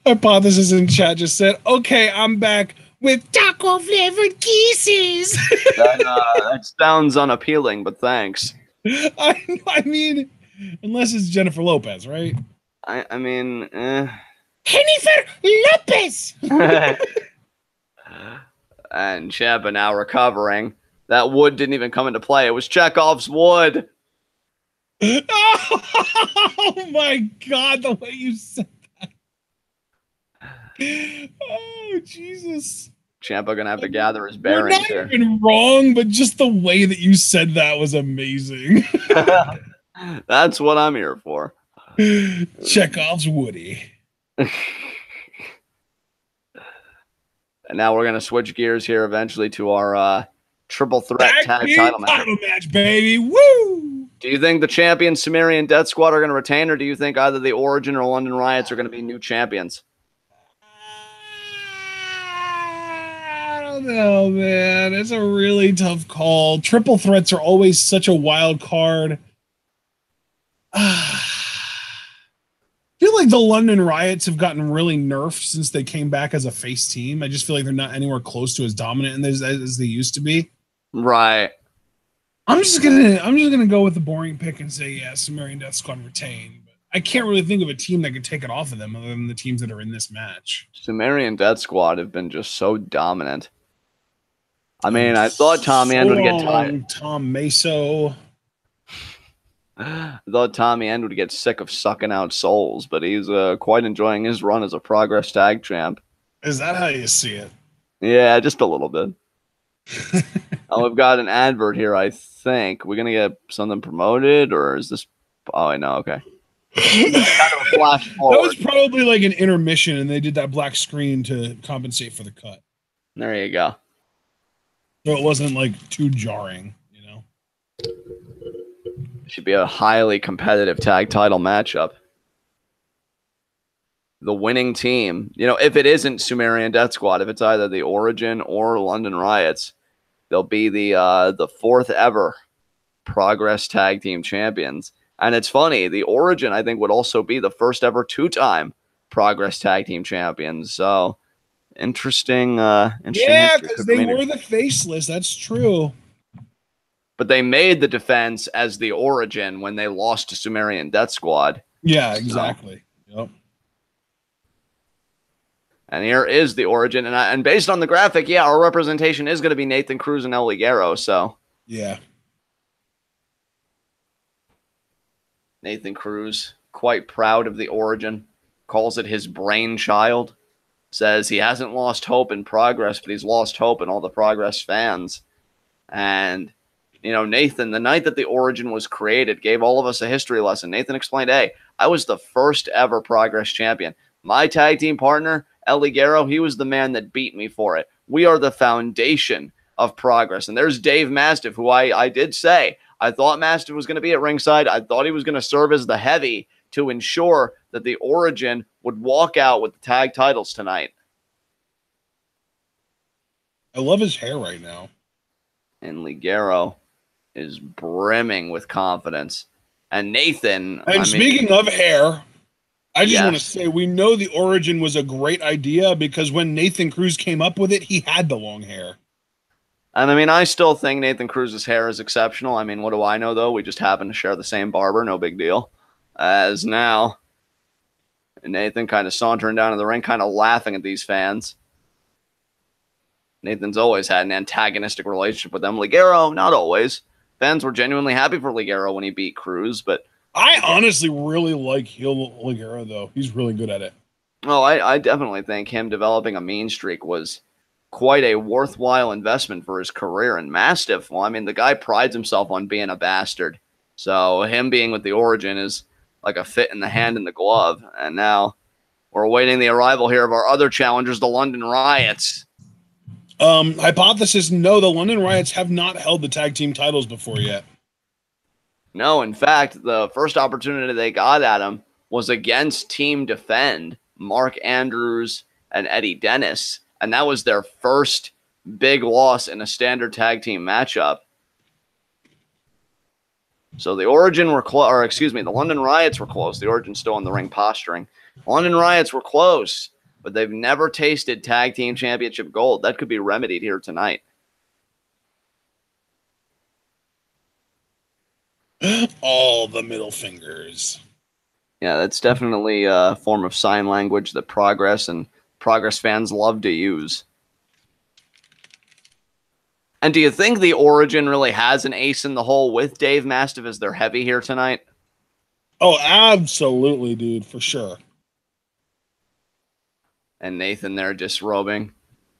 Hypothesis in chat just said, okay, I'm back with taco-flavored kisses. That sounds unappealing, but thanks. I mean, unless it's Jennifer Lopez, right? I mean, Jennifer Lopez! And Ciampa now recovering. That wood didn't even come into play. It was Chekhov's wood. Oh my god, the way you said that. Oh, Jesus. Ciampa gonna have to gather his bearings here. You're not even wrong, but just the way that you said that was amazing. That's what I'm here for. Chekhov's Woody. And now we're gonna switch gears here eventually to our triple threat tag title match, baby. Woo! Do you think the champion Sumerian Death Squad are gonna retain, or do you think either the Origin or London Riots are gonna be new champions? I don't know, man. It's a really tough call. Triple threats are always such a wild card. I feel like the London Riots have gotten really nerfed since they came back as a face team. I just feel like they're not anywhere close to as dominant as they used to be. Right. I'm just gonna go with the boring pick and say Sumerian Death Squad retain. But I can't really think of a team that could take it off of them other than the teams that are in this match. Sumerian Death Squad have been just so dominant. I mean, I thought Tommy End would get tired. Tommaso. I thought Tommy End would get sick of sucking out souls, but he's quite enjoying his run as a Progress Tag Champ. Is that how you see it? Yeah, just a little bit. Oh, we've got an advert here, I think. We're going to get something promoted, or is this... Oh, I know, okay. Kind of a flash forward. That was probably like an intermission, and they did that black screen to compensate for the cut. There you go. So it wasn't like too jarring, you know? Should be a highly competitive tag title matchup. The winning team, you know, if it isn't Sumerian Death Squad, if it's either the Origin or London Riots, they'll be the fourth ever Progress Tag Team Champions. And it's funny, the Origin, I think, would also be the first ever 2-time Progress Tag Team Champions. So, interesting. Yeah, because they were the faceless. That's true. But they made the defense as the Origin when they lost to Sumerian Death Squad. Yeah, exactly. So. Yep. And here is the Origin. And based on the graphic, yeah, our representation is going to be Nathan Cruz and El Ligero. So, yeah. Nathan Cruz, quite proud of the Origin. calls it his brainchild, says he hasn't lost hope in Progress, but he's lost hope in all the Progress fans. And, you know, Nathan, the night that the Origin was created, gave all of us a history lesson. Nathan explained, hey, I was the first ever Progress champion. My tag team partner, El Ligero, he was the man that beat me for it. We are the foundation of Progress. And there's Dave Mastiff, who I did say, I thought Mastiff was going to be at ringside. I thought he was going to serve as the heavy to ensure that the Origin would walk out with the tag titles tonight. I love his hair right now. And Ligero is brimming with confidence. And Nathan... And speaking of hair, I just want to say, we know the Origin was a great idea because when Nathan Cruz came up with it, he had the long hair. And I mean, I still think Nathan Cruz's hair is exceptional. I mean, what do I know, though? We just happen to share the same barber. No big deal. As now, Nathan kind of sauntering down to the ring, kind of laughing at these fans. Nathan's always had an antagonistic relationship with them. Ligero, not always. Fans were genuinely happy for Ligero when he beat Cruz, but... I honestly really like heel Ligero, though. He's really good at it. Oh, I definitely think him developing a mean streak was quite a worthwhile investment for his career. And Mastiff, well, I mean, the guy prides himself on being a bastard. So him being with the Origin is like a fit in the hand in the glove. And now we're awaiting the arrival here of our other challengers, the London Riots. Hypothesis, no, the London Riots have not held the tag team titles before yet. No, in fact, the first opportunity they got at him was against Team Defend, Mark Andrews and Eddie Dennis. And that was their first big loss in a standard tag team matchup. So the Origin were close, or excuse me, the London Riots were close. The Origin's still in the ring posturing. London Riots were close, but they've never tasted tag team championship gold. That could be remedied here tonight. All the middle fingers. Yeah, that's definitely a form of sign language that Progress and Progress fans love to use. And do you think the Origin really has an ace in the hole with Dave Mastiff as their heavy here tonight? Oh, absolutely, dude, for sure. And Nathan there disrobing.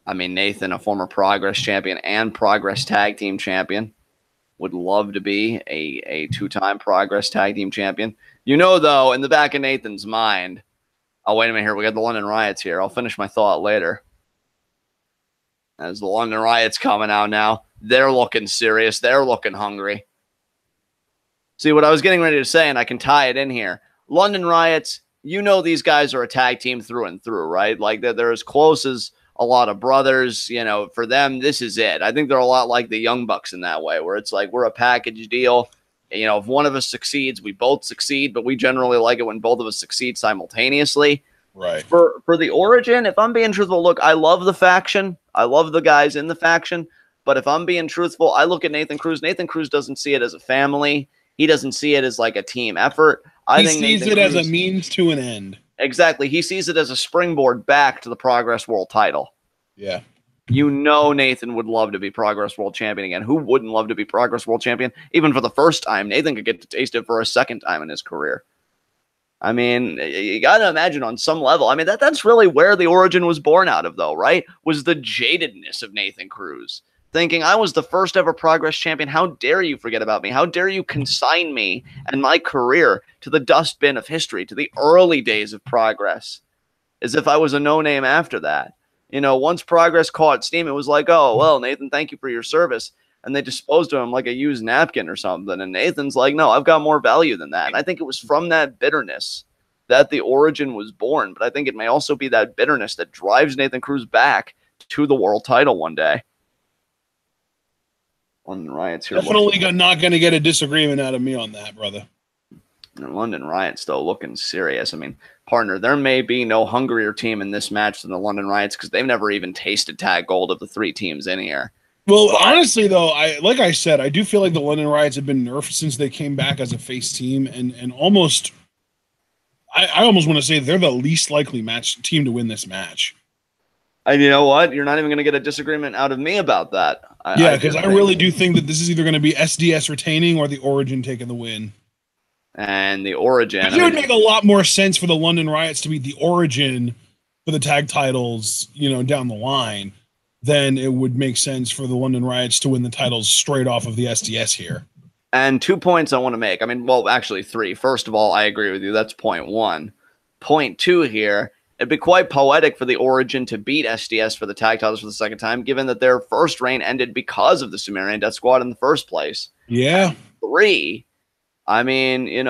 I mean, Nathan, a former Progress champion and Progress tag team champion, would love to be a two-time Progress tag team champion. You know, though, in the back of Nathan's mind, oh, wait a minute here. We got the London Riots here. I'll finish my thought later. As the London Riots coming out now, they're looking serious. They're looking hungry. See, what I was getting ready to say, and I can tie it in here. London Riots, you know these guys are a tag team through and through, right? Like, they're as close as a lot of brothers. You know, for them, this is it. I think they're a lot like the Young Bucks in that way, where it's like we're a package deal. You know, if one of us succeeds, we both succeed, but we generally like it when both of us succeed simultaneously. Right. For the Origin, if I'm being truthful, look, I love the faction. I love the guys in the faction. But if I'm being truthful, I look at Nathan Cruz. Nathan Cruz doesn't see it as a family. He doesn't see it as like a team effort. He sees it as a means to an end. Exactly. He sees it as a springboard back to the Progress World title. Yeah. You know Nathan would love to be Progress World Champion again. Who wouldn't love to be Progress World Champion? Even for the first time, Nathan could get to taste it for a second time in his career. I mean, you got to imagine on some level. I mean, that's really where the Origin was born out of, though, right? Was the jadedness of Nathan Cruz. Thinking, I was the first ever Progress champion. How dare you forget about me? How dare you consign me and my career to the dustbin of history, to the early days of Progress, as if I was a no-name after that. You know, once Progress caught steam, it was like, oh, well, Nathan, thank you for your service. And they disposed of him like a used napkin or something. And Nathan's like, no, I've got more value than that. And I think it was from that bitterness that the Origin was born. But I think it may also be that bitterness that drives Nathan Cruz back to the world title one day. London Riots here. Definitely not going to get a disagreement out of me on that, brother. And London Riots, though, looking serious. I mean, partner, there may be no hungrier team in this match than the London Riots because they've never even tasted tag gold of the three teams in here. Well, honestly, though, like I said, I do feel like the London Riots have been nerfed since they came back as a face team, and almost, I almost want to say they're the least likely team to win this match. And you know what? You're not even going to get a disagreement out of me about that. Yeah, because I really do think that this is either going to be SDS retaining or the Origin taking the win. And the Origin. It would make a lot more sense for the London Riots to beat the Origin for the tag titles, down the line, than it would make sense for the London Riots to win the titles straight off of the SDS here. And 2 points I want to make. I mean, well, actually 3. First of all, I agree with you. That's point 1. Point 2 here, it'd be quite poetic for the Origin to beat SDS for the tag titles for the second time, given that their first reign ended because of the Sumerian Death Squad in the first place. Yeah. And 3, I mean,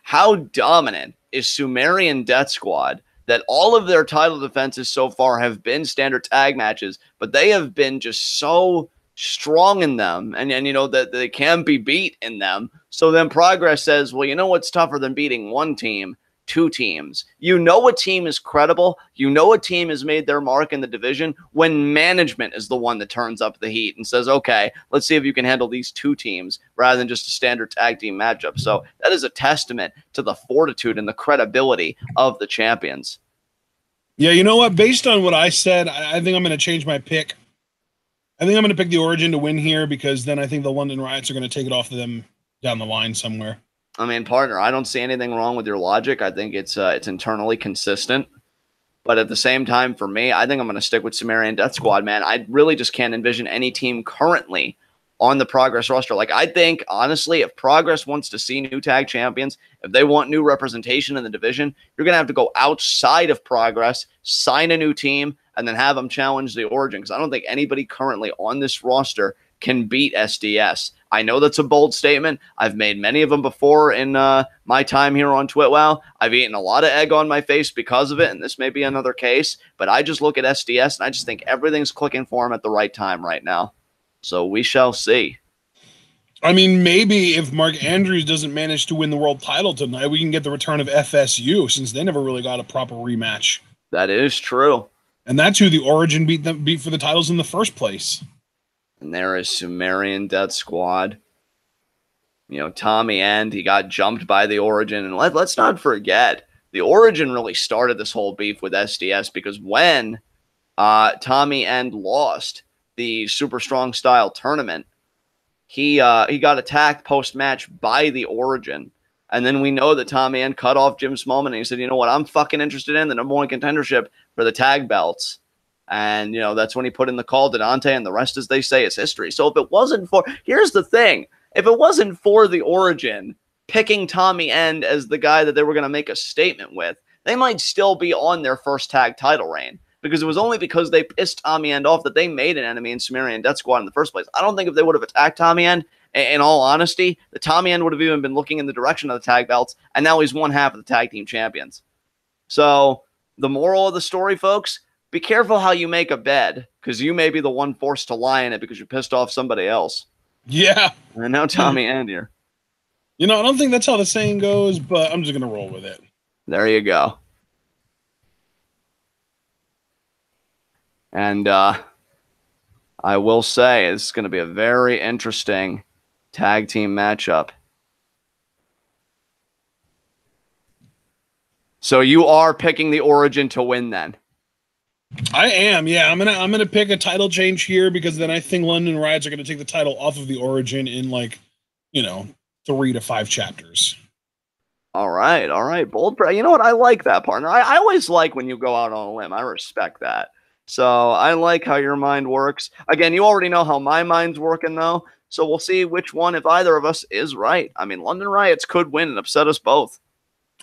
how dominant is Sumerian Death Squad that all of their title defenses so far have been standard tag matches, but they have been just so strong in them and that they can be beat in them. So then Progress says, well, what's tougher than beating one team? 2 teams. A team is credible. A team has made their mark in the division when management is the one that turns up the heat and says, okay, let's see if you can handle these 2 teams rather than just a standard tag team matchup. So that is a testament to the fortitude and the credibility of the champions. Yeah, you know what? Based on what I said, I think I'm going to change my pick. I think I'm going to pick the Origin to win here because then I think the London Riots are going to take it off of them down the line somewhere. I mean, partner, I don't see anything wrong with your logic. I think it's internally consistent. But at the same time, for me, I think I'm going to stick with Sumerian Death Squad, man. I really just can't envision any team currently on the Progress roster. Like, I think, honestly, if Progress wants to see new tag champions, if they want new representation in the division, you're going to have to go outside of Progress, sign a new team, and then have them challenge the Origin. Because I don't think anybody currently on this roster can beat SDS. I know that's a bold statement. I've made many of them before in my time here on TwitWow. I've eaten a lot of egg on my face because of it, and this may be another case. But I just look at SDS, and I just think everything's clicking for him at the right time right now. So we shall see. I mean, maybe if Mark Andrews doesn't manage to win the world title tonight, we can get the return of FSU, since they never really got a proper rematch. That is true. And that's who the Origin beat for the titles in the first place. And there is Sumerian Death Squad. Tommy End, he got jumped by the Origin. And let's not forget, the Origin really started this whole beef with SDS because when Tommy End lost the Super Strong Style tournament, he got attacked post-match by the Origin. And then we know that Tommy End cut off Jim Smallman and he said, you know what, I'm fucking interested in the #1 contendership for the tag belts. And, that's when he put in the call to Dante, and the rest, as they say, is history. So if it wasn't for, here's the thing, if it wasn't for the Origin picking Tommy End as the guy that they were going to make a statement with, they might still be on their first tag title reign. Because it was only because they pissed Tommy End off that they made an enemy in Sumerian Death Squad in the first place. I don't think if they would have attacked Tommy End, in all honesty, the Tommy End would have even been looking in the direction of the tag belts, and now he's one half of the tag team champions. So the moral of the story, folks, be careful how you make a bed, because you may be the one forced to lie in it because you pissed off somebody else. Yeah. And now Tommy End here. I don't think that's how the saying goes, but I'm just going to roll with it. There you go. And I will say it's going to be a very interesting tag team matchup. So you are picking the Origin to win then? I am, yeah. I'm gonna pick a title change here because then I think London Riots are gonna take the title off of the Origin in 3 to 5 chapters. All right, bold. You know what? I like that, partner. I always like when you go out on a limb. I respect that. So I like how your mind works. Again, you already know how my mind's working, though. So we'll see which one, if either of us, is right. I mean, London Riots could win and upset us both.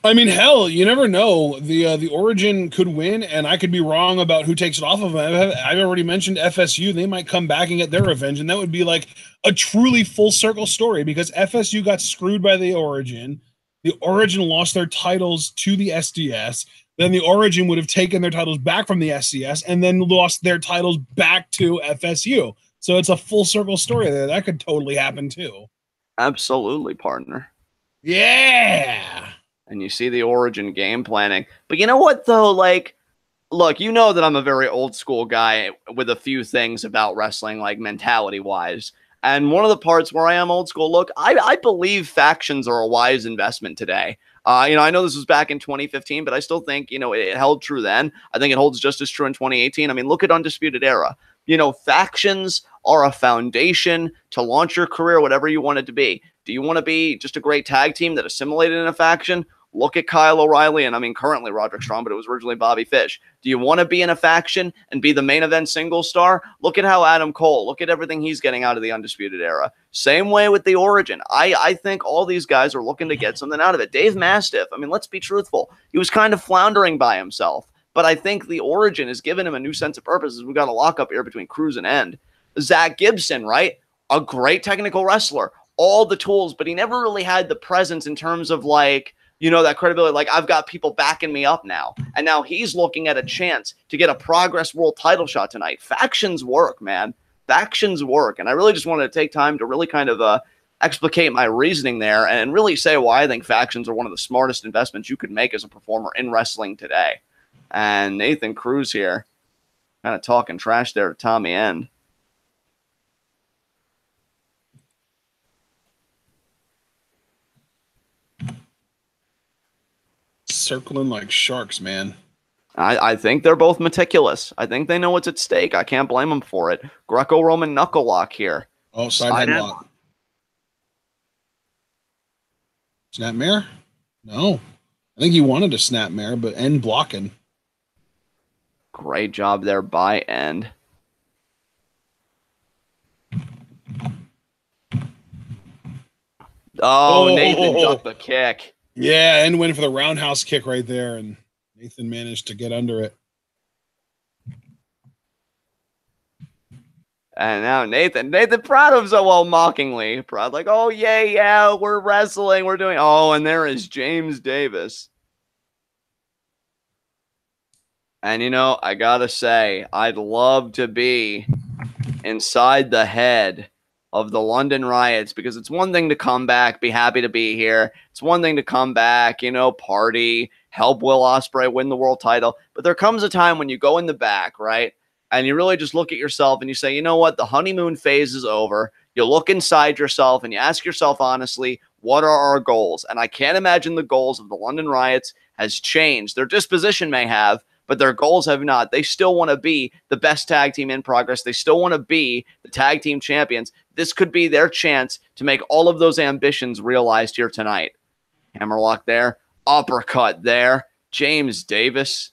I mean, hell, you never know. The Origin could win, and I could be wrong about who takes it off of them. I've already mentioned FSU. They might come back and get their revenge, and that would be like a truly full circle story because FSU got screwed by the Origin. The Origin lost their titles to the SDS. Then the Origin would have taken their titles back from the SDS and then lost their titles back to FSU. So it's a full circle story there. That could totally happen too. Absolutely, partner. Yeah. And you see the Origin game planning. But you know what, though? Like, look, you know that I'm a very old school guy with a few things about wrestling, like mentality-wise. And one of the parts where I am old school, look, I believe factions are a wise investment today. I know this was back in 2015, but I still think, it held true then. I think it holds just as true in 2018. I mean, look at Undisputed Era. Factions are a foundation to launch your career, whatever you want it to be. Do you want to be just a great tag team that assimilated in a faction? Look at Kyle O'Reilly and, I mean, currently Roderick Strong, but it was originally Bobby Fish. Do you want to be in a faction and be the main event single star? Look at how Adam Cole, look at everything he's getting out of the Undisputed Era. Same way with the Origin. I think all these guys are looking to get something out of it. Dave Mastiff, I mean, let's be truthful. He was kind of floundering by himself, but I think the Origin has given him a new sense of purpose. We've got a lockup here between Cruz and End. Zack Gibson, right? A great technical wrestler. All the tools, but he never really had the presence in terms of, like, you know, that credibility, like, I've got people backing me up now. And now he's looking at a chance to get a Progress World title shot tonight. Factions work, man. Factions work. And I really just wanted to take time to really kind of explicate my reasoning there and really say why I think factions are one of the smartest investments you could make as a performer in wrestling today. And Nathan Cruz here kind of talking trash there to Tommy End. Circling like sharks, man. I think they're both meticulous. I think they know what's at stake. I can't blame them for it. Greco-Roman knuckle lock here. Oh, side headlock. Snap mare? No. I think he wanted a snap mare, but End blocking. Great job there by End. Oh, Nathan ducked the kick. Yeah, End went for the roundhouse kick right there, and Nathan managed to get under it. And now Nathan proud of himself, well, mockingly proud, like, oh, yeah, we're wrestling, we're doing. Oh, and there is James Davis. And, you know, I gotta say, I'd love to be inside the head of the London Riots, because it's one thing to come back, be happy to be here. It's one thing to come back, you know, party, help Will Ospreay win the world title. But there comes a time when you go in the back, right? And you really just look at yourself and you say, you know what? The honeymoon phase is over. You look inside yourself and you ask yourself honestly, what are our goals? And I can't imagine the goals of the London Riots has changed. Their disposition may have, but their goals have not. They still want to be the best tag team in progress. They still want to be the tag team champions. This could be their chance to make all of those ambitions realized here tonight. Hammerlock there. Uppercut there. James Davis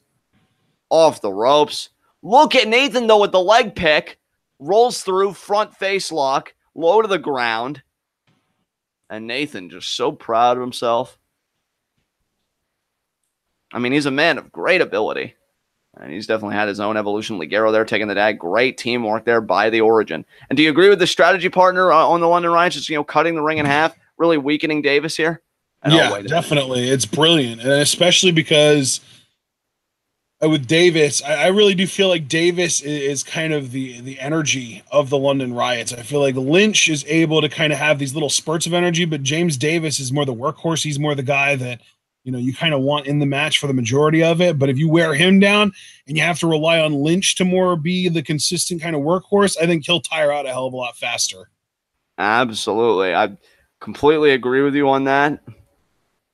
off the ropes. Look at Nathan, though, with the leg pick. Rolls through, front face lock, low to the ground. And Nathan just so proud of himself. I mean, he's a man of great ability. And he's definitely had his own evolution. Ligero there taking the tag. Great teamwork there by the Origin. And do you agree with the strategy partner on the London Riots? Just, you know, cutting the ring in half, really weakening Davis here? Yeah, definitely. It's brilliant. And especially because with Davis, I really do feel like Davis is kind of the energy of the London Riots. I feel like Lynch is able to kind of have these little spurts of energy, but James Davis is more the workhorse. He's more the guy that, you know, you kind of want in the match for the majority of it. But if you wear him down and you have to rely on Lynch to more be the consistent kind of workhorse, I think he'll tire out a hell of a lot faster. Absolutely. I completely agree with you on that.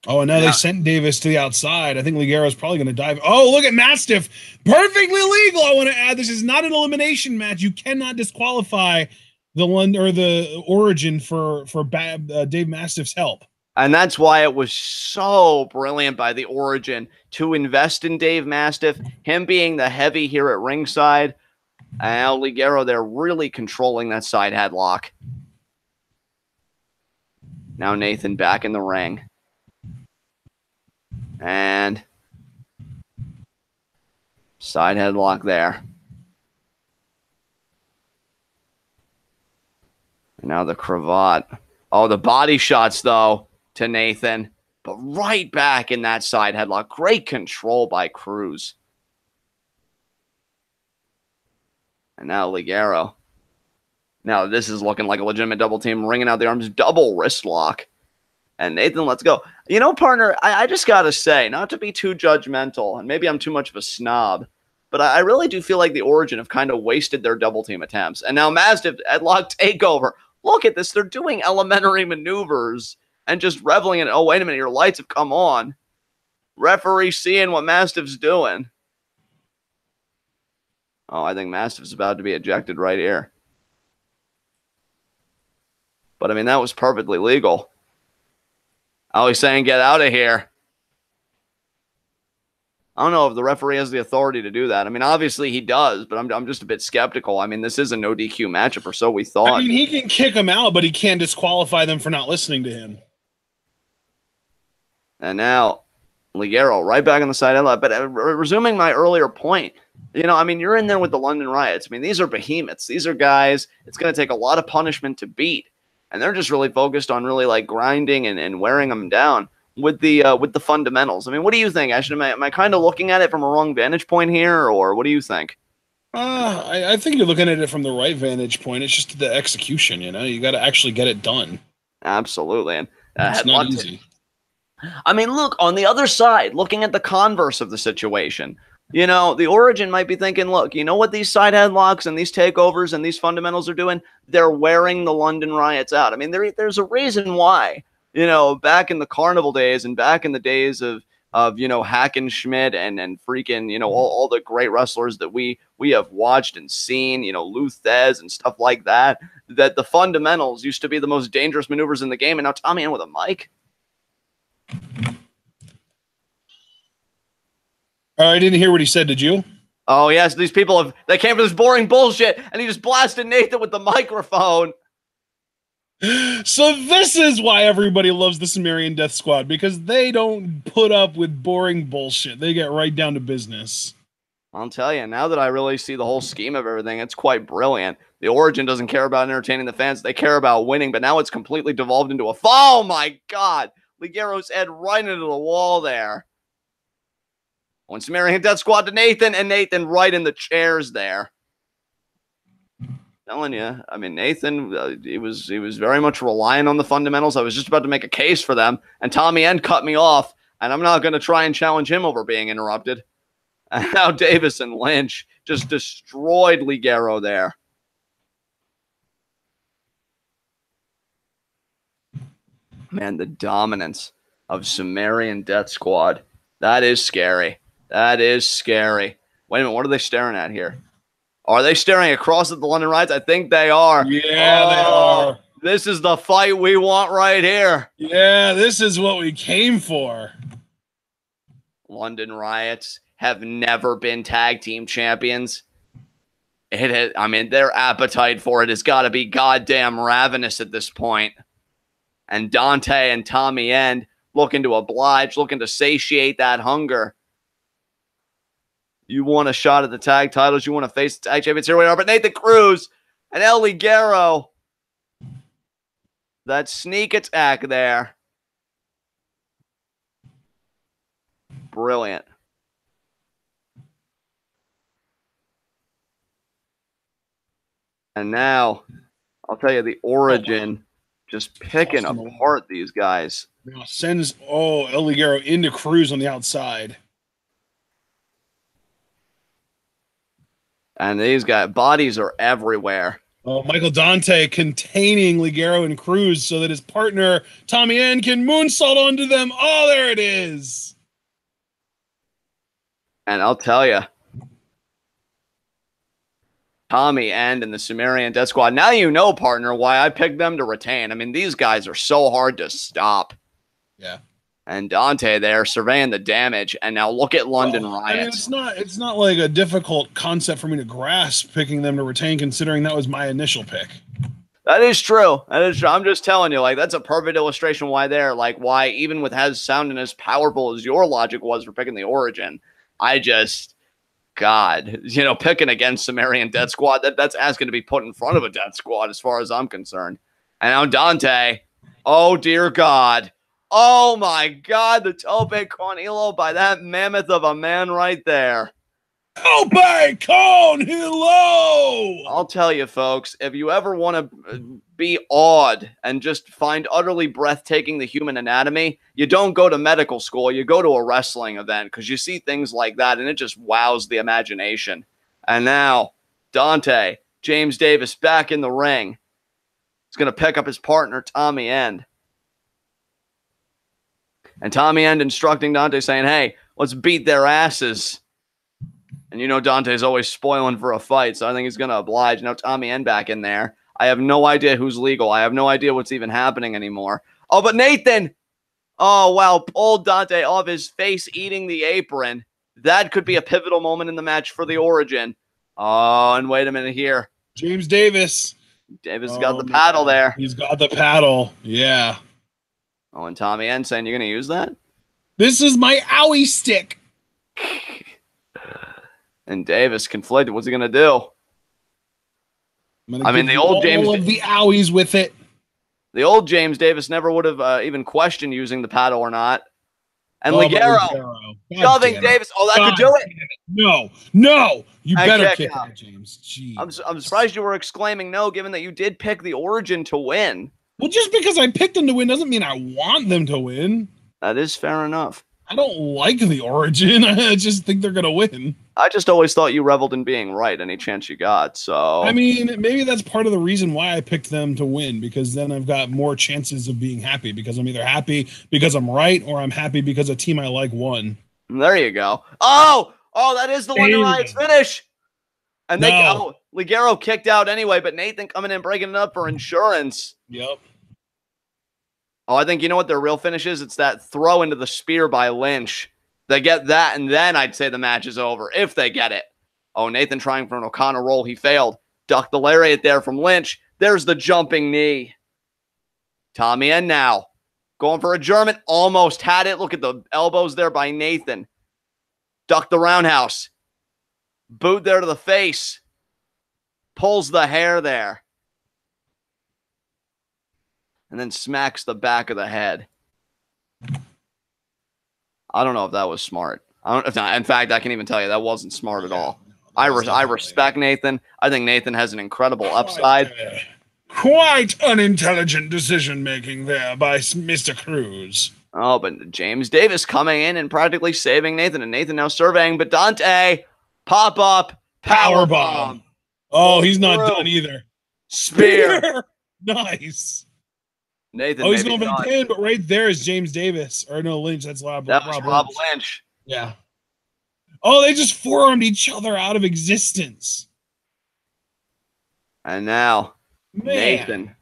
Oh, and now they sent Davis to the outside. I think Ligero's probably going to dive. Oh, look at Mastiff. Perfectly legal. I want to add, this is not an elimination match. You cannot disqualify the London or the Origin for Dave Mastiff's help. And that's why it was so brilliant by the Origin to invest in Dave Mastiff, him being the heavy here at ringside. And Ligero there really controlling that side headlock. Now Nathan back in the ring. And side headlock there. And now the cravat. Oh, the body shots, though, to Nathan. But right back in that side headlock. Great control by Cruz. And now Ligero. Now this is looking like a legitimate double team. Ringing out the arms. Double wrist lock. And Nathan, let's go. You know, partner, I just got to say, not to be too judgmental, and maybe I'm too much of a snob, but I really do feel like the Origin have kind of wasted their double team attempts. And now Mastiff headlock takeover. Look at this. They're doing elementary maneuvers and just reveling in it. Oh, wait a minute. Your lights have come on. Referee seeing what Mastiff's doing. Oh, I think Mastiff's about to be ejected right here. But, I mean, that was perfectly legal. Ali's saying, get out of here. I don't know if the referee has the authority to do that. I mean, obviously he does, but I'm just a bit skeptical. I mean, this is a no DQ matchup, or so we thought. I mean, he can kick him out, but he can't disqualify them for not listening to him. And now, Ligero right back on the side headlock. But resuming my earlier point, I mean, you're in there with the London Riots. I mean, these are behemoths. These are guys it's going to take a lot of punishment to beat. And they're just really focused on really like grinding and wearing them down with the fundamentals. I mean, what do you think, Ashton? Am I kind of looking at it from a wrong vantage point here, or what do you think? I think you're looking at it from the right vantage point. It's just the execution, You got to actually get it done. Absolutely. And it's not easy. I mean, look, on the other side, looking at the converse of the situation, the Origin might be thinking, look, you know what these side headlocks and these takeovers and these fundamentals are doing? They're wearing the London Riots out. I mean, there's a reason why, back in the Carnival days and back in the days of Hackens, Schmidt and freaking, all the great wrestlers that we have watched and seen, Luthez and stuff like that the fundamentals used to be the most dangerous maneuvers in the game. And now Tommy in with a mic. I didn't hear what he said. Did you? Oh, yes. These people they came for this boring bullshit, and he just blasted Nathan with the microphone. So this is why everybody loves the Sumerian Death Squad, because they don't put up with boring bullshit. They get right down to business. I'll tell you, now that I really see the whole scheme of everything, it's quite brilliant. The Origin doesn't care about entertaining the fans. They care about winning, but now it's completely devolved into a... Oh, my God. Ligero's head right into the wall there. When Sumerian Death Squad to Nathan, and Nathan right in the chairs there. Telling you, I mean, Nathan, he was very much relying on the fundamentals. I was just about to make a case for them, and Tommy End cut me off, and I'm not going to try and challenge him over being interrupted. And now Davis and Lynch just destroyed Ligero there. Man, the dominance of Sumerian Death Squad. That is scary. That is scary. Wait a minute, what are they staring at here? Are they staring across at the London Riots? I think they are. Yeah, they are. This is the fight we want right here. Yeah, this is what we came for. London Riots have never been tag team champions. I mean, their appetite for it has got to be goddamn ravenous at this point. And Dante and Tommy End looking to oblige, looking to satiate that hunger. You want a shot at the tag titles. You want to face the tag champions. Here we are. But Nathan Cruz and El Ligero. That sneak attack there. Brilliant. And now, I'll tell you, the Origin just picking apart these guys. Now sends El Ligero into Cruz on the outside. And these guys, bodies are everywhere. Oh, Michael Dante containing Ligero and Cruz so that his partner, Tommy End, can moonsault onto them. Oh, there it is. And I'll tell you, Tommy End and the Sumerian Death Squad. Now you know, partner, why I picked them to retain. I mean, these guys are so hard to stop. Yeah. And Dante there surveying the damage. And now look at London Riots. I mean, it's not like a difficult concept for me to grasp picking them to retain, considering that was my initial pick. That is true. That is true. I'm just telling you, like, that's a perfect illustration why even with as sounding as powerful as your logic was for picking the Origin, picking against Sumerian Death Squad, that's asking to be put in front of a Death Squad as far as I'm concerned. And now Dante, oh dear God. Oh my God, the Tope con hilo by that mammoth of a man right there. Tope con hilo! I'll tell you, folks, if you ever want to be awed and just find utterly breathtaking the human anatomy, you don't go to medical school, you go to a wrestling event, because you see things like that and it just wows the imagination. And now, Dante, James Davis back in the ring. He's going to pick up his partner, Tommy End. And Tommy End instructing Dante, saying, hey, let's beat their asses. And you know Dante's always spoiling for a fight, so I think he's going to oblige. Now Tommy End back in there. I have no idea who's legal. I have no idea what's even happening anymore. Oh, but Nathan! Oh, wow. Pulled Dante off his face eating the apron. That could be a pivotal moment in the match for the Origin. Oh, and wait a minute here. James Davis. Davis got the paddle there. He's got the paddle. Yeah. Oh, and Tommy N saying, you're going to use that? This is my owie stick. And Davis conflicted. What's he going to do? I mean, the old James... all of the owies with it. The old James Davis never would have even questioned using the paddle or not. And Ligero shoving Davis. Oh, that could do it. No. You better kick out, James. Jeez. I'm surprised you were exclaiming no, given that you did pick the Origin to win. Well, just because I picked them to win doesn't mean I want them to win. That is fair enough. I don't like the Origin. I just think they're going to win. I just always thought you reveled in being right any chance you got, so... I mean, maybe that's part of the reason why I picked them to win, because then I've got more chances of being happy, because I'm either happy because I'm right, or I'm happy because a team I like won. There you go. Oh, that is the one to Riots finish! And Ligero kicked out anyway, but Nathan coming in breaking it up for insurance. Yep. Oh, I think you know what their real finish is? It's that throw into the spear by Lynch. They get that, and then I'd say the match is over, if they get it. Oh, Nathan trying for an O'Connor roll. He failed. Ducked the lariat there from Lynch. There's the jumping knee. Tommy N now. Going for a German. Almost had it. Look at the elbows there by Nathan. Ducked the roundhouse. Boot there to the face. Pulls the hair there. And then smacks the back of the head. I don't know if that was smart. In fact, I can even tell you that wasn't smart at all. I respect Nathan. I think Nathan has an incredible upside. Quite unintelligent decision-making there by Mr. Cruz. Oh, but James Davis coming in and practically saving Nathan. And Nathan now surveying. But Dante, pop up, power bomb. Oh, he's not done either. Spear. Nice. Nathan, he's going for the pin, but right there is James Davis. Or no, Lynch. That's Rob Lynch. Yeah. Oh, they just forearmed each other out of existence. And now, Nathan.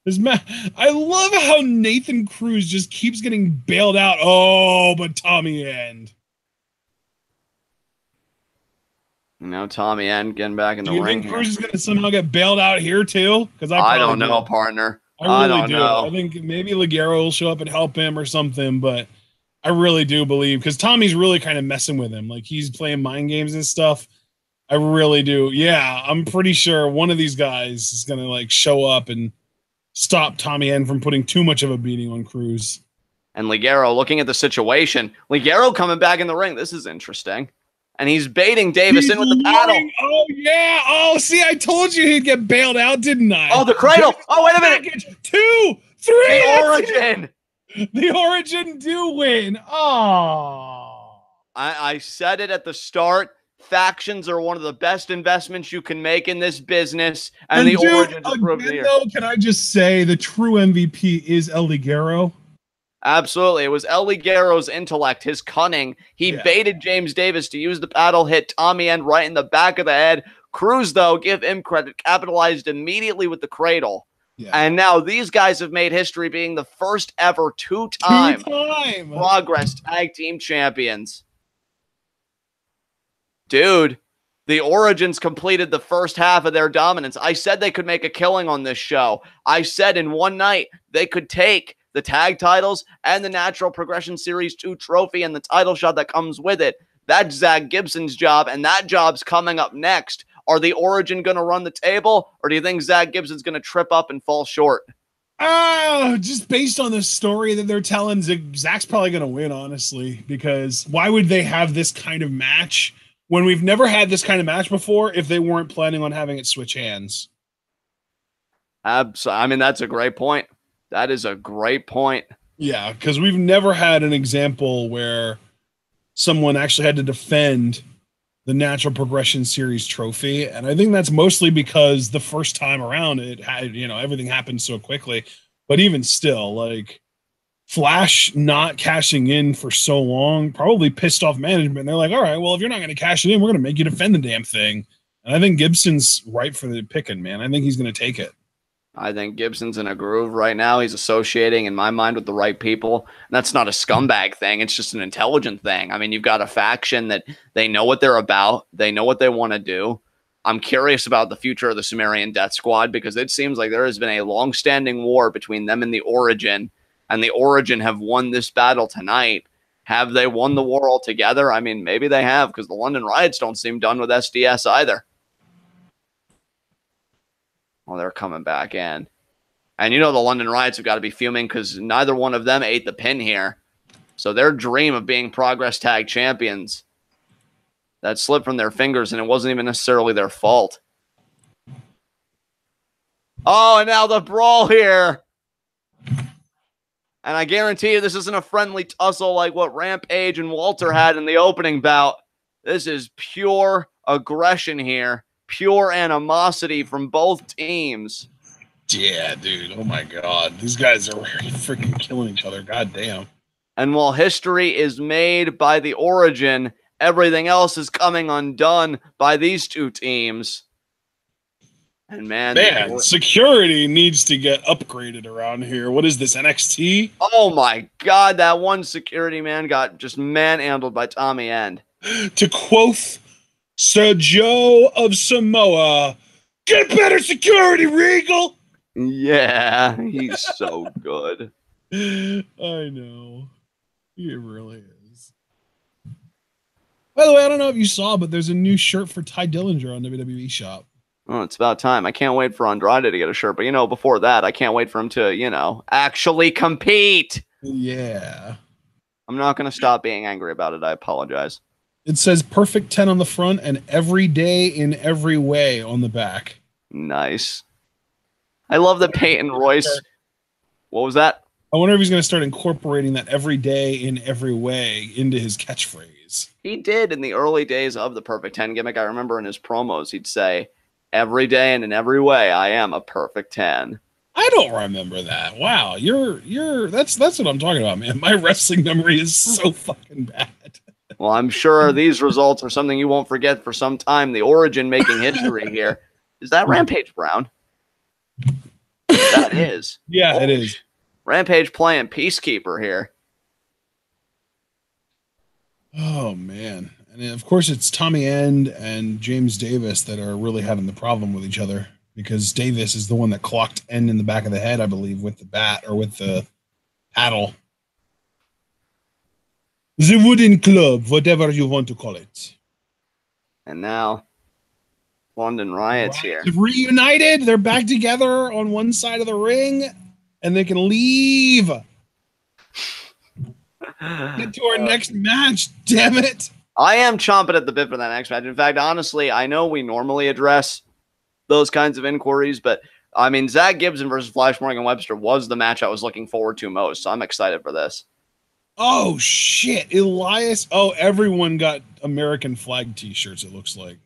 I love how Nathan Cruz just keeps getting bailed out. Oh, but Tommy End. Now Tommy End getting back in the ring. Do you think Cruz is going to somehow get bailed out here too? Because I don't know, partner. I really do. I think maybe Ligero will show up and help him or something, but I really do believe, because Tommy's really kind of messing with him. Like, he's playing mind games and stuff. I really do. Yeah, I'm pretty sure one of these guys is going to like show up and stop Tommy N from putting too much of a beating on Cruz. And Ligero looking at the situation. Ligero coming back in the ring. This is interesting. And he's baiting Davis in with the paddle. Oh, yeah. Oh, see, I told you he'd get bailed out, didn't I? Oh, the cradle. Oh, wait a minute. 2, 3. The Origin. The Origin do win. Oh. I said it at the start. Factions are one of the best investments you can make in this business. And the Origin just proved it here. Can I just say the true MVP is El Ligero? Absolutely. It was El Ligero's intellect, his cunning. He baited James Davis to use the paddle, hit Tommy End right in the back of the head. Cruz, though, give him credit, capitalized immediately with the cradle. Yeah. And now these guys have made history being the first ever two-time Progress Tag Team Champions. Dude, the Origins completed the first half of their dominance. I said they could make a killing on this show. I said in one night they could take the tag titles and the Natural Progression Series 2 trophy and the title shot that comes with it. That's Zack Gibson's job, and that job's coming up next. Are the Origin going to run the table, or do you think Zack Gibson's going to trip up and fall short? Oh, just based on the story that they're telling, Zack's probably going to win, honestly, because why would they have this kind of match when we've never had this kind of match before if they weren't planning on having it switch hands? I mean, that's a great point. That is a great point. Yeah, because we've never had an example where someone actually had to defend the Natural Progression Series trophy. And I think that's mostly because the first time around it had, everything happened so quickly. But even still, like, Flash not cashing in for so long probably pissed off management. They're like, all right, well, if you're not going to cash it in, we're going to make you defend the damn thing. And I think Gibson's right for the picking, man. I think he's going to take it. I think Gibson's in a groove right now. He's associating, in my mind, with the right people. And that's not a scumbag thing. It's just an intelligent thing. I mean, you've got a faction that they know what they're about. They know what they want to do. I'm curious about the future of the Sumerian Death Squad because it seems like there has been a long-standing war between them and the Origin, and the Origin have won this battle tonight. Have they won the war altogether? I mean, maybe they have because the London Riots don't seem done with SDS either. Well, they're coming back in. And you know the London Riots have got to be fuming because neither one of them ate the pin here. So their dream of being Progress Tag Champions, that slipped from their fingers, and it wasn't even necessarily their fault. Oh, and now the brawl here. And I guarantee you this isn't a friendly tussle like what Rampage and Walter had in the opening bout. This is pure aggression here. Pure animosity from both teams. Yeah, dude. Oh, my God. These guys are really freaking killing each other. God damn. And while history is made by the Origin, everything else is coming undone by these two teams. And man, security needs to get upgraded around here. What is this, NXT? Oh, my God. That one security man got just manhandled by Tommy End. To quote Sir Joe of Samoa, get better security, Regal. Yeah, he's so good. I know. He really is. By the way, I don't know if you saw, but there's a new shirt for Ty Dillinger on WWE Shop. Oh, it's about time. I can't wait for Andrade to get a shirt. But, you know, before that, I can't wait for him to, you know, actually compete. Yeah. I'm not going to stop being angry about it. I apologize. It says perfect 10 on the front and every day in every way on the back. Nice. I love that Peyton Royce. What was that? I wonder if he's going to start incorporating that every day in every way into his catchphrase. He did in the early days of the Perfect 10 gimmick. I remember in his promos, he'd say, every day and in every way, I am a perfect 10. I don't remember that. Wow. That's what I'm talking about, man. My wrestling memory is so fucking bad. Well, I'm sure these results are something you won't forget for some time. The Origin making history here. Is that Rampage Brown? That is. Yeah, it is. Rampage playing Peacekeeper here. Oh, man. And of course, it's Tommy End and James Davis that are really having the problem with each other because Davis is the one that clocked End in the back of the head, I believe, with the bat or with the paddle. The wooden club, whatever you want to call it. And now, London Riots here. Reunited. They're back together on one side of the ring, and they can leave. Get to our next match, damn it. I am chomping at the bit for that next match. In fact, honestly, I know we normally address those kinds of inquiries, but I mean, Zack Gibson versus Flash Morgan Webster was the match I was looking forward to most, so I'm excited for this. Oh, shit. Elias. Oh, everyone got American flag t-shirts, it looks like.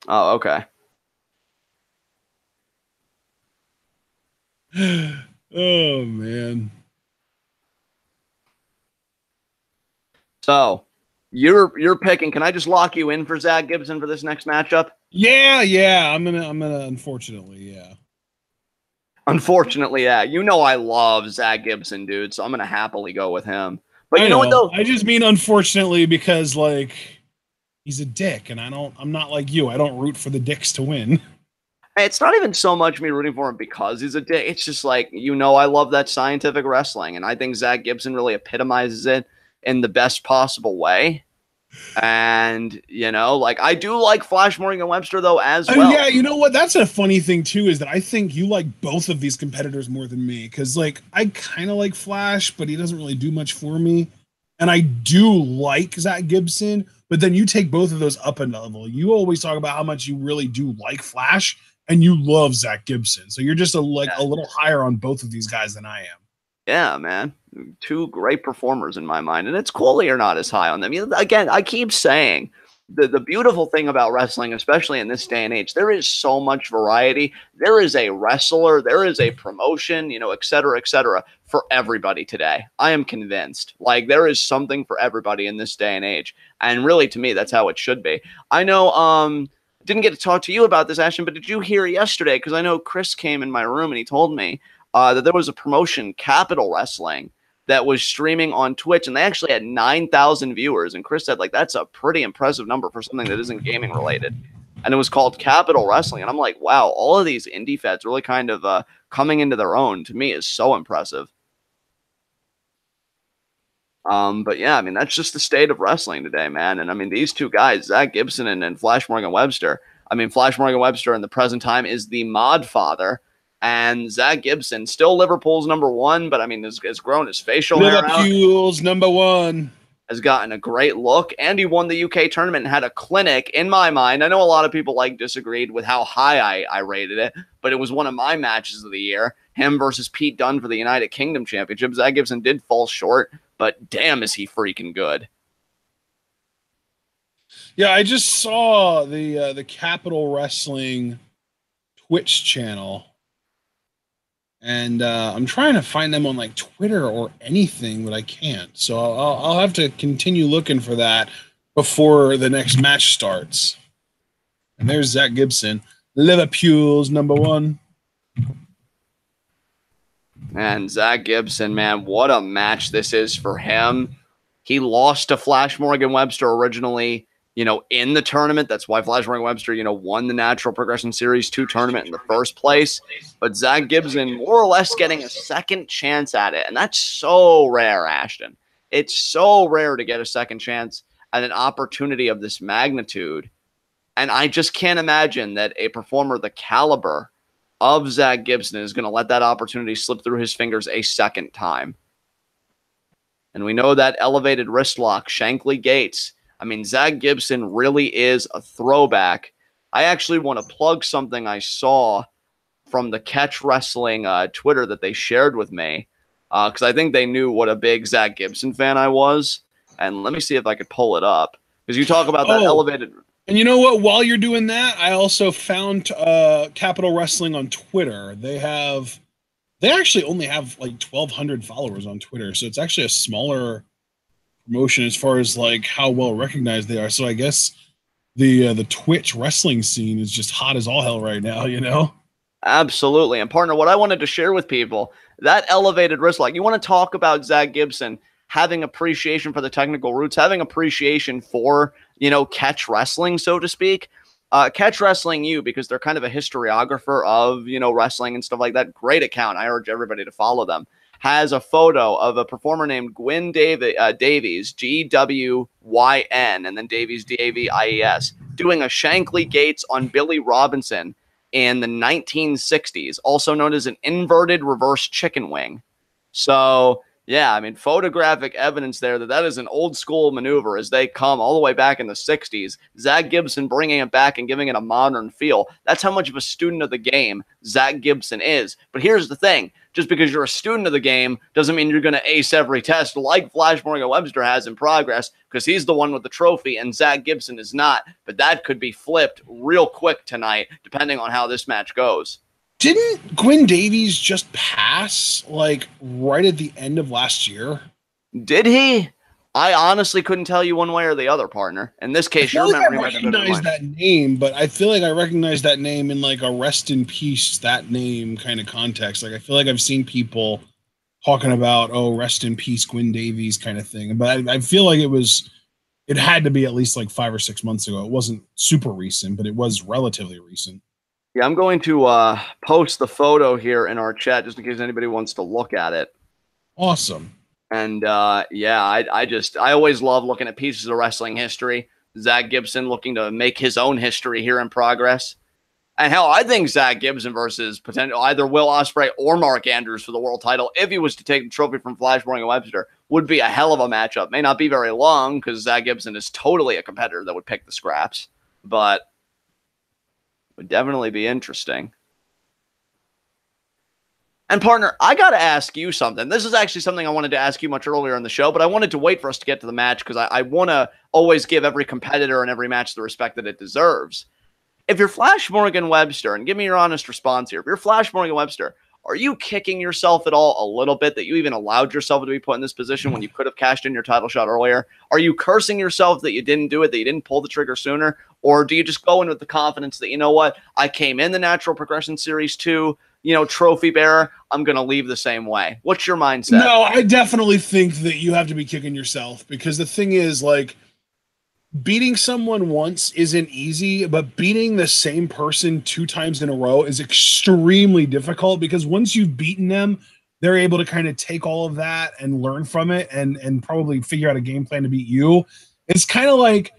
Oh, okay. Oh, man. So, you're picking. Can I just lock you in for Zack Gibson for this next matchup? Yeah. I'm gonna. Unfortunately, yeah. Unfortunately, yeah. You know I love Zack Gibson, dude. So I'm gonna happily go with him. But you know what though? I just mean unfortunately because like he's a dick, and I'm not like you. I don't root for the dicks to win. It's not even so much me rooting for him because he's a dick. It's just like, you know, I love that scientific wrestling, and I think Zack Gibson really epitomizes it in the best possible way. And, you know, like, I do like Flash Morgan Webster, though, as well. Yeah, you know what? That's a funny thing, too, is that I think you like both of these competitors more than me. Because, like, I kind of like Flash, but he doesn't really do much for me. And I do like Zack Gibson, but then you take both of those up a level. You always talk about how much you really do like Flash, and you love Zack Gibson. So you're just a little higher on both of these guys than I am. Yeah, man. Two great performers in my mind. And it's cool that you're not as high on them. Again, I keep saying the beautiful thing about wrestling, especially in this day and age, there is so much variety. There is a wrestler, there is a promotion, you know, et cetera, for everybody today. I am convinced. Like, there is something for everybody in this day and age. And really, to me, that's how it should be. I know didn't get to talk to you about this, Ashton, but did you hear yesterday? Because I know Chris came in my room and he told me that there was a promotion, Capital Wrestling, that was streaming on Twitch, and they actually had 9,000 viewers. And Chris said, like, that's a pretty impressive number for something that isn't gaming related. And it was called Capital Wrestling. And I'm like, wow, all of these indie feds really kind of coming into their own, to me, is so impressive. But yeah, I mean, that's just the state of wrestling today, man. And I mean, these two guys, Zack Gibson and Flash Morgan Webster. I mean, Flash Morgan Webster in the present time is the mod father. And Zack Gibson, still Liverpool's #1, but I mean, has grown his facial hair out. Liverpool's #1. Has gotten a great look, and he won the UK tournament and had a clinic. In my mind, I know a lot of people disagreed with how high I rated it, but it was one of my matches of the year. Him versus Pete Dunne for the United Kingdom Championship. Zack Gibson did fall short, but damn, is he freaking good. Yeah, I just saw the Capital Wrestling Twitch channel. And I'm trying to find them on like Twitter or anything, but I can't. So I'll have to continue looking for that before the next match starts. And there's Zack Gibson, Liverpool's #1. And Zack Gibson, man, what a match this is for him. He lost to Flash Morgan Webster originally, in the tournament. That's why Flash Morgan Webster, won the Natural Progression Series 2 tournament in the first place. But Zack Gibson more or less getting a second chance at it. And that's so rare, Ashton. It's so rare to get a second chance at an opportunity of this magnitude. And I just can't imagine that a performer the caliber of Zack Gibson is going to let that opportunity slip through his fingers a second time. And we know that elevated wrist lock, Shankly Gates. I mean, Zack Gibson really is a throwback. I actually want to plug something I saw from the Catch Wrestling Twitter that they shared with me, because I think they knew what a big Zack Gibson fan I was. And let me see if I could pull it up, because you talk about that elevated. And you know what? While you're doing that, I also found Capital Wrestling on Twitter. They actually only have like 1,200 followers on Twitter, so it's actually a smaller promotion as far as like how well recognized they are. So I guess the Twitch wrestling scene is just hot as all hell right now, Absolutely. And partner, what I wanted to share with people, that elevated wrist lock, you want to talk about Zack Gibson having appreciation for the technical roots, having appreciation for, catch wrestling, so to speak. Catch Wrestling U, because they're kind of a historiographer of, wrestling and stuff like that. Great account. I urge everybody to follow them. Has a photo of a performer named Gwyn Davies, Gwyn, and then Davies, Davies, doing a Shankly Gates on Billy Robinson in the 1960s, also known as an inverted reverse chicken wing. So, yeah, I mean, photographic evidence there that is an old school maneuver as they come all the way back in the 60s. Zack Gibson bringing it back and giving it a modern feel. That's how much of a student of the game Zack Gibson is. But here's the thing. Just because you're a student of the game doesn't mean you're going to ace every test like Flash Morgan Webster has in progress, because he's the one with the trophy and Zack Gibson is not. But that could be flipped real quick tonight, depending on how this match goes. Didn't Gwyn Davies just pass like right at the end of last year? Did he? I honestly couldn't tell you one way or the other, partner. In this case, your memory might have been recognize that name, but I feel like I recognize that name in like a rest in peace, that name kind of context. Like I feel like I've seen people talking about, rest in peace, Gwyn Davies kind of thing. But I feel like it had to be at least like 5 or 6 months ago. It wasn't super recent, but it was relatively recent. Yeah, I'm going to post the photo here in our chat just in case anybody wants to look at it. Awesome. And yeah, I always love looking at pieces of wrestling history. Zack Gibson looking to make his own history here in progress. And hell, I think Zack Gibson versus potential either Will Ospreay or Mark Andrews for the world title, if he was to take the trophy from Flash Morgan Webster, would be a hell of a matchup. May not be very long because Zack Gibson is totally a competitor that would pick the scraps, but would definitely be interesting. And partner, I got to ask you something. This is actually something I wanted to ask you much earlier in the show, but I wanted to wait for us to get to the match because I want to always give every competitor and every match the respect that it deserves. If you're Flash Morgan Webster, and give me your honest response here. If you're Flash Morgan Webster, Are you kicking yourself at all a little bit that you even allowed yourself to be put in this position when you could have cashed in your title shot earlier? Are you cursing yourself that you didn't do it, that you didn't pull the trigger sooner? Or do you just go in with the confidence that, you know what, I came in the Natural Progression Series 2, trophy bearer, I'm going to leave the same way? What's your mindset? No, I definitely think that you have to be kicking yourself, because the thing is, like, beating someone once isn't easy, but beating the same person 2 times in a row is extremely difficult, because once you've beaten them, they're able to kind of take all of that and learn from it and probably figure out a game plan to beat you. It's kind of like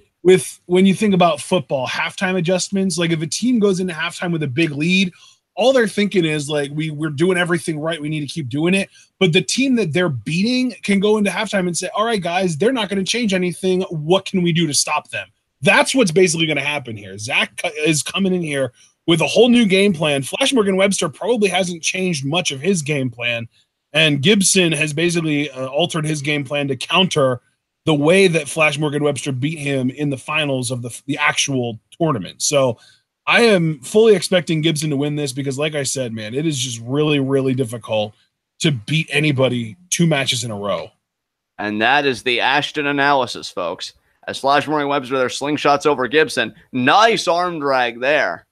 when you think about football, halftime adjustments. Like, if a team goes into halftime with a big lead, all they're thinking is like, we're doing everything right, we need to keep doing it. But the team that they're beating can go into halftime and say, all right, guys, they're not going to change anything. What can we do to stop them? That's what's basically going to happen here. Zack is coming in here with a whole new game plan. Flash Morgan Webster probably hasn't changed much of his game plan. And Gibson has basically altered his game plan to counter the way that Flash Morgan Webster beat him in the finals of the actual tournament. So I am fully expecting Gibson to win this, because, like I said, man, it is just really, really difficult to beat anybody 2 matches in a row. And that is the Ashton analysis, folks. As Flash Morgan Webster, their slingshots over Gibson. Nice arm drag there.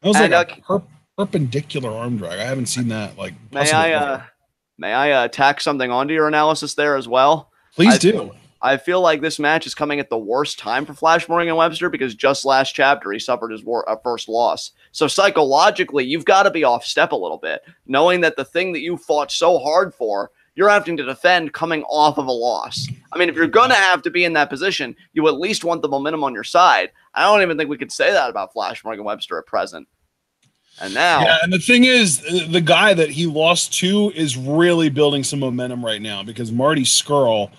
That was like a perpendicular arm drag. I haven't seen that. Like, may I tack something onto your analysis there as well? Please do. I feel like this match is coming at the worst time for Flash Morgan Webster, because just last chapter he suffered his first loss. So psychologically, you've got to be off step a little bit, knowing that the thing that you fought so hard for, you're having to defend coming off of a loss. I mean, if you're going to have to be in that position, you at least want the momentum on your side. I don't even think we could say that about Flash Morgan Webster at present. And now... Yeah, and the thing is, the guy that he lost to is really building some momentum right now, because Marty Scurll,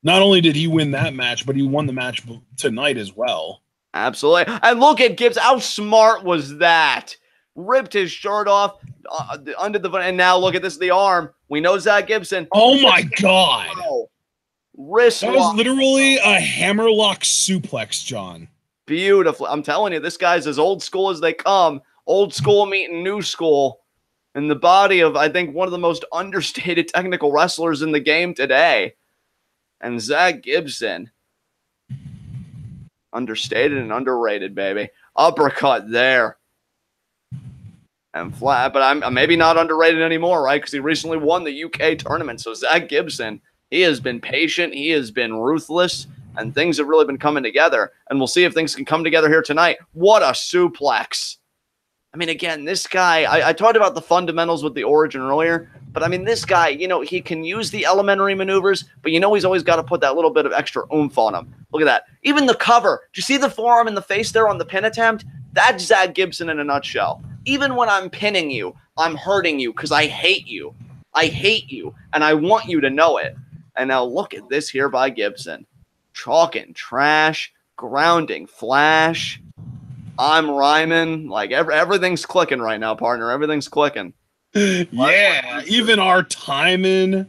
not only did he win that match, but he won the match tonight as well. Absolutely. And look at Gibbs. How smart was that? Ripped his shirt off under the... And now look at this, the arm. We know Zack Gibson. Oh, my God. Wrist That was literally a hammerlock suplex, John. Beautiful. I'm telling you, this guy's as old school as they come. Old school meeting new school. In the body of, I think, one of the most understated technical wrestlers in the game today. And Zack Gibson, understated and underrated, baby. Uppercut there. And flat, but I'm maybe not underrated anymore, right? Because he recently won the UK tournament. So Zack Gibson, he has been patient. He has been ruthless. And things have really been coming together. And we'll see if things can come together here tonight. What a suplex. I mean, again, this guy, I talked about the fundamentals with the origin earlier, but I mean, this guy, he can use the elementary maneuvers, but he's always got to put that little bit of extra oomph on him. Look at that. Even the cover. Do you see the forearm in the face there on the pin attempt? That's Zack Gibson in a nutshell. Even when I'm pinning you, I'm hurting you because I hate you. I hate you, and I want you to know it. And now look at this here by Gibson. Chalking trash, grounding flash. I'm rhyming. Like, everything's clicking right now, partner. Everything's clicking. Yeah, even our timing.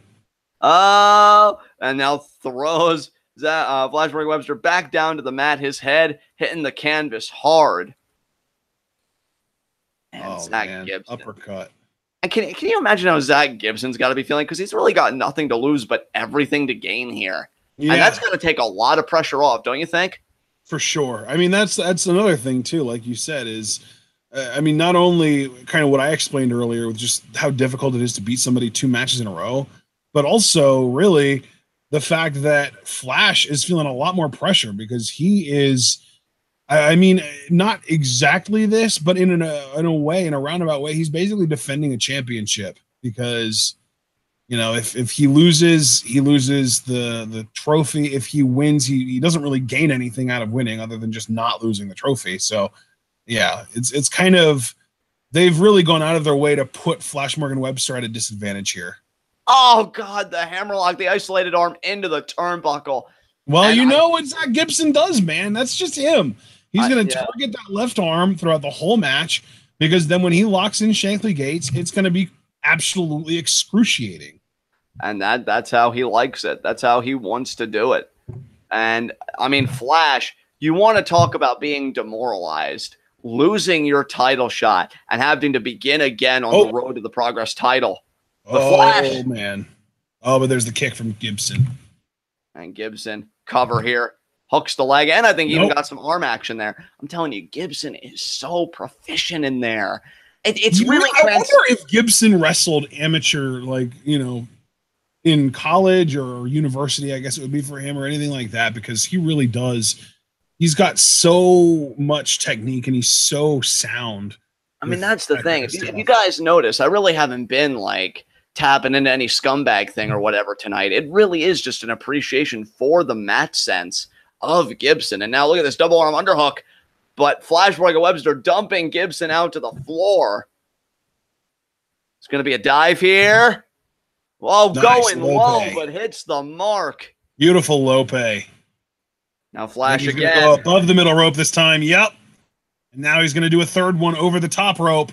Oh, and now throws Flash Morgan Webster back down to the mat. His head hitting the canvas hard. And Zack Gibson. Uppercut. And can you imagine how Zack Gibson's got to be feeling? Because he's really got nothing to lose but everything to gain here. Yeah. And that's going to take a lot of pressure off, don't you think? For sure. I mean, that's another thing too, like you said, is I mean, not only kind of what I explained earlier with just how difficult it is to beat somebody 2 matches in a row, but also really the fact that Flash is feeling a lot more pressure, because he is, I mean, not exactly this, but in a way, in a roundabout way, he's basically defending a championship, because if he loses, he loses the trophy. If he wins, he doesn't really gain anything out of winning other than just not losing the trophy. So, yeah, it's kind of, they've really gone out of their way to put Flash Morgan Webster at a disadvantage here. Oh, God, the hammerlock, the isolated arm into the turnbuckle. Well, what Zack Gibson does, man. That's just him. He's going to target that left arm throughout the whole match, because then when he locks in Shankly Gates, it's going to be absolutely excruciating. And that's how he likes it. That's how he wants to do it. And I mean, Flash, you want to talk about being demoralized. losing your title shot and having to begin again on the road to the Progress title. The Flash. Man. Oh, but there's the kick from Gibson. And Gibson, cover here, hooks the leg, and I think he even got some arm action there. I'm telling you, Gibson is so proficient in there. It's really. I wonder if Gibson wrestled amateur, like, in college or university, I guess it would be for him, or anything like that, because he really does. He's got so much technique and he's so sound. I mean, that's the thing. If you guys notice, I really haven't been like tapping into any scumbag thing or whatever tonight. It really is just an appreciation for the match sense of Gibson. And now look at this double arm underhook, but Flash Morgan Webster dumping Gibson out to the floor. It's going to be a dive here. Whoa, nice, going low, but hits the mark. Beautiful Lope. Now Flash again. Go above the middle rope this time. Yep. And now he's going to do a third one over the top rope.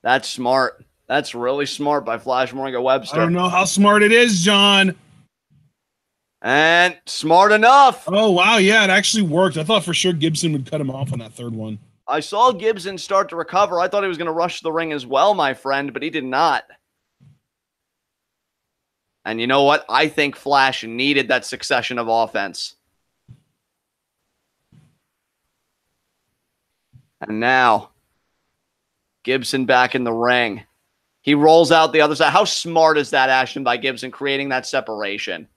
That's smart. That's really smart by Flash Morgan Webster. I don't know how smart it is, John. And smart enough. Oh, wow. Yeah, it actually worked. I thought for sure Gibson would cut him off on that third one. I saw Gibson start to recover. I thought he was going to rush the ring as well, my friend, but he did not. And you know what? I think Flash needed that succession of offense. And now, Gibson back in the ring. He rolls out the other side. How smart is that action by Gibson, creating that separation?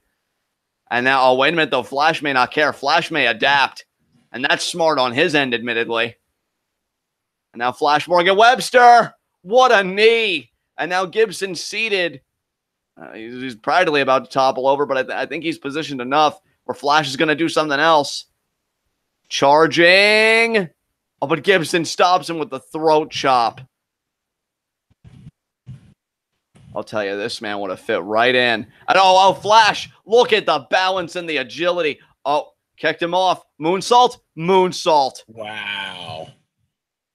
And now, oh, wait a minute, though. Flash may not care. Flash may adapt. And that's smart on his end, admittedly. And now Flash Morgan Webster. What a knee. And now Gibson seated. He's practically about to topple over, but I think he's positioned enough where Flash is going to do something else. Charging. Oh, but Gibson stops him with the throat chop. I'll tell you, this man would have fit right in. And oh, Flash, look at the balance and the agility. Oh, kicked him off. Moonsault. Wow.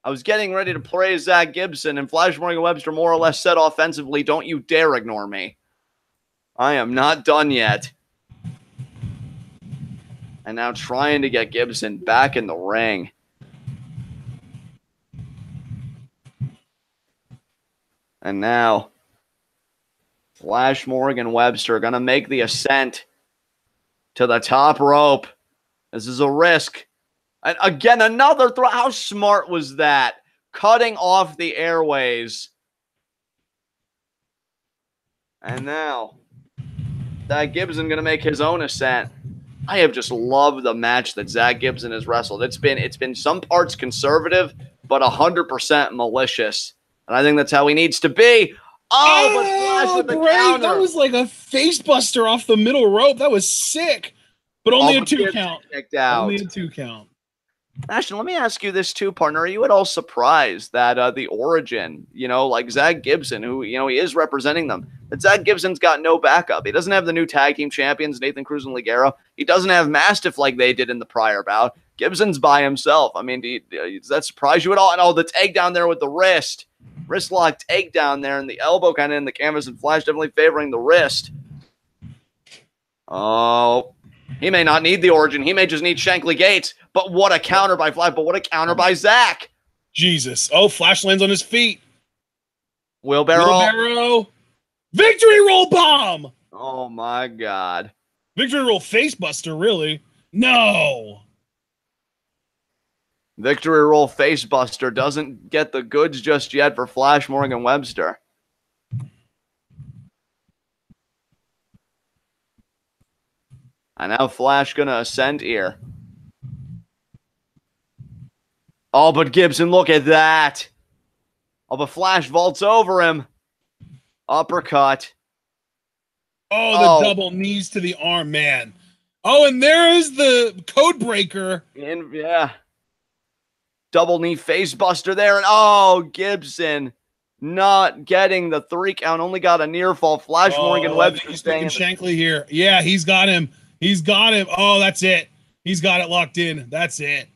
I was getting ready to praise Zack Gibson, and Flash Morgan Webster more or less said offensively, don't you dare ignore me. I am not done yet. And now trying to get Gibson back in the ring. And now, Flash Morgan Webster going to make the ascent to the top rope. This is a risk. And again, another throw. How smart was that? Cutting off the airways. And now, Zack Gibson going to make his own ascent. I have just loved the match that Zack Gibson has wrestled. It's been some parts conservative, but 100% malicious. And I think that's how he needs to be. Oh, but Flash with the counter. That was like a face buster off the middle rope. That was sick. But only a 2 count. Only a 2 count. Ashton, let me ask you this too, partner. Are you at all surprised that the Origin, like Zack Gibson, who, he is representing them, that Zack Gibson's got no backup? He doesn't have the new tag team champions, Nathan Cruz and Ligero. He doesn't have Mastiff like they did in the prior bout. Gibson's by himself. I mean, does that surprise you at all? And the takedown there with the wrist. Wrist lock takedown there, and the elbow kind of in the canvas, and Flash definitely favoring the wrist. Oh, he may not need the Origin. He may just need Shankly Gates. But what a counter by Flash. But what a counter by Zack. Jesus. Oh, Flash lands on his feet. Wheelbarrow. Victory roll bomb. Oh, my God. Victory roll face buster, really. No. Victory roll face buster doesn't get the goods just yet for Flash Morgan Webster. And now Flash going to ascend here. Oh, but Gibson, look at that. Oh, but Flash vaults over him. Uppercut. Oh, the double knees to the arm, man. Oh, and there is the code breaker. Yeah. Double knee face buster there. And Gibson not getting the 3 count. Only got a near fall. Flash Morgan Webster staying. Shankly here. Yeah, he's got him. He's got him. Oh, that's it. He's got it locked in. That's it.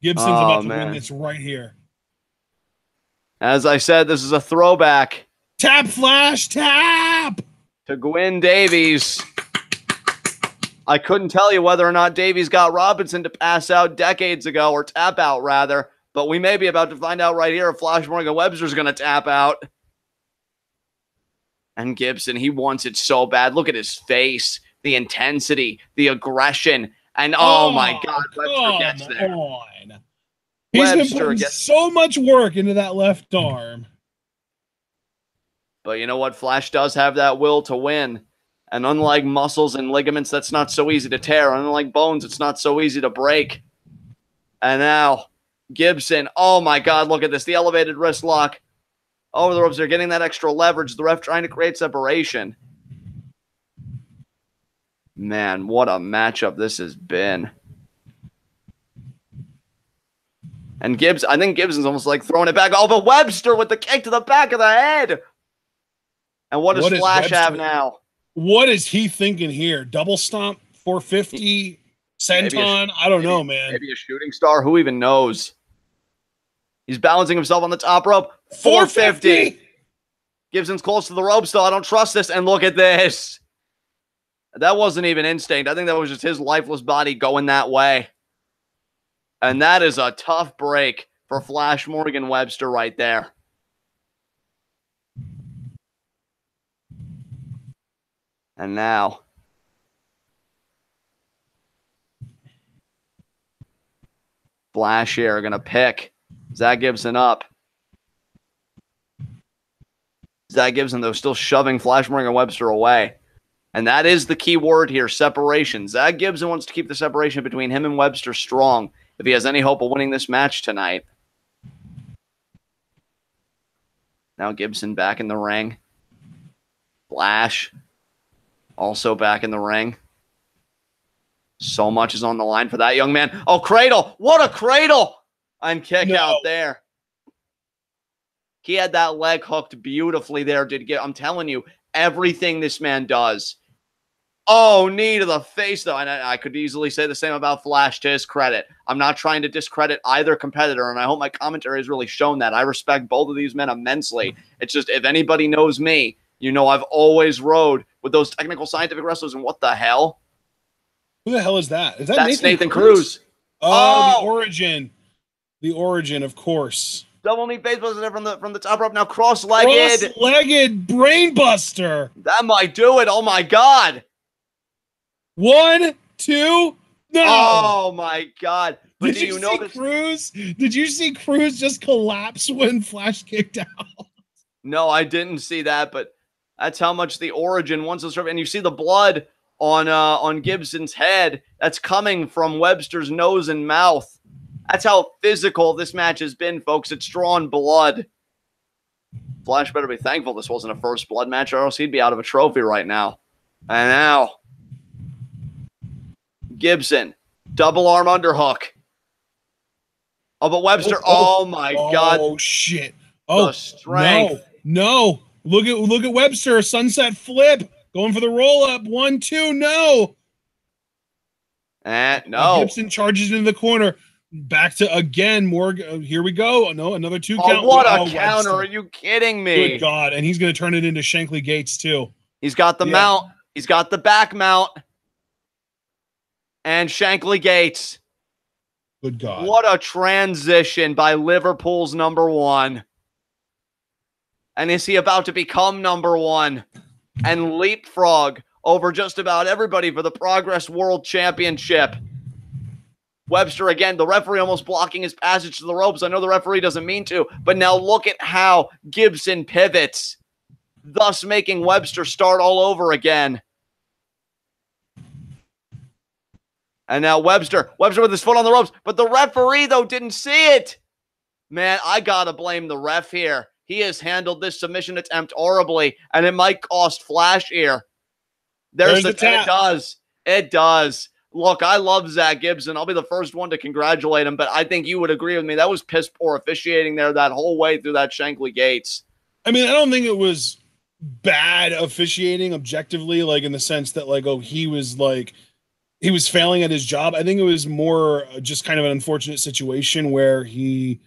Gibson's about to win this right here. As I said, this is a throwback. Tap, Flash, tap! To Gwyn Davies. I couldn't tell you whether or not Davies got Robinson to pass out decades ago, or tap out rather, but we may be about to find out right here if Flash Morgan Webster's going to tap out. And Gibson, he wants it so bad. Look at his face, the intensity, the aggression, and oh my God, Webster gets there. He's been putting so much work into that left arm. But you know what? Flash does have that will to win. And unlike muscles and ligaments, that's not so easy to tear. Unlike bones, it's not so easy to break. And now, Gibson. Oh my God, look at this. The elevated wrist lock over the ropes. They're getting that extra leverage. The ref trying to create separation. Man, what a matchup this has been. And I think Gibson's almost like throwing it back. Oh, but Webster with the kick to the back of the head. And what does Flash have now? What is he thinking here? Double stomp, 450, senton? I don't know, man. Maybe a shooting star. Who even knows? He's balancing himself on the top rope. 450. Gibson's close to the rope still. I don't trust this. And look at this. That wasn't even instinct. I think that was just his lifeless body going that way. And that is a tough break for Flash Morgan Webster right there. And now, Flash here going to pick Zack Gibson up. Zack Gibson, though, still shoving Flash Morgan Webster away. And that is the key word here, separation. Zack Gibson wants to keep the separation between him and Webster strong if he has any hope of winning this match tonight. Now Gibson back in the ring. Flash also back in the ring. So much is on the line for that young man. Oh, cradle. What a cradle. And kick out there. He had that leg hooked beautifully there. I'm telling you, everything this man does. Oh, knee to the face, though. And I could easily say the same about Flash to his credit. I'm not trying to discredit either competitor, and I hope my commentary has really shown that. I respect both of these men immensely. It's just, if anybody knows me, you know I've always rode with those technical scientific wrestlers, and what the hell? Who the hell is that? Is that That's Nathan Cruz? Oh, the Origin. The Origin, of course. Double knee face buster from the top rope. Now cross-legged. Cross-legged brainbuster. That might do it. Oh, my God. 1, 2, no. Oh, my God. But Did you see Cruz? Did you see Cruz just collapse when Flash kicked out? No, I didn't see that, but that's how much the Origin wants to serve. And you see the blood on Gibson's head. That's coming from Webster's nose and mouth. That's how physical this match has been, folks. It's drawn blood. Flash better be thankful this wasn't a first blood match, or else he'd be out of a trophy right now. And now, Gibson, double arm underhook. Oh, but Webster, oh my God. Oh, shit. Oh, the strength. No. Look at Webster, sunset flip, going for the roll-up. 1, 2, no. No. Gibson charges into the corner. Back to again, more. Here we go. No, another 2 count. Oh, what a counter. Are you kidding me? Good God. And he's going to turn it into Shankly Gates, too. He's got the mount. He's got the back mount. And Shankly Gates. Good God. What a transition by Liverpool's number 1. And is he about to become number 1 and leapfrog over just about everybody for the Progress World Championship? Webster, again, the referee almost blocking his passage to the ropes. I know the referee doesn't mean to, but now look at how Gibson pivots, thus making Webster start all over again. And now Webster with his foot on the ropes, but the referee, though, didn't see it. Man, I gotta blame the ref here. He has handled this submission attempt horribly, and it might cost Flash here. There's the tap. It does. It does. Look, I love Zack Gibson. I'll be the first one to congratulate him, but I think you would agree with me. That was piss poor officiating there that whole way through that Shankly Gates. I mean, I don't think it was bad officiating objectively, like in the sense that, like, oh, he was failing at his job. I think it was more just kind of an unfortunate situation where he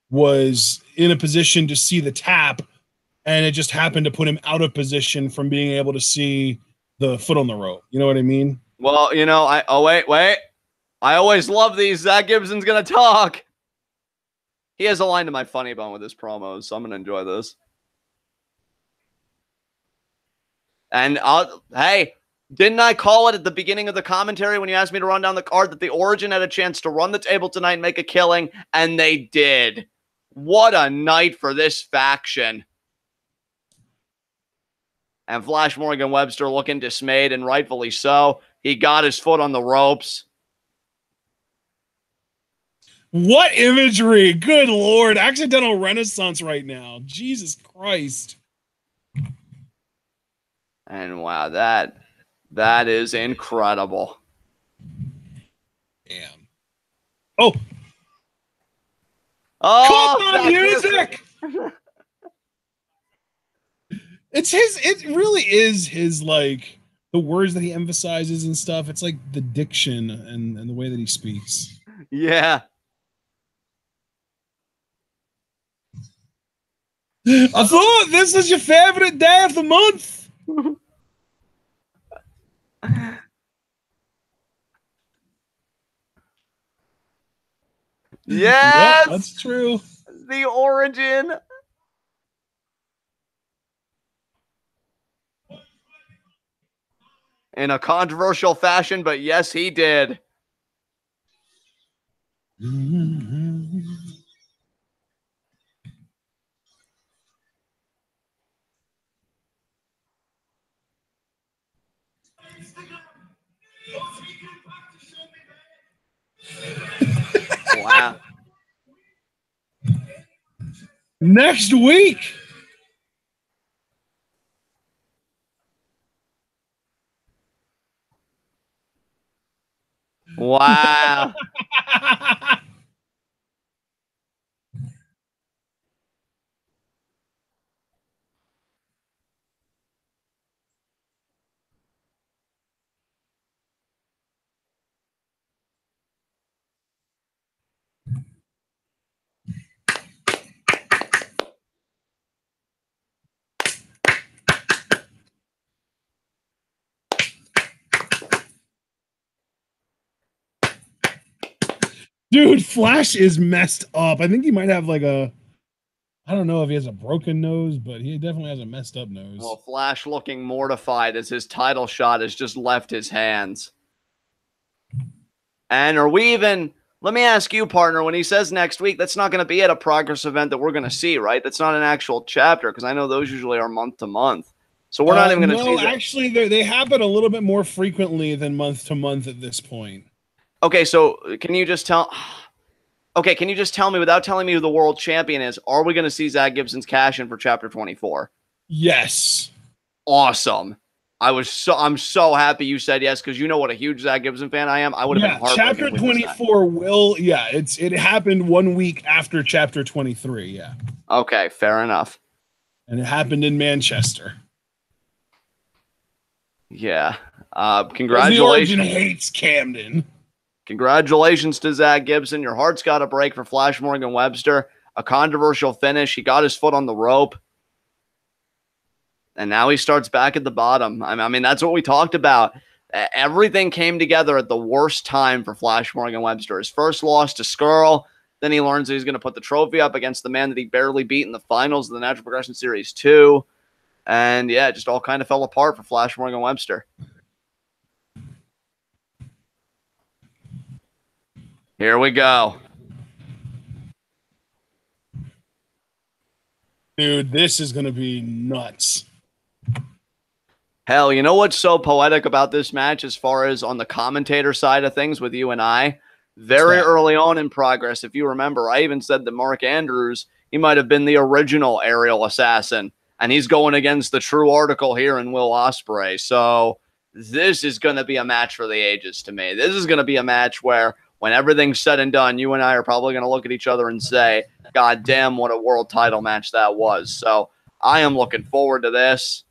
was in a position to see the tap, and it just happened to put him out of position from being able to see the foot on the rope. You know what I mean? Well, you know, wait. I always love these. Zack Gibson's going to talk. He has a line to my funny bone with his promos, so I'm going to enjoy this. And hey, didn't I call it at the beginning of the commentary when you asked me to run down the card that the Origin had a chance to run the table tonight and make a killing? And they did. What a night for this faction. And Flash Morgan Webster looking dismayed, and rightfully so. He got his foot on the ropes. What imagery? Good Lord. Accidental Renaissance right now. Jesus Christ. And wow, that is incredible. Damn. Oh. Oh, come on, music. It really is his, like, the words that he emphasizes and stuff. It's like the diction and the way that he speaks. Yeah. I thought this was your favorite day of the month. Yes, yep, that's true. The Origin. In a controversial fashion, but yes, he did. Wow. Next week. Wow. Dude, Flash is messed up. I think he might have like I don't know if he has a broken nose, but he definitely has a messed up nose. Well, Flash looking mortified as his title shot has just left his hands. And are we even, let me ask you, partner, when he says next week, that's not going to be at a Progress event that we're going to see, right? That's not an actual chapter, because I know those usually are month to month. So we're not even going to see that. No, actually, they happen a little bit more frequently than month to month at this point. Okay, so can you just tell... Okay, can you just tell me, without telling me who the world champion is, are we going to see Zack Gibson's cash-in for Chapter 24? Yes. Awesome. I'm so happy you said yes, because you know what a huge Zack Gibson fan I am. I would have been heartbroken. Chapter 24 will, it happened 1 week after Chapter 23, yeah. Okay, fair enough. And it happened in Manchester. Yeah. Congratulations. The Origin hates Camden. Congratulations to Zack Gibson. Your heart's got to break for Flash Morgan Webster. A controversial finish. He got his foot on the rope. And now he starts back at the bottom. I mean, that's what we talked about. Everything came together at the worst time for Flash Morgan Webster. His first loss to Scurll. Then he learns that he's going to put the trophy up against the man that he barely beat in the finals of the Natural Progression Series 2. And yeah, it just all kind of fell apart for Flash Morgan Webster. Here we go. Dude, this is going to be nuts. Hell, you know what's so poetic about this match as far as on the commentator side of things with you and I? Very early on in Progress, if you remember, I even said that Mark Andrews, he might have been the original aerial assassin. And he's going against the true article here in Will Ospreay. So this is going to be a match for the ages to me. This is going to be a match where when everything's said and done, you and I are probably going to look at each other and say, God damn, what a world title match that was. So I am looking forward to this.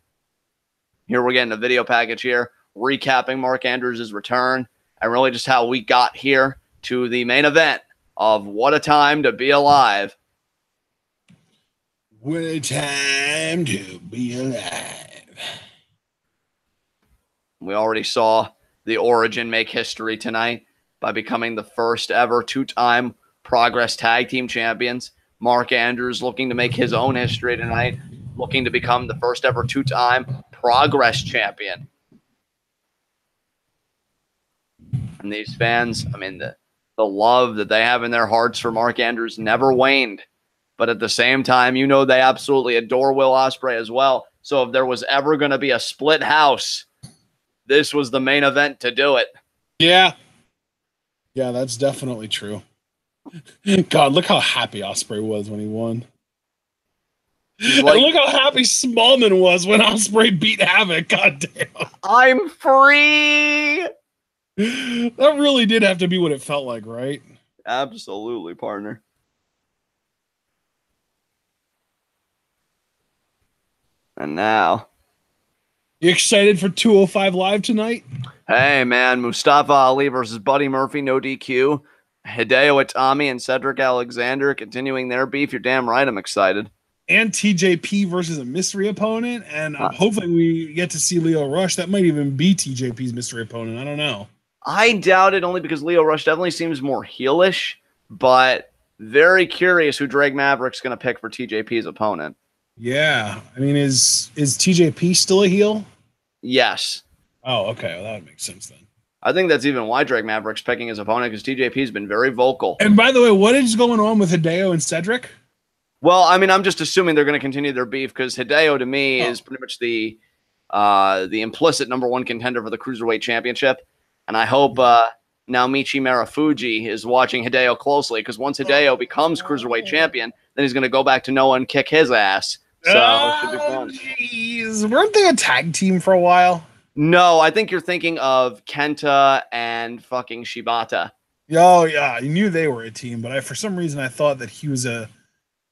Here we're getting a video package here, recapping Mark Andrews' return and really just how we got here to the main event of What a Time to Be Alive. What a time to be alive. We already saw the Origin make history tonight by becoming the first ever 2-time Progress Tag Team Champions. Mark Andrews looking to make his own history tonight, looking to become the first ever 2-time Progress Champion. And these fans, I mean, the love that they have in their hearts for Mark Andrews never waned. But at the same time, you know they absolutely adore Will Ospreay as well. So if there was ever going to be a split house, this was the main event to do it. Yeah. Yeah, that's definitely true. God, look how happy Ospreay was when he won. Like, and look how happy Smallman was when Ospreay beat Havoc. God damn. I'm free. That really did have to be what it felt like, right? Absolutely, partner. And now, you excited for 205 Live tonight? Hey, man. Mustafa Ali versus Buddy Murphy, no DQ. Hideo Itami and Cedric Alexander continuing their beef. You're damn right I'm excited. And TJP versus a mystery opponent. And hopefully we get to see Lio Rush. That might even be TJP's mystery opponent. I don't know. I doubt it, only because Lio Rush definitely seems more heelish, but very curious who Drake Maverick's going to pick for TJP's opponent. Yeah. I mean, is TJP still a heel? Yes. Oh, okay. Well, that would make sense then. I think that's even why Drake Maverick's picking his opponent, because TJP's been very vocal. And by the way, what is going on with Hideo and Cedric? Well, I mean, I'm just assuming they're going to continue their beef, because Hideo, to me, is pretty much the implicit #1 contender for the Cruiserweight Championship. And I hope Naomichi Marufuji is watching Hideo closely, because once Hideo becomes Cruiserweight Champion, then he's going to go back to Noah and kick his ass. So it should be fun. Jeez. Weren't they a tag team for a while? No, I think you're thinking of Kenta and fucking Shibata. Oh, yeah. I knew they were a team, but for some reason I thought that he was a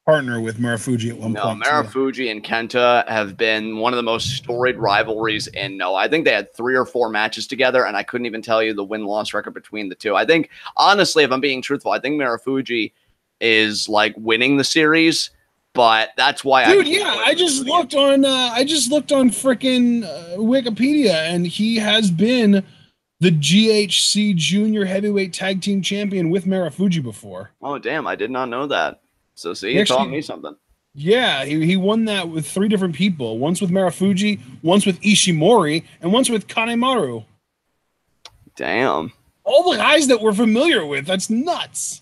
partner with Marufuji at one point. No, Marufuji and Kenta have been one of the most storied rivalries in Noah. I think they had 3 or 4 matches together, and I couldn't even tell you the win-loss record between the two. I think, honestly, if I'm being truthful, I think Marufuji is like winning the series, but that's why I just looked on freaking Wikipedia, and he has been the GHC Junior Heavyweight Tag Team Champion with Marufuji before. Oh, damn. I did not know that. So, see, you taught me something. Yeah, he won that with 3 different people. Once with Marufuji, once with Ishimori, and once with Kanemaru. Damn. All the guys that we're familiar with. That's nuts.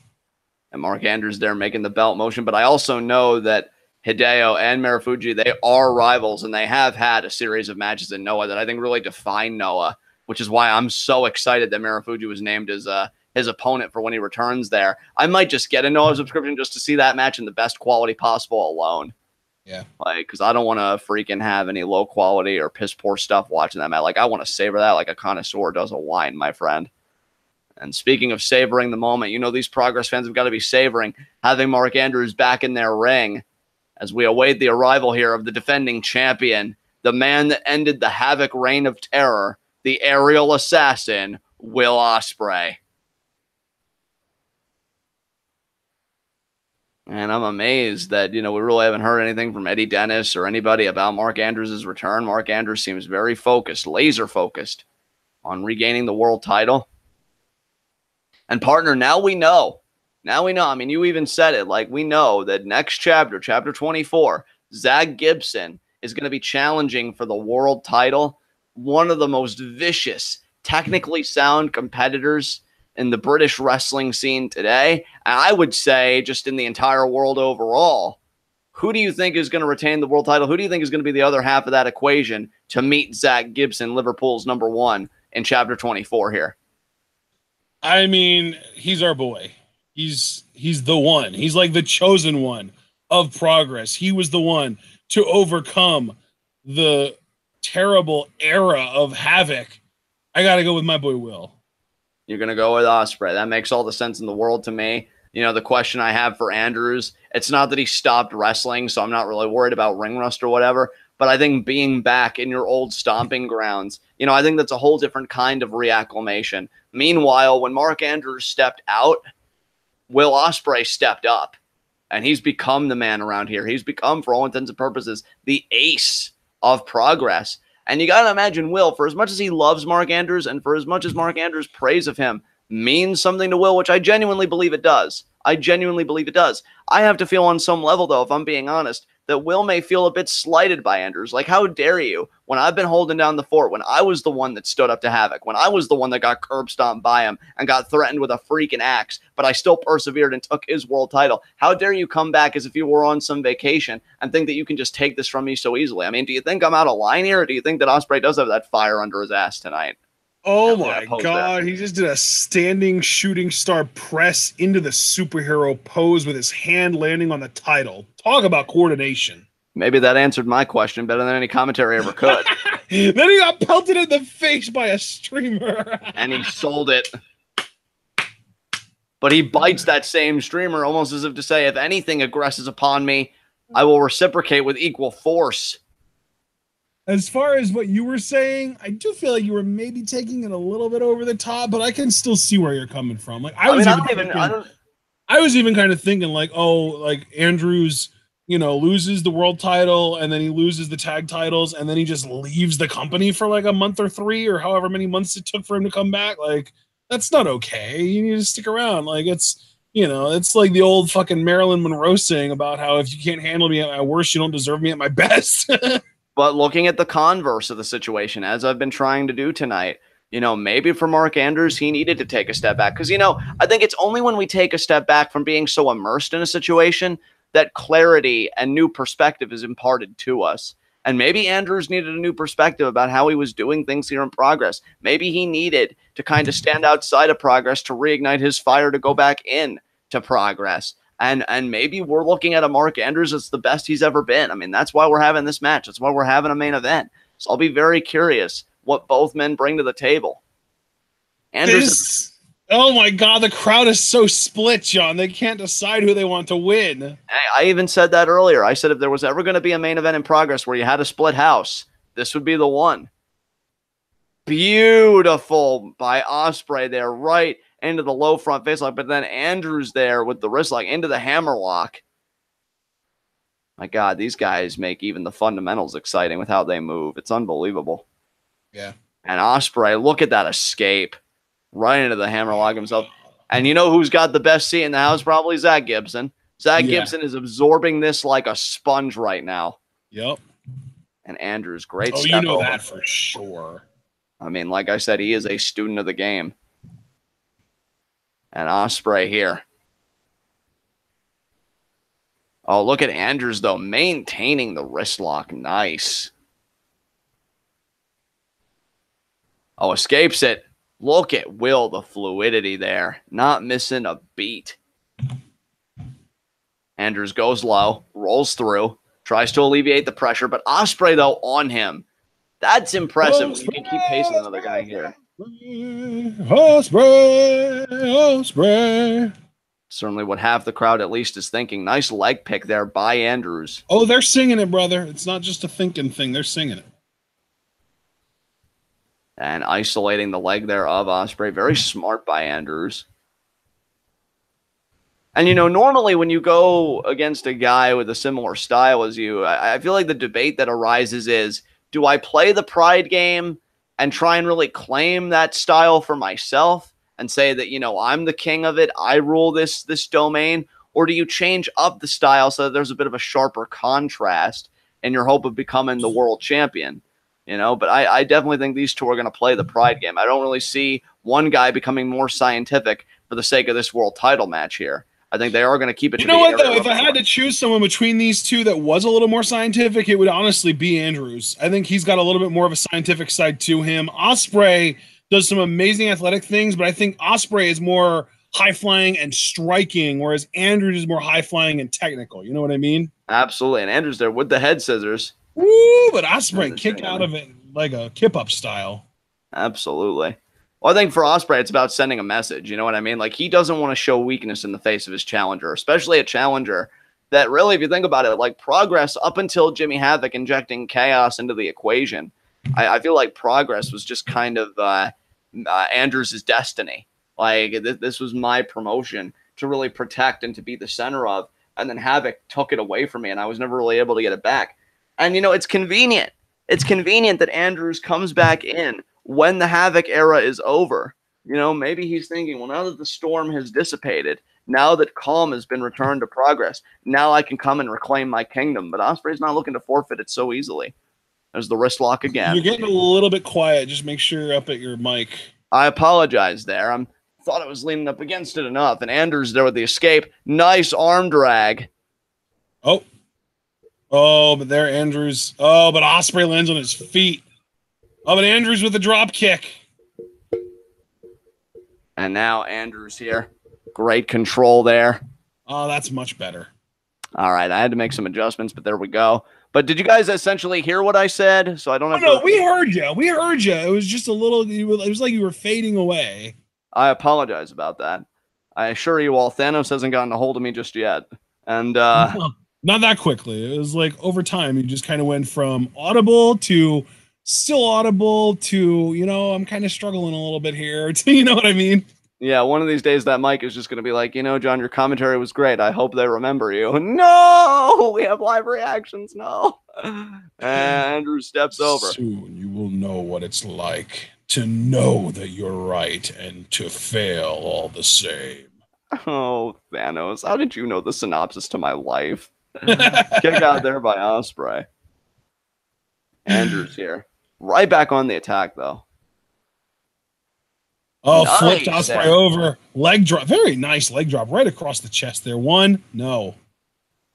And Mark Andrews there making the belt motion. But I also know that Hideo and Marufuji, they are rivals, and they have had a series of matches in Noah that I think really define Noah, which is why I'm so excited that Marufuji was named as his opponent for when he returns there. I might just get a Noah subscription just to see that match in the best quality possible alone. Yeah. Like, because I don't want to freaking have any low quality or piss poor stuff watching that match. Like, I want to savor that like a connoisseur does a wine, my friend. And speaking of savoring the moment, you know these Progress fans have got to be savoring having Mark Andrews back in their ring as we await the arrival here of the defending champion, the man that ended the Havoc reign of terror, the aerial assassin, Will Ospreay. And I'm amazed that, we really haven't heard anything from Eddie Dennis or anybody about Mark Andrews' return. Mark Andrews seems very focused, laser focused on regaining the world title. And partner, now we know. I mean, you even said it. Like, we know that next chapter, chapter 24, Zack Gibson is going to be challenging for the world title. One of the most vicious, technically sound competitors in the British wrestling scene today. And I would say just in the entire world overall. Who do you think is going to retain the world title? Who do you think is going to be the other half of that equation to meet Zack Gibson, Liverpool's #1 in chapter 24 here? I mean, he's our boy. He's the one. He's like the chosen one of Progress. He was the one to overcome the terrible era of Havoc. I got to go with my boy Will. You're going to go with Ospreay. That makes all the sense in the world to me. The question I have for Andrews, it's not that he stopped wrestling, so I'm not really worried about ring rust or whatever, but I think being back in your old stomping grounds, I think that's a whole different kind of reacclimation. Meanwhile, when Mark Andrews stepped out, Will Ospreay stepped up, and he's become the man around here. He's become, for all intents and purposes, the ace of Progress. And you got to imagine Will, for as much as he loves Mark Andrews and for as much as Mark Andrews' praise of him means something to Will, which I genuinely believe it does. I genuinely believe it does. I have to feel on some level, though, if I'm being honest, that Will may feel a bit slighted by Andrews. Like, how dare you, when I've been holding down the fort, when I was the one that stood up to Havoc, when I was the one that got curb stomped by him and got threatened with a freaking axe, but I still persevered and took his world title. How dare you come back as if you were on some vacation and think that you can just take this from me so easily? I mean, do you think I'm out of line here, or do you think that Ospreay does have that fire under his ass tonight? Oh my God, he just did a standing shooting star press into the superhero pose with his hand landing on the title. Talk about coordination. Maybe that answered my question better than any commentary ever could. Then he got pelted in the face by a streamer. And he sold it. But he bites that same streamer almost as if to say, if anything aggresses upon me, I will reciprocate with equal force. As far as what you were saying, I do feel like you were maybe taking it a little bit over the top, but I can still see where you're coming from. Like I was even kind of thinking like, oh, like Andrews, you know, loses the world title and then he loses the tag titles and then he just leaves the company for like a month or 3 or however many months it took for him to come back. Like that's not okay. You need to stick around. Like it's, you know, it's like the old fucking Marilyn Monroe saying about how if you can't handle me at my worst, you don't deserve me at my best. But looking at the converse of the situation, as I've been trying to do tonight, you know, maybe for Mark Andrews, he needed to take a step back. Because, you know, I think it's only when we take a step back from being so immersed in a situation that clarity and new perspective is imparted to us. And maybe Andrews needed a new perspective about how he was doing things here in Progress. Maybe he needed to kind of stand outside of Progress to reignite his fire to go back in to Progress. And maybe we're looking at a Mark Andrews that's the best he's ever been. I mean, that's why we're having this match. That's why we're having a main event. So I'll be very curious what both men bring to the table. Oh my God, the crowd is so split, John. They can't decide who they want to win. I even said that earlier. I said if there was ever going to be a main event in Progress where you had a split house, this would be the one. Beautiful by Ospreay there, right into the low front face lock, but then Andrews there with the wrist lock into the hammer lock. My God, these guys make even the fundamentals exciting with how they move. It's unbelievable. Yeah. And Ospreay, look at that escape right into the hammer lock himself. And you know who's got the best seat in the house? Probably Zack Gibson. Zack Gibson is absorbing this like a sponge right now. Yep. And Andrews, great step. Oh, you know that for sure. I mean, like I said, he is a student of the game. And Ospreay here. Oh, look at Andrews, though, maintaining the wrist lock. Nice. Oh, escapes it. Look at Will, the fluidity there. Not missing a beat. Andrews goes low, rolls through, tries to alleviate the pressure, but Ospreay, though, on him. That's impressive. You can keep pacing another guy here. Ospreay. Certainly what half the crowd at least is thinking. Nice leg pick there by Andrews. Oh, they're singing it, brother. It's not just a thinking thing. They're singing it. And isolating the leg there of Ospreay. Very smart by Andrews. And, you know, normally when you go against a guy with a similar style as you, I feel like the debate that arises is, do I play the pride game and try and really claim that style for myself and say that, you know, I'm the king of it, I rule this domain? Or do you change up the style so that there's a bit of a sharper contrast in your hope of becoming the world champion? You know, but I definitely think these two are going to play the pride game. I don't really see one guy becoming more scientific for the sake of this world title match here. I think they are going to keep it. You know what, though? If I had to choose someone between these two that was a little more scientific, it would honestly be Andrews. I think he's got a little bit more of a scientific side to him. Ospreay does some amazing athletic things, but I think Ospreay is more high-flying and striking, whereas Andrews is more high-flying and technical. You know what I mean? Absolutely. And Andrews there with the head scissors. Woo! But Ospreay kicked out of it like a kip-up style. Absolutely. Well, I think for Ospreay, it's about sending a message. You know what I mean? Like, he doesn't want to show weakness in the face of his challenger, especially a challenger that really, if you think about it, like Progress up until Jimmy Havoc injecting chaos into the equation, I feel like Progress was just kind of Andrews' destiny. Like, this was my promotion to really protect and to be the center of, and then Havoc took it away from me, and I was never really able to get it back. And, you know, it's convenient it's convenient that Andrews comes back in when the Havoc era is over. You know, maybe he's thinking, well, now that the storm has dissipated, now that calm has been returned to progress, now I can come and reclaim my kingdom. But Ospreay's not looking to forfeit it so easily. There's the wrist lock again. You're getting a little bit quiet. Just make sure you're up at your mic. I apologize there. Thought I was leaning up against it enough. And Andrews there with the escape. Nice arm drag. Oh, but there Andrews. Oh, but Ospreay lands on his feet. Oh, but Andrews with a drop kick. And now Andrews here. Great control there. Oh, that's much better. All right, I had to make some adjustments, but there we go. But did you guys essentially hear what I said? So I don't have No, we heard you. We heard you. It was just a little, it was like you were fading away. I apologize about that. I assure you all, Thanos hasn't gotten a hold of me just yet. And no, not that quickly. It was like over time, you just kind of went from audible to still audible to, you know, I'm kind of struggling a little bit here. You know what I mean? Yeah, one of these days that mic is just going to be like, you know, John, your commentary was great. I hope they remember you. No, we have live reactions. No. And Andrew steps over. Soon you will know what it's like to know that you're right and to fail all the same. Oh, Thanos, how did you know the synopsis to my life? Kick out there by Ospreay. Andrew's here. Right back on the attack, though. Oh, nice. Flipped Ospreay over. Leg drop. Very nice leg drop right across the chest there. One. No.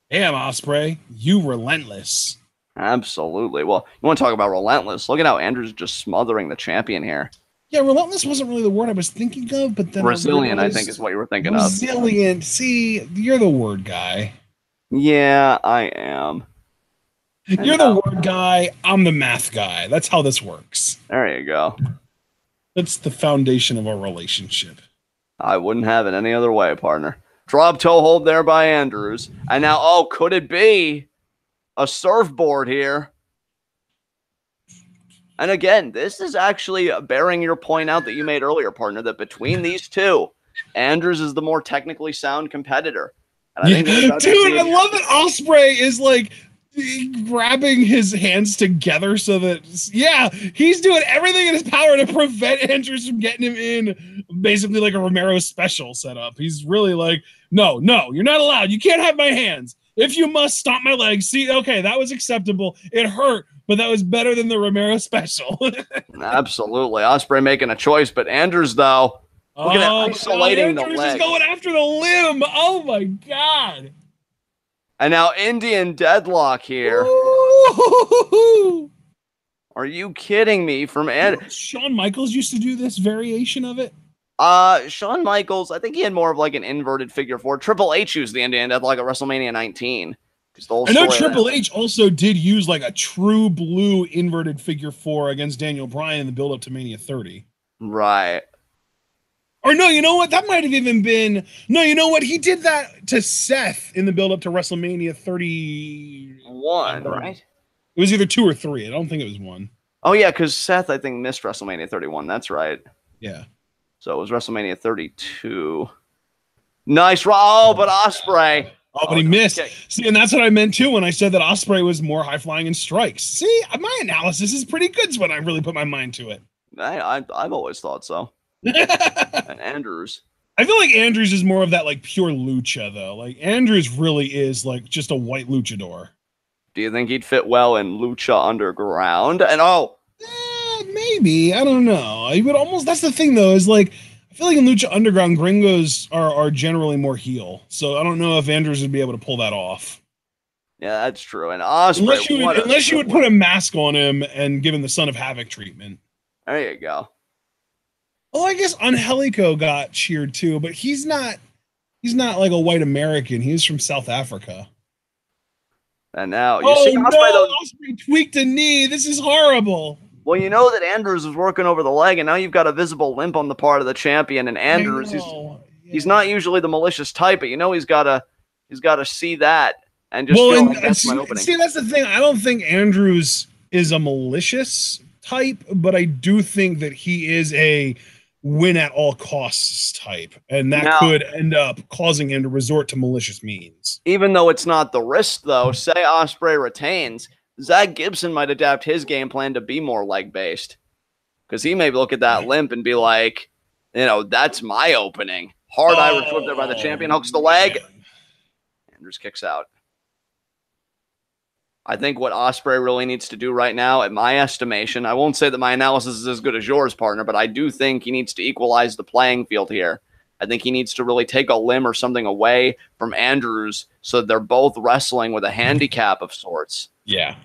Damn, Ospreay. You relentless. Absolutely. Well, you want to talk about relentless. Look at how Andrews just smothering the champion here. Yeah, relentless wasn't really the word I was thinking of, but then resilient, I think, is what you were thinking of. Resilient. See, you're the word guy. Yeah, I am. You're the word guy. I'm the math guy. That's how this works. There you go. That's the foundation of our relationship. I wouldn't have it any other way, partner. Drop toe hold there by Andrews. And now, oh, could it be a surfboard here? And again, this is actually bearing your point out that you made earlier, partner, that between these two, Andrews is the more technically sound competitor. And I think dude, I love that Ospreay is like grabbing his hands together so that, yeah, he's doing everything in his power to prevent Andrews from getting him in, basically like a Romero special setup. He's really like, no, you're not allowed. You can't have my hands. If you must, stomp my legs. See, okay, that was acceptable. It hurt, but that was better than the Romero special. Absolutely. Ospreay making a choice, but Andrews, though, look at that, isolating the leg. Andrews is going after the limb. Oh, my God. And now Indian deadlock here. Ooh. Are you kidding me? Shawn Michaels used to do this variation of it. Shawn Michaels, I think he had more of like an inverted figure four. Triple H used the Indian deadlock at WrestleMania 19. I know Triple H also did use like a true blue inverted figure four against Daniel Bryan in the build up to Mania 30. Right. Or no, you know what? That might have even been... No, you know what? He did that to Seth in the build-up to WrestleMania 31, right? It was either 2 or 3. I don't think it was 1. Oh, yeah, because Seth, I think, missed WrestleMania 31. That's right. Yeah. So it was WrestleMania 32. Nice. Oh, but Ospreay. Oh, but he missed. Okay. See, and that's what I meant, too, when I said that Ospreay was more high-flying in strikes. See, my analysis is pretty good when I really put my mind to it. I've always thought so. And Andrews. I feel like Andrews is more of that like pure lucha though. Like Andrews really is like just a white luchador. Do you think he'd fit well in Lucha Underground? And maybe. I don't know. He would almost. That's the thing though. Is like I feel like in Lucha Underground, gringos are generally more heel. So I don't know if Andrews would be able to pull that off. Yeah, that's true. And Ospreay, unless you would put a mask on him and give him the Son of Havoc treatment. There you go. Well, I guess Angelico got cheered too, but he's not like a white American. He's from South Africa. And now you see Ospreay tweaked a knee. This is horrible. Well, you know that Andrews is working over the leg, and now you've got a visible limp on the part of the champion. And Andrews, he's not usually the malicious type, but you know he's got to see that and just my opening. See, that's the thing. I don't think Andrews is a malicious type, but I do think that he is a win at all costs type, and that could end up causing him to resort to malicious means. Even though it's not the wrist, though, say Ospreay retains, Zack Gibson might adapt his game plan to be more leg-based. Because he may look at that limp and be like, that's my opening. Hard Irish whip there by the champion. Hooks the leg. Andrews kicks out. I think what Ospreay really needs to do right now, at my estimation, I won't say that my analysis is as good as yours, partner, but I do think he needs to equalize the playing field here. I think he needs to really take a limb or something away from Andrews so that they're both wrestling with a handicap of sorts. Yeah.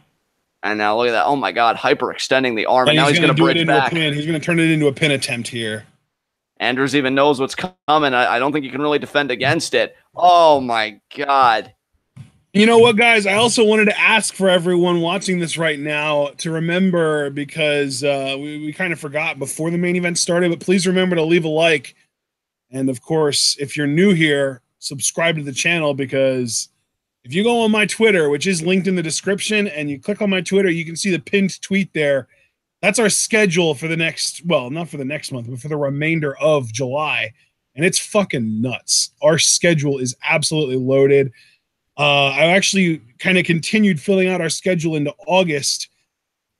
And now look at that. Oh, my God. Hyperextending the arm. And now he's going to bridge back. He's going to turn it into a pin attempt here. Andrews even knows what's coming. I don't think he can really defend against it. Oh, my God. You know what, guys? I also wanted to ask for everyone watching this right now to remember, because we kind of forgot before the main event started, but please remember to leave a like. And, of course, if you're new here, subscribe to the channel, because if you go on my Twitter, which is linked in the description, and you click on my Twitter, you can see the pinned tweet there. That's our schedule for the next, well, not for the next month, but for the remainder of July. And it's fucking nuts. Our schedule is absolutely loaded. I actually kind of continued filling out our schedule into August.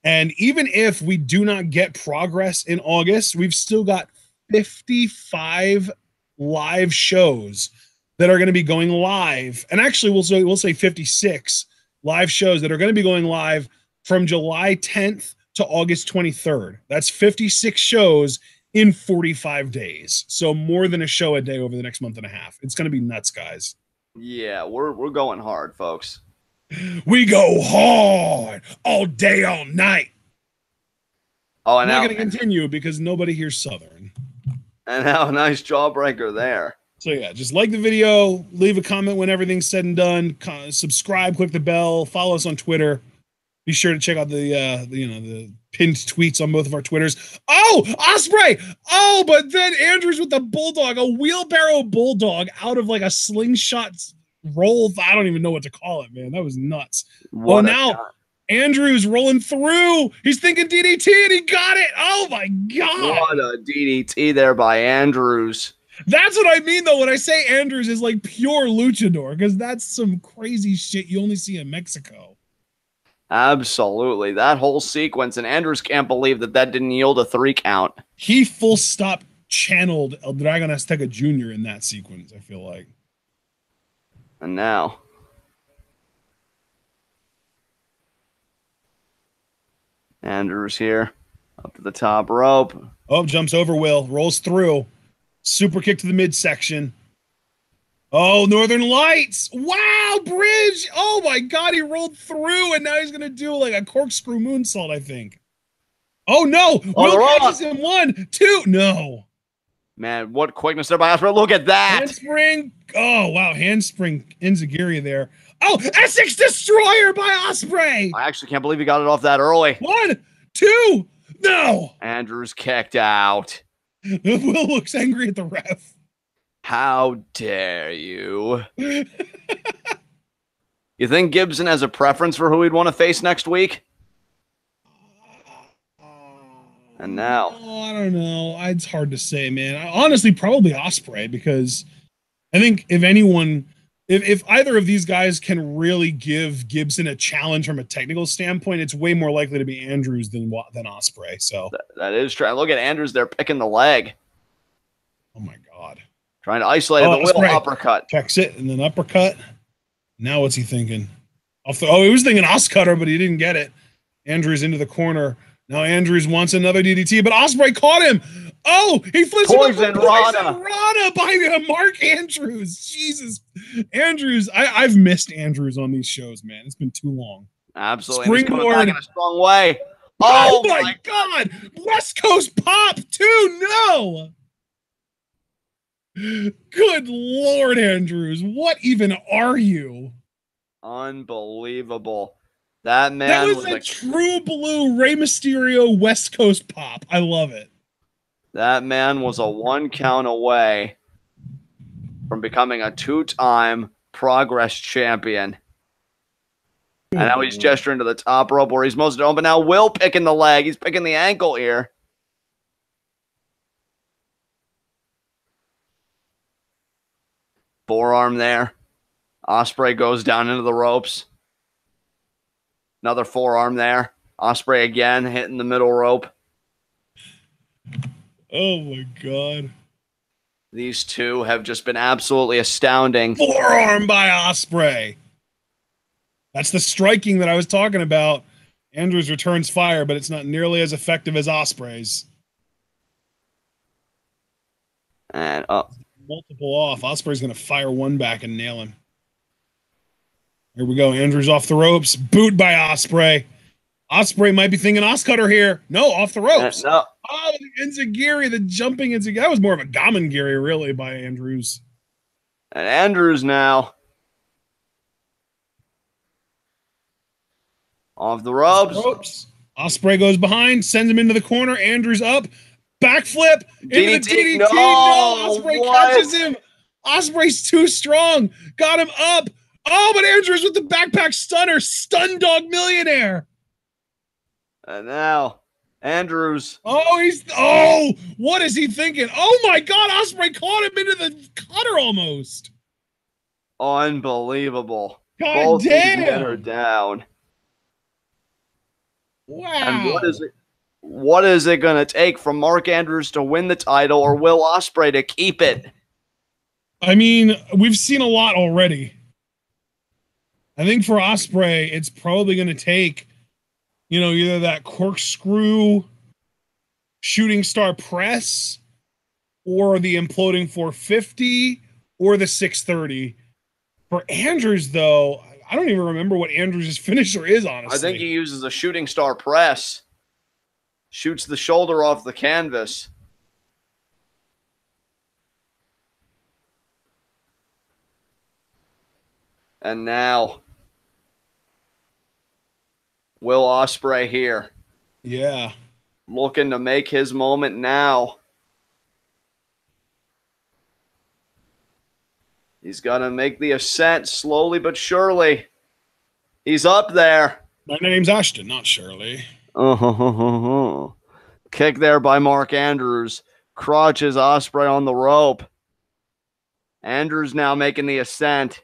And even if we do not get progress in August, we've still got 55 live shows that are going to be going live. And actually, we'll say 56 live shows that are going to be going live from July 10th to August 23rd. That's 56 shows in 45 days. So more than a show a day over the next month and a half. It's going to be nuts, guys. Yeah, we're going hard, folks. We go hard all day, all night. Oh, I'm not going to continue because nobody here's Southern. And now a nice jawbreaker there. So yeah, just like the video, leave a comment when everything's said and done, subscribe, click the bell, follow us on Twitter. Be sure to check out the pinned tweets on both of our Twitters. Oh, Ospreay! Oh, but then Andrews with the bulldog, a wheelbarrow bulldog out of like a slingshot roll. I don't even know what to call it, man. That was nuts. Now Andrews rolling through. He's thinking DDT and he got it. Oh my God. What a DDT there by Andrews. That's what I mean, though, when I say Andrews is like pure luchador, because that's some crazy shit you only see in Mexico. Absolutely. That whole sequence, and Andrews can't believe that didn't yield a 3 count. He full stop channeled El Dragon Azteca Jr. in that sequence, I feel like. And now Andrews here up to the top rope. Oh, jumps over Will, rolls through. Super kick to the midsection. Oh, Northern Lights. Wow, bridge. Oh, my God. He rolled through, and now he's going to do like a corkscrew moonsault, I think. Oh, no. Will catches him 1, 2. No. Man, what quickness there by Ospreay. Look at that. Handspring. Oh, wow. Handspring Enziguri there. Oh, Essex Destroyer by Ospreay. I actually can't believe he got it off that early. 1, 2. No. Andrews kicked out. Will looks angry at the ref. How dare you? You think Gibson has a preference for who he'd want to face next week? And now. Oh, I don't know. It's hard to say, man. Honestly, probably Ospreay, because I think if anyone, if either of these guys can really give Gibson a challenge from a technical standpoint, it's way more likely to be Andrews than Ospreay. So that is true. Look at Andrews there picking the leg. Oh, my God. Trying to isolate the Will uppercut. Checks it and then uppercut. Now what's he thinking? He was thinking Oscutter, but he didn't get it. Andrews into the corner. Now Andrews wants another DDT, but Ospreay caught him. Oh, he flips Poison Rana by Mark Andrews. Jesus. Andrews, I've missed Andrews on these shows, man. It's been too long. Absolutely. Springboard in a strong way. Oh my God. West Coast pop too. No. Good Lord, Andrews. What even are you? Unbelievable. That man was a true blue Rey Mysterio West Coast pop. I love it. That man was a 1 count away from becoming a 2-time Progress champion. And now he's gesturing to the top rope where he's most known, but now Will picking the leg. He's picking the ankle here. Forearm there. Ospreay goes down into the ropes. Another forearm there. Ospreay again hitting the middle rope. Oh my God. These two have just been absolutely astounding. Forearm by Ospreay. That's the striking that I was talking about. Andrews returns fire, but it's not nearly as effective as Ospreay's. And up. Multiple off. Ospreay's going to fire one back and nail him. Here we go. Andrews off the ropes. Boot by Ospreay. Ospreay might be thinking Oscutter here. No, off the ropes. No. Oh, the enziguri, the jumping enziguri. That was more of a gamengiri, really, by Andrews. And Andrews now. Off the ropes. Ospreay goes behind, sends him into the corner. Andrews up. Backflip into the DDT. No, Ospreay catches him. Ospreay's too strong. Got him up. Oh, but Andrews with the backpack stunner. Stun dog millionaire. And now Andrews. Oh, what is he thinking? Oh my God, Ospreay caught him into the cutter almost. Unbelievable. God Both damn. these men are down. Wow. And what is it going to take from Mark Andrews to win the title, or will Ospreay to keep it? I mean, we've seen a lot already. I think for Ospreay, it's probably going to take, either that corkscrew shooting star press or the imploding 450 or the 630. For Andrews, though, I don't even remember what Andrews' finisher is, honestly. I think he uses a shooting star press. Shoots the shoulder off the canvas. And now, Will Ospreay here. Yeah. Looking to make his moment now. He's got to make the ascent slowly but surely. He's up there. My name's Ashton, not Shirley. Kick there by Mark Andrews. Crotches Ospreay on the rope. Andrews now making the ascent.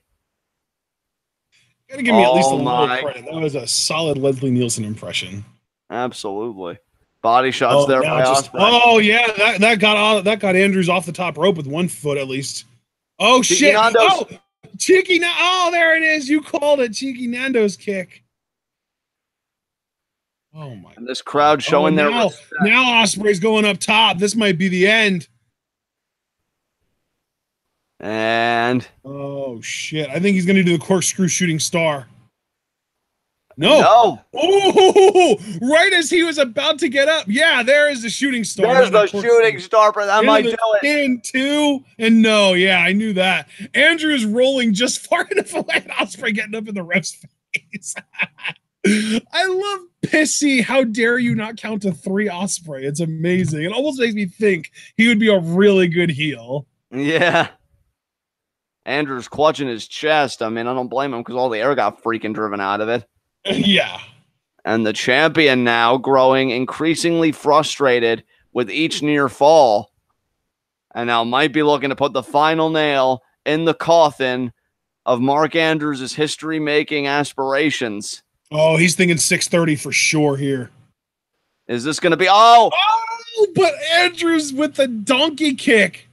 Gotta give me at least a little credit. That was a solid Leslie Nielsen impression. Absolutely. Body shots there by Ospreay. Oh yeah, that got Andrews off the top rope with one foot at least. Oh shit! Oh, Cheeky! Oh, there it is. You called it, Cheeky Nando's kick. Oh my! And this crowd showing their respect. Now Ospreay's going up top. This might be the end. And oh shit! I think he's going to do the corkscrew shooting star. No. Oh, right as he was about to get up. Yeah, there is the shooting star. There's the shooting star, but that might do it. In two, and no, yeah, I knew that. Andrew's rolling just far enough away, and Ospreay getting up in the ref's face. I love pissy. How dare you not count to 3 Ospreay? It's amazing. It almost makes me think he would be a really good heel. Yeah. Andrew's clutching his chest. I mean, I don't blame him because all the air got freaking driven out of it. Yeah. And the champion now growing increasingly frustrated with each near fall. And now might be looking to put the final nail in the coffin of Mark Andrews' history-making aspirations. Oh, he's thinking 630 for sure here. Is this going to be... Oh, but Andrews with the donkey kick.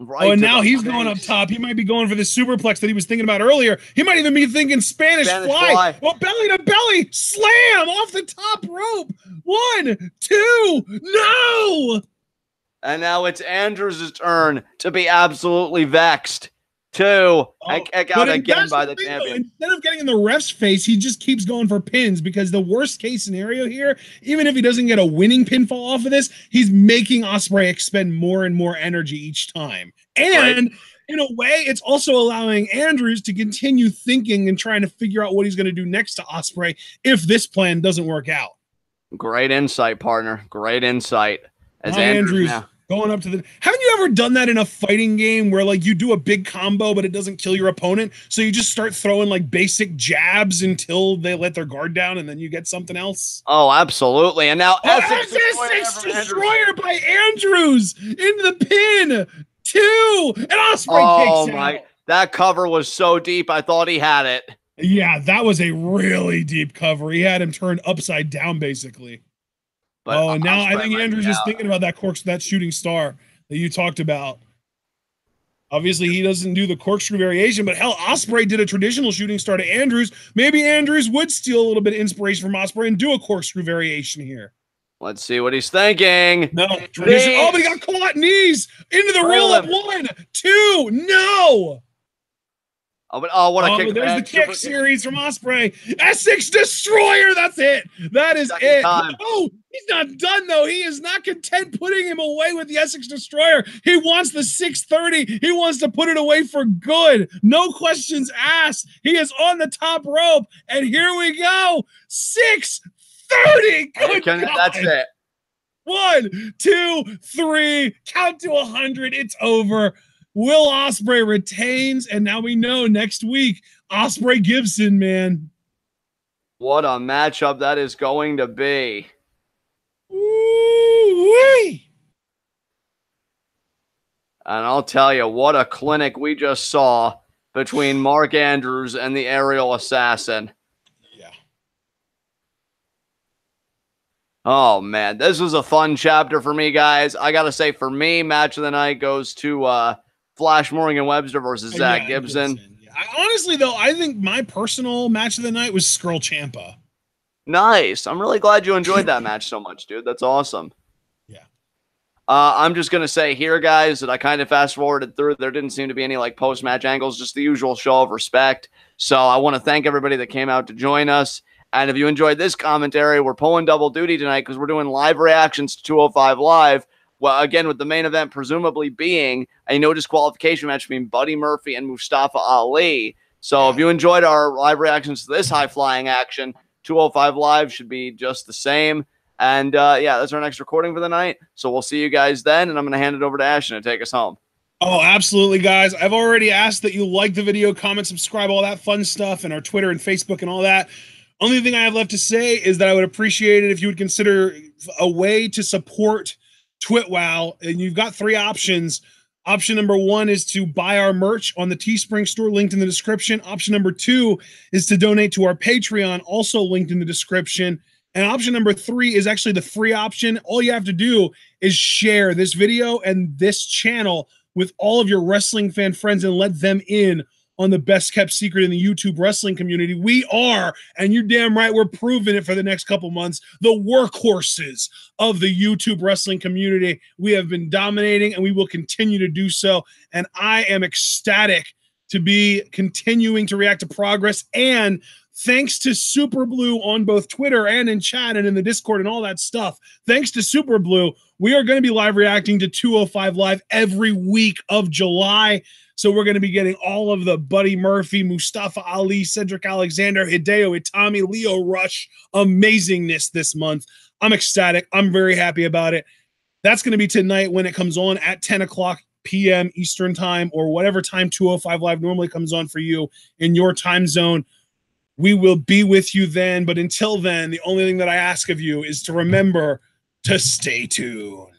Right, and now he's going up top. He might be going for the superplex that he was thinking about earlier. He might even be thinking Spanish fly. Well, belly to belly. Slam off the top rope. 1, 2. No. And now it's Andrews' turn to be absolutely vexed. 2. I kick out again by the champion. Instead of getting in the ref's face, he just keeps going for pins because the worst case scenario here, even if he doesn't get a winning pinfall off of this, he's making Ospreay expend more and more energy each time. And in a way, it's also allowing Andrews to continue thinking and trying to figure out what he's going to do next to Ospreay if this plan doesn't work out. Great insight, partner. Great insight. As Andrews going up to the... Haven't you ever done that in a fighting game where like you do a big combo but it doesn't kill your opponent, so you just start throwing like basic jabs until they let their guard down and then you get something else? Oh, absolutely. And now Essex Destroyer by Andrews into the pin. 2 and Ospreay kicks out. That cover was so deep I thought he had it. Yeah, that was a really deep cover. He had him turned upside down, basically. But And now I Ospreay think might be Andrew's just out. thinking about that shooting star that you talked about. Obviously, he doesn't do the corkscrew variation, but hell, Ospreay did a traditional shooting star to Andrews. Maybe Andrews would steal a little bit of inspiration from Ospreay and do a corkscrew variation here. Let's see what he's thinking. No, tradition. Knees. Oh, but he got caught knees into the roll up. 1, 2, no. What a kick. There's the kick series from Ospreay. Essex Destroyer. That's it. That is it. Time. Oh, he's not done, though. He is not content putting him away with the Essex Destroyer. He wants the 630. He wants to put it away for good. No questions asked. He is on the top rope. And here we go. 630. Good God. That's it. 1, 2, 3. Count to 100. It's over. Will Ospreay retains, and now we know next week, Ospreay Gibson, man. What a matchup that is going to be. Ooh-wee. And I'll tell you, what a clinic we just saw between Mark Andrews and the aerial assassin. Yeah. Oh, man, this was a fun chapter for me, guys. I got to say, for me, match of the night goes to Flash Morgan Webster versus Zack Gibson. Yeah. Honestly, though, I think my personal match of the night was Scurll Ciampa. Nice. I'm really glad you enjoyed that match so much, dude. That's awesome. Yeah. I'm just going to say here, guys, that I kind of fast-forwarded through. There didn't seem to be any like post-match angles, just the usual show of respect. So I want to thank everybody that came out to join us. And if you enjoyed this commentary, we're pulling double duty tonight because we're doing live reactions to 205 Live. Well, again, with the main event presumably being a no disqualification match between Buddy Murphy and Mustafa Ali. So if you enjoyed our live reactions to this high-flying action, 205 Live should be just the same. And, yeah, that's our next recording for the night. So we'll see you guys then, and I'm going to hand it over to Ashton to take us home. Oh, absolutely, guys. I've already asked that you like the video, comment, subscribe, all that fun stuff, and our Twitter and Facebook and all that. Only thing I have left to say is that I would appreciate it if you would consider a way to support TwitWow, and you've got 3 options. Option number 1 is to buy our merch on the Teespring store, linked in the description. Option number 2 is to donate to our Patreon, also linked in the description. And option number 3 is actually the free option. All you have to do is share this video and this channel with all of your wrestling fan friends and let them in on the best kept secret in the YouTube wrestling community. We are, and you're damn right, we're proving it for the next couple months, the workhorses of the YouTube wrestling community. We have been dominating and we will continue to do so. And I am ecstatic to be continuing to react to progress. And thanks to Super Blue on both Twitter and in chat and in the Discord and all that stuff, thanks to Super Blue, we are going to be live reacting to 205 Live every week of July. So we're going to be getting all of the Buddy Murphy, Mustafa Ali, Cedric Alexander, Hideo Itami, Lio Rush amazingness this month. I'm ecstatic. I'm very happy about it. That's going to be tonight when it comes on at 10 o'clock p.m. Eastern time, or whatever time 205 Live normally comes on for you in your time zone. We will be with you then. But until then, the only thing that I ask of you is to remember to stay tuned.